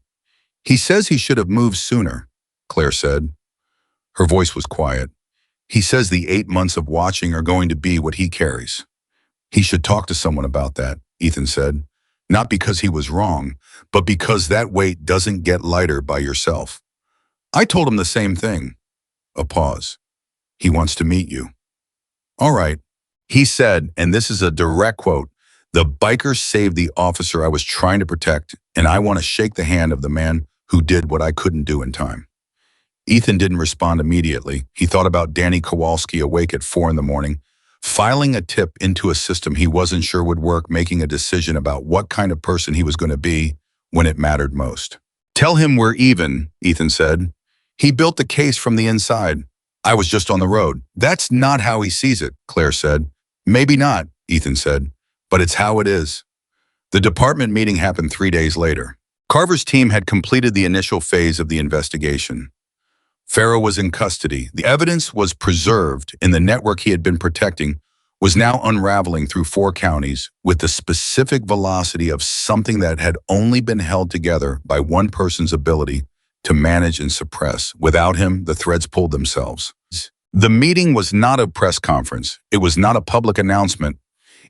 "He says he should have moved sooner," Claire said. Her voice was quiet. "He says the 8 months of watching are going to be what he carries." "He should talk to someone about that," Ethan said. "Not because he was wrong, but because that weight doesn't get lighter by yourself." "I told him the same thing." A pause. "He wants to meet you." "All right." He said, and this is a direct quote, "The biker saved the officer I was trying to protect, and I want to shake the hand of the man who did what I couldn't do in time." Ethan didn't respond immediately. He thought about Danny Kowalski awake at 4 in the morning, filing a tip into a system he wasn't sure would work, making a decision about what kind of person he was going to be when it mattered most. "Tell him we're even," Ethan said. "He built the case from the inside. I was just on the road." "That's not how he sees it," Claire said. "Maybe not," Ethan said, "but it's how it is." The department meeting happened 3 days later. Carver's team had completed the initial phase of the investigation. Farrow was in custody. The evidence was preserved, and the network he had been protecting was now unraveling through 4 counties with the specific velocity of something that had only been held together by one person's ability to manage and suppress. Without him, the threads pulled themselves. The meeting was not a press conference. It was not a public announcement.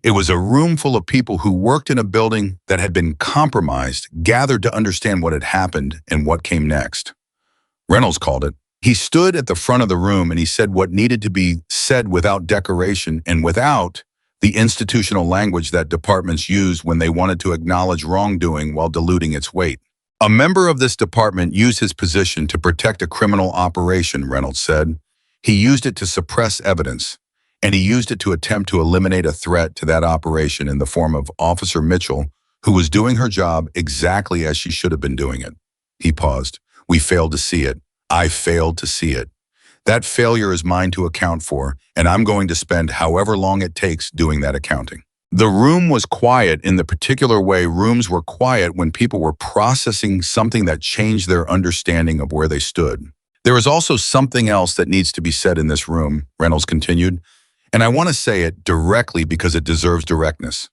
It was a room full of people who worked in a building that had been compromised, gathered to understand what had happened and what came next. Reynolds called it. He stood at the front of the room and he said what needed to be said without decoration and without the institutional language that departments used when they wanted to acknowledge wrongdoing while diluting its weight. "A member of this department used his position to protect a criminal operation," Reynolds said. "He used it to suppress evidence, and he used it to attempt to eliminate a threat to that operation in the form of Officer Mitchell, who was doing her job exactly as she should have been doing it." He paused. "We failed to see it. I failed to see it. That failure is mine to account for, and I'm going to spend however long it takes doing that accounting." The room was quiet in the particular way rooms were quiet when people were processing something that changed their understanding of where they stood. "There is also something else that needs to be said in this room," Reynolds continued, "and I want to say it directly because it deserves directness."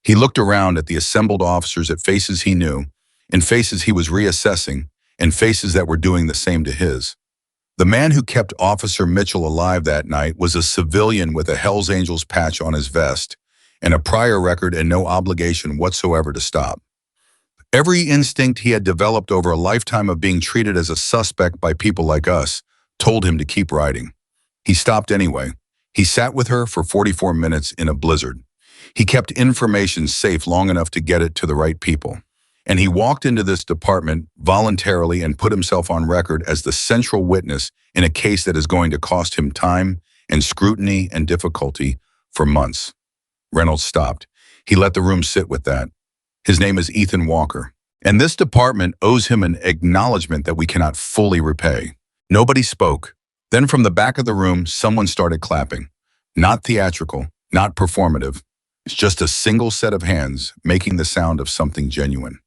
He looked around at the assembled officers, at faces he knew, and faces he was reassessing, and faces that were doing the same to his. The man who kept Officer Mitchell alive that night was a civilian with a Hells Angels patch on his vest and a prior record and no obligation whatsoever to stop. Every instinct he had developed over a lifetime of being treated as a suspect by people like us told him to keep riding. He stopped anyway. He sat with her for 44 minutes in a blizzard. He kept information safe long enough to get it to the right people. And he walked into this department voluntarily and put himself on record as the central witness in a case that is going to cost him time and scrutiny and difficulty for months. Reynolds stopped. He let the room sit with that. His name is Ethan Walker. And this department owes him an acknowledgement that we cannot fully repay. Nobody spoke. Then from the back of the room, someone started clapping. Not theatrical, not performative. It's just a single set of hands making the sound of something genuine.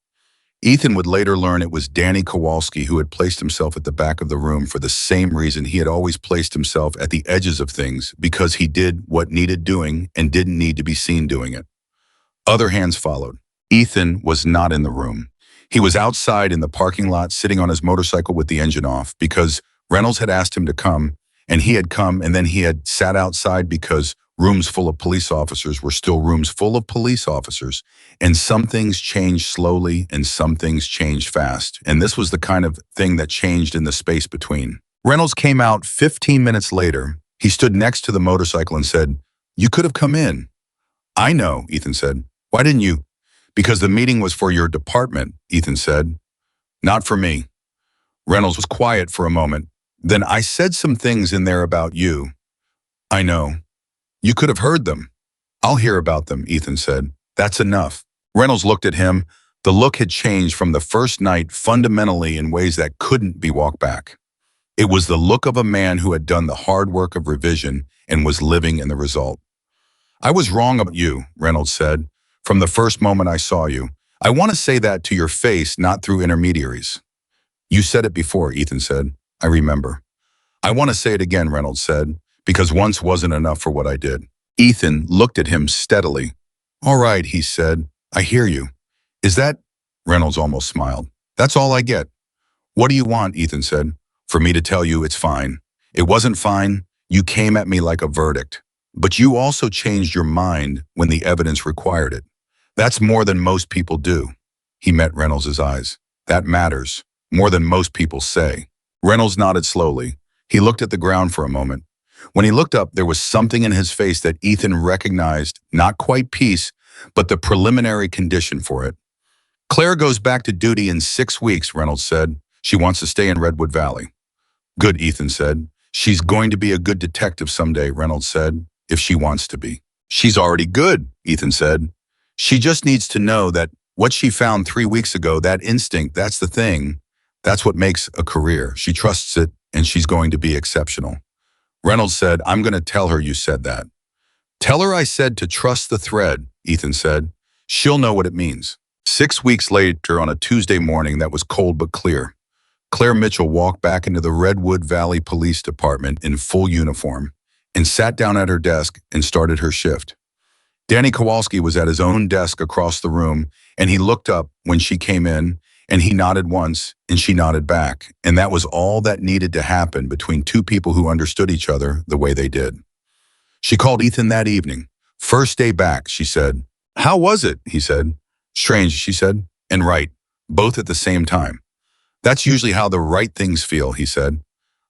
Ethan would later learn it was Danny Kowalski who had placed himself at the back of the room for the same reason he had always placed himself at the edges of things, because he did what needed doing and didn't need to be seen doing it. Other hands followed. Ethan was not in the room. He was outside in the parking lot sitting on his motorcycle with the engine off because Reynolds had asked him to come, and he had come, and then he had sat outside because rooms full of police officers were still rooms full of police officers, and some things changed slowly and some things changed fast, and this was the kind of thing that changed in the space between. Reynolds came out 15 minutes later. He stood next to the motorcycle and said, "You could have come in." "I know," Ethan said. "Why didn't you?" "Because the meeting was for your department," Ethan said. "Not for me." Reynolds was quiet for a moment. "Then I said some things in there about you." "I know. You could have heard them." "I'll hear about them," Ethan said. "That's enough." Reynolds looked at him. The look had changed from the first night fundamentally in ways that couldn't be walked back. It was the look of a man who had done the hard work of revision and was living in the result. "I was wrong about you," Reynolds said, "from the first moment I saw you. I want to say that to your face, not through intermediaries." "You said it before," Ethan said. "I remember." "I want to say it again," Reynolds said, "because once wasn't enough for what I did." Ethan looked at him steadily. "All right," he said, "I hear you. Is that—" Reynolds almost smiled. "That's all I get." "What do you want?" Ethan said. "For me to tell you it's fine. It wasn't fine. You came at me like a verdict. But you also changed your mind when the evidence required it. That's more than most people do." He met Reynolds' eyes. "That matters. More than most people say." Reynolds nodded slowly. He looked at the ground for a moment. When he looked up, there was something in his face that Ethan recognized, not quite peace, but the preliminary condition for it. Claire goes back to duty in 6 weeks, Reynolds said. She wants to stay in Redwood Valley. Good, Ethan said. She's going to be a good detective someday, Reynolds said, if she wants to be. She's already good, Ethan said. She just needs to know that what she found 3 weeks ago, that instinct, that's the thing. That's what makes a career. She trusts it, and she's going to be exceptional. Reynolds said, I'm going to tell her you said that. Tell her I said to trust the thread, Ethan said. She'll know what it means. 6 weeks later, on a Tuesday morning that was cold but clear, Claire Mitchell walked back into the Redwood Valley Police Department in full uniform and sat down at her desk and started her shift. Danny Kowalski was at his own desk across the room, and he looked up when she came in, and he nodded once, and she nodded back, and that was all that needed to happen between two people who understood each other the way they did. She called Ethan that evening. First day back, she said. How was it? He said. Strange, she said, and right, both at the same time. That's usually how the right things feel, he said.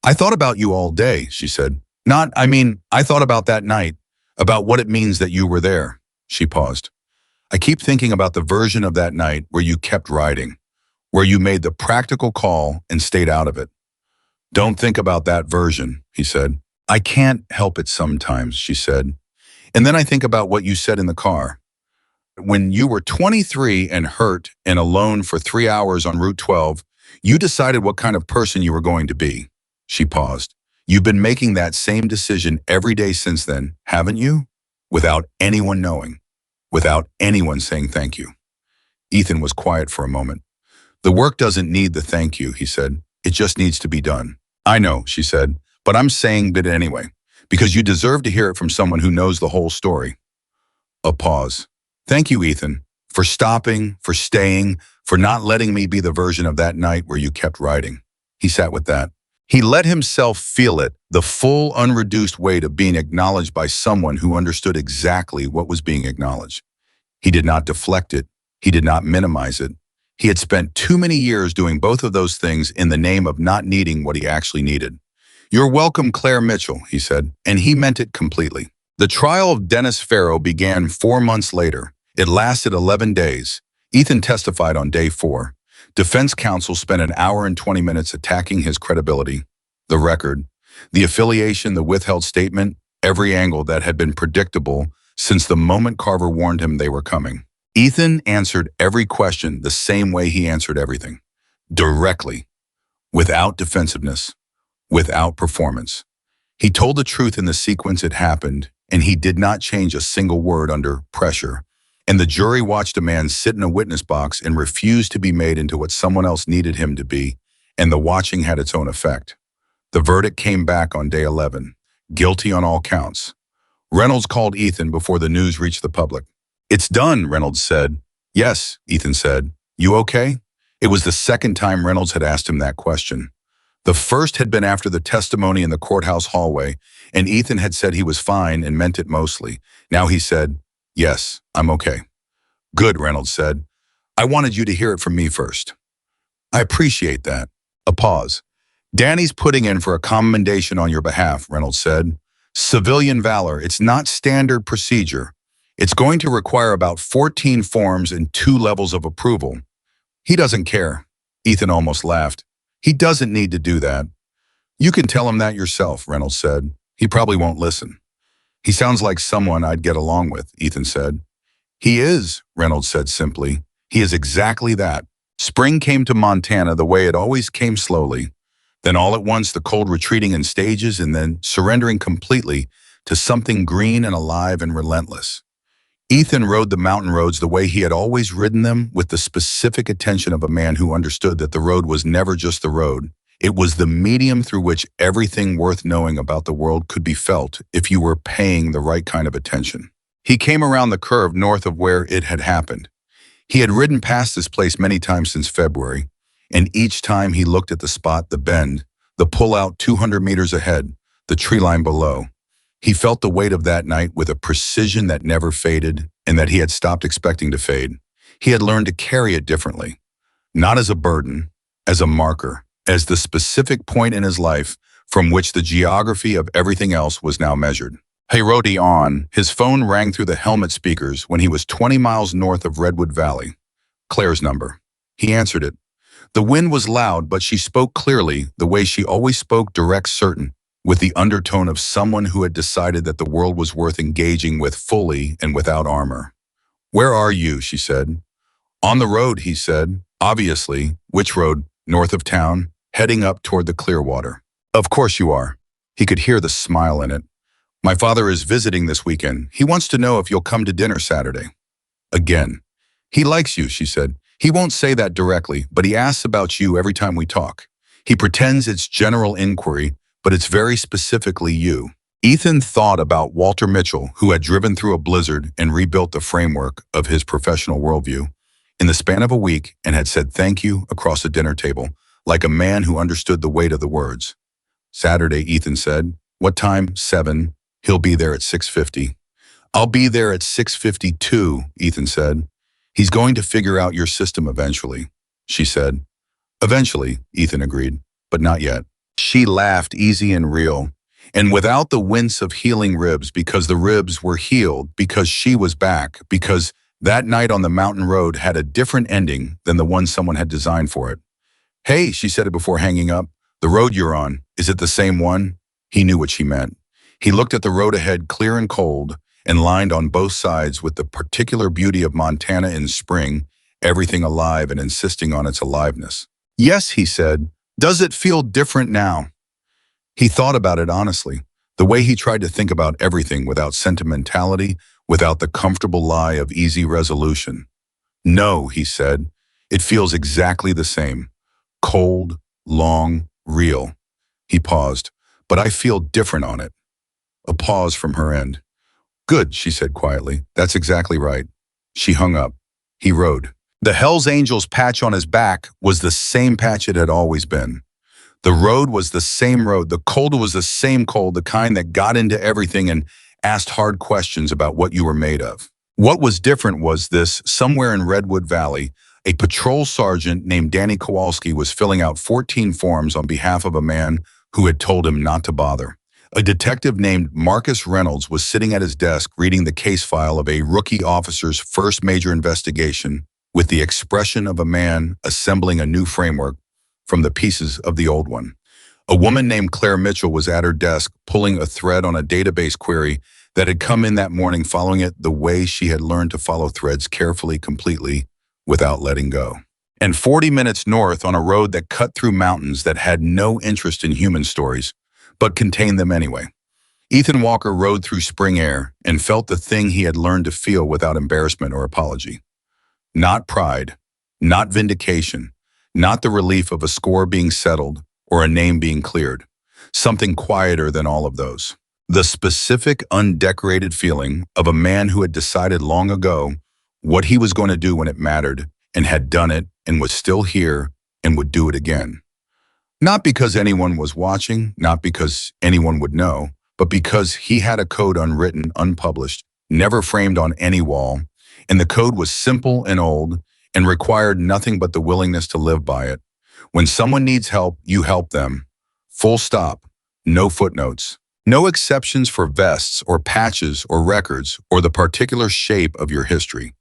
I thought about you all day, she said. I thought about that night, about what it means that you were there. She paused. I keep thinking about the version of that night where you kept riding, where you made the practical call and stayed out of it. Don't think about that version, he said. I can't help it sometimes, she said. And then I think about what you said in the car. When you were 23 and hurt and alone for 3 hours on Route 12, you decided what kind of person you were going to be. She paused. You've been making that same decision every day since then, haven't you? Without anyone knowing, without anyone saying thank you. Ethan was quiet for a moment. The work doesn't need the thank you, he said. It just needs to be done. I know, she said, but I'm saying it anyway, because you deserve to hear it from someone who knows the whole story. A pause. Thank you, Ethan, for stopping, for staying, for not letting me be the version of that night where you kept writing. He sat with that. He let himself feel it, the full, unreduced weight of being acknowledged by someone who understood exactly what was being acknowledged. He did not deflect it. He did not minimize it. He had spent too many years doing both of those things in the name of not needing what he actually needed. You're welcome, Claire Mitchell, he said, and he meant it completely. The trial of Dennis Farrow began 4 months later. It lasted 11 days. Ethan testified on day 4. Defense counsel spent an hour and 20 minutes attacking his credibility, the record, the affiliation, the withheld statement, every angle that had been predictable since the moment Carver warned him they were coming. Ethan answered every question the same way he answered everything, directly, without defensiveness, without performance. He told the truth in the sequence it happened, and he did not change a single word under pressure. And the jury watched a man sit in a witness box and refuse to be made into what someone else needed him to be, and the watching had its own effect. The verdict came back on day 11, guilty on all counts. Reynolds called Ethan before the news reached the public. It's done, Reynolds said. Yes, Ethan said. You okay? It was the second time Reynolds had asked him that question. The first had been after the testimony in the courthouse hallway, and Ethan had said he was fine and meant it mostly. Now he said, yes, I'm okay. Good, Reynolds said. I wanted you to hear it from me first. I appreciate that. A pause. Danny's putting in for a commendation on your behalf, Reynolds said. Civilian valor, it's not standard procedure. It's going to require about 14 forms and 2 levels of approval. He doesn't care. Ethan almost laughed. He doesn't need to do that. You can tell him that yourself, Reynolds said. He probably won't listen. He sounds like someone I'd get along with, Ethan said. He is, Reynolds said simply. He is exactly that. Spring came to Montana the way it always came, slowly. Then all at once the cold retreating in stages and then surrendering completely to something green and alive and relentless. Ethan rode the mountain roads the way he had always ridden them, with the specific attention of a man who understood that the road was never just the road. It was the medium through which everything worth knowing about the world could be felt if you were paying the right kind of attention. He came around the curve north of where it had happened. He had ridden past this place many times since February, and each time he looked at the spot, the bend, the pull-out 200 meters ahead, the tree line below. He felt the weight of that night with a precision that never faded and that he had stopped expecting to fade. He had learned to carry it differently, not as a burden, as a marker, as the specific point in his life from which the geography of everything else was now measured. He rode on. His phone rang through the helmet speakers when he was 20 miles north of Redwood Valley. Claire's number. He answered it. The wind was loud, but she spoke clearly, the way she always spoke, direct, certain, with the undertone of someone who had decided that the world was worth engaging with fully and without armor. "Where are you?" she said. "On the road," he said. "Obviously." "Which road?" "North of town, heading up toward the Clearwater." "Of course you are." He could hear the smile in it. "My father is visiting this weekend. He wants to know if you'll come to dinner Saturday." Again. "He likes you," she said. "He won't say that directly, but he asks about you every time we talk. He pretends it's general inquiry, but it's very specifically you." Ethan thought about Walter Mitchell, who had driven through a blizzard and rebuilt the framework of his professional worldview in the span of a week and had said thank you across a dinner table, like a man who understood the weight of the words. "Saturday," Ethan said. "What time?" "7. He'll be there at 6:50. "I'll be there at 6:52, Ethan said. "He's going to figure out your system eventually," she said. "Eventually," Ethan agreed, "but not yet." She laughed, easy and real, and without the wince of healing ribs, because the ribs were healed, because she was back, because that night on the mountain road had a different ending than the one someone had designed for it. "Hey," she said it before hanging up, "the road you're on, is it the same one?" He knew what she meant. He looked at the road ahead, clear and cold, and lined on both sides with the particular beauty of Montana in spring, everything alive and insisting on its aliveness. "Yes," he said. "Does it feel different now?" He thought about it honestly, the way he tried to think about everything without sentimentality, without the comfortable lie of easy resolution. "No," he said. "It feels exactly the same. Cold, long, real." He paused. "But I feel different on it." A pause from her end. "Good," she said quietly. "That's exactly right." She hung up. He rode. The Hells Angels patch on his back was the same patch it had always been. The road was the same road. The cold was the same cold, the kind that got into everything and asked hard questions about what you were made of. What was different was this: somewhere in Redwood Valley, a patrol sergeant named Danny Kowalski was filling out 14 forms on behalf of a man who had told him not to bother. A detective named Marcus Reynolds was sitting at his desk reading the case file of a rookie officer's first major investigation with the expression of a man assembling a new framework from the pieces of the old one. A woman named Claire Mitchell was at her desk pulling a thread on a database query that had come in that morning, following it the way she had learned to follow threads carefully, completely, without letting go. And 40 minutes north on a road that cut through mountains that had no interest in human stories, but contained them anyway. Ethan Walker rode through spring air and felt the thing he had learned to feel without embarrassment or apology. Not pride, not vindication, not the relief of a score being settled or a name being cleared. Something quieter than all of those. The specific, undecorated feeling of a man who had decided long ago what he was going to do when it mattered, and had done it and was still here and would do it again. Not because anyone was watching, not because anyone would know, but because he had a code unwritten, unpublished, never framed on any wall, and the code was simple and old and required nothing but the willingness to live by it. When someone needs help, you help them. Full stop. No footnotes. No exceptions for vests or patches or records or the particular shape of your history.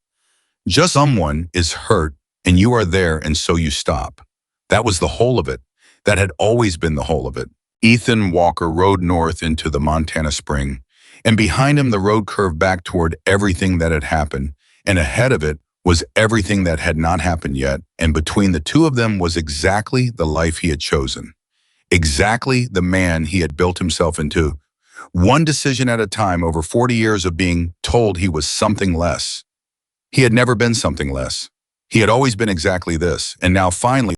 Just someone is hurt and you are there, and so you stop. That was the whole of it. That had always been the whole of it. Ethan Walker rode north into the Montana spring, and behind him the road curved back toward everything that had happened, and ahead of it was everything that had not happened yet, and between the two of them was exactly the life he had chosen. Exactly the man he had built himself into. One decision at a time over 40 years of being told he was something less. He had never been something less. He had always been exactly this, and now finally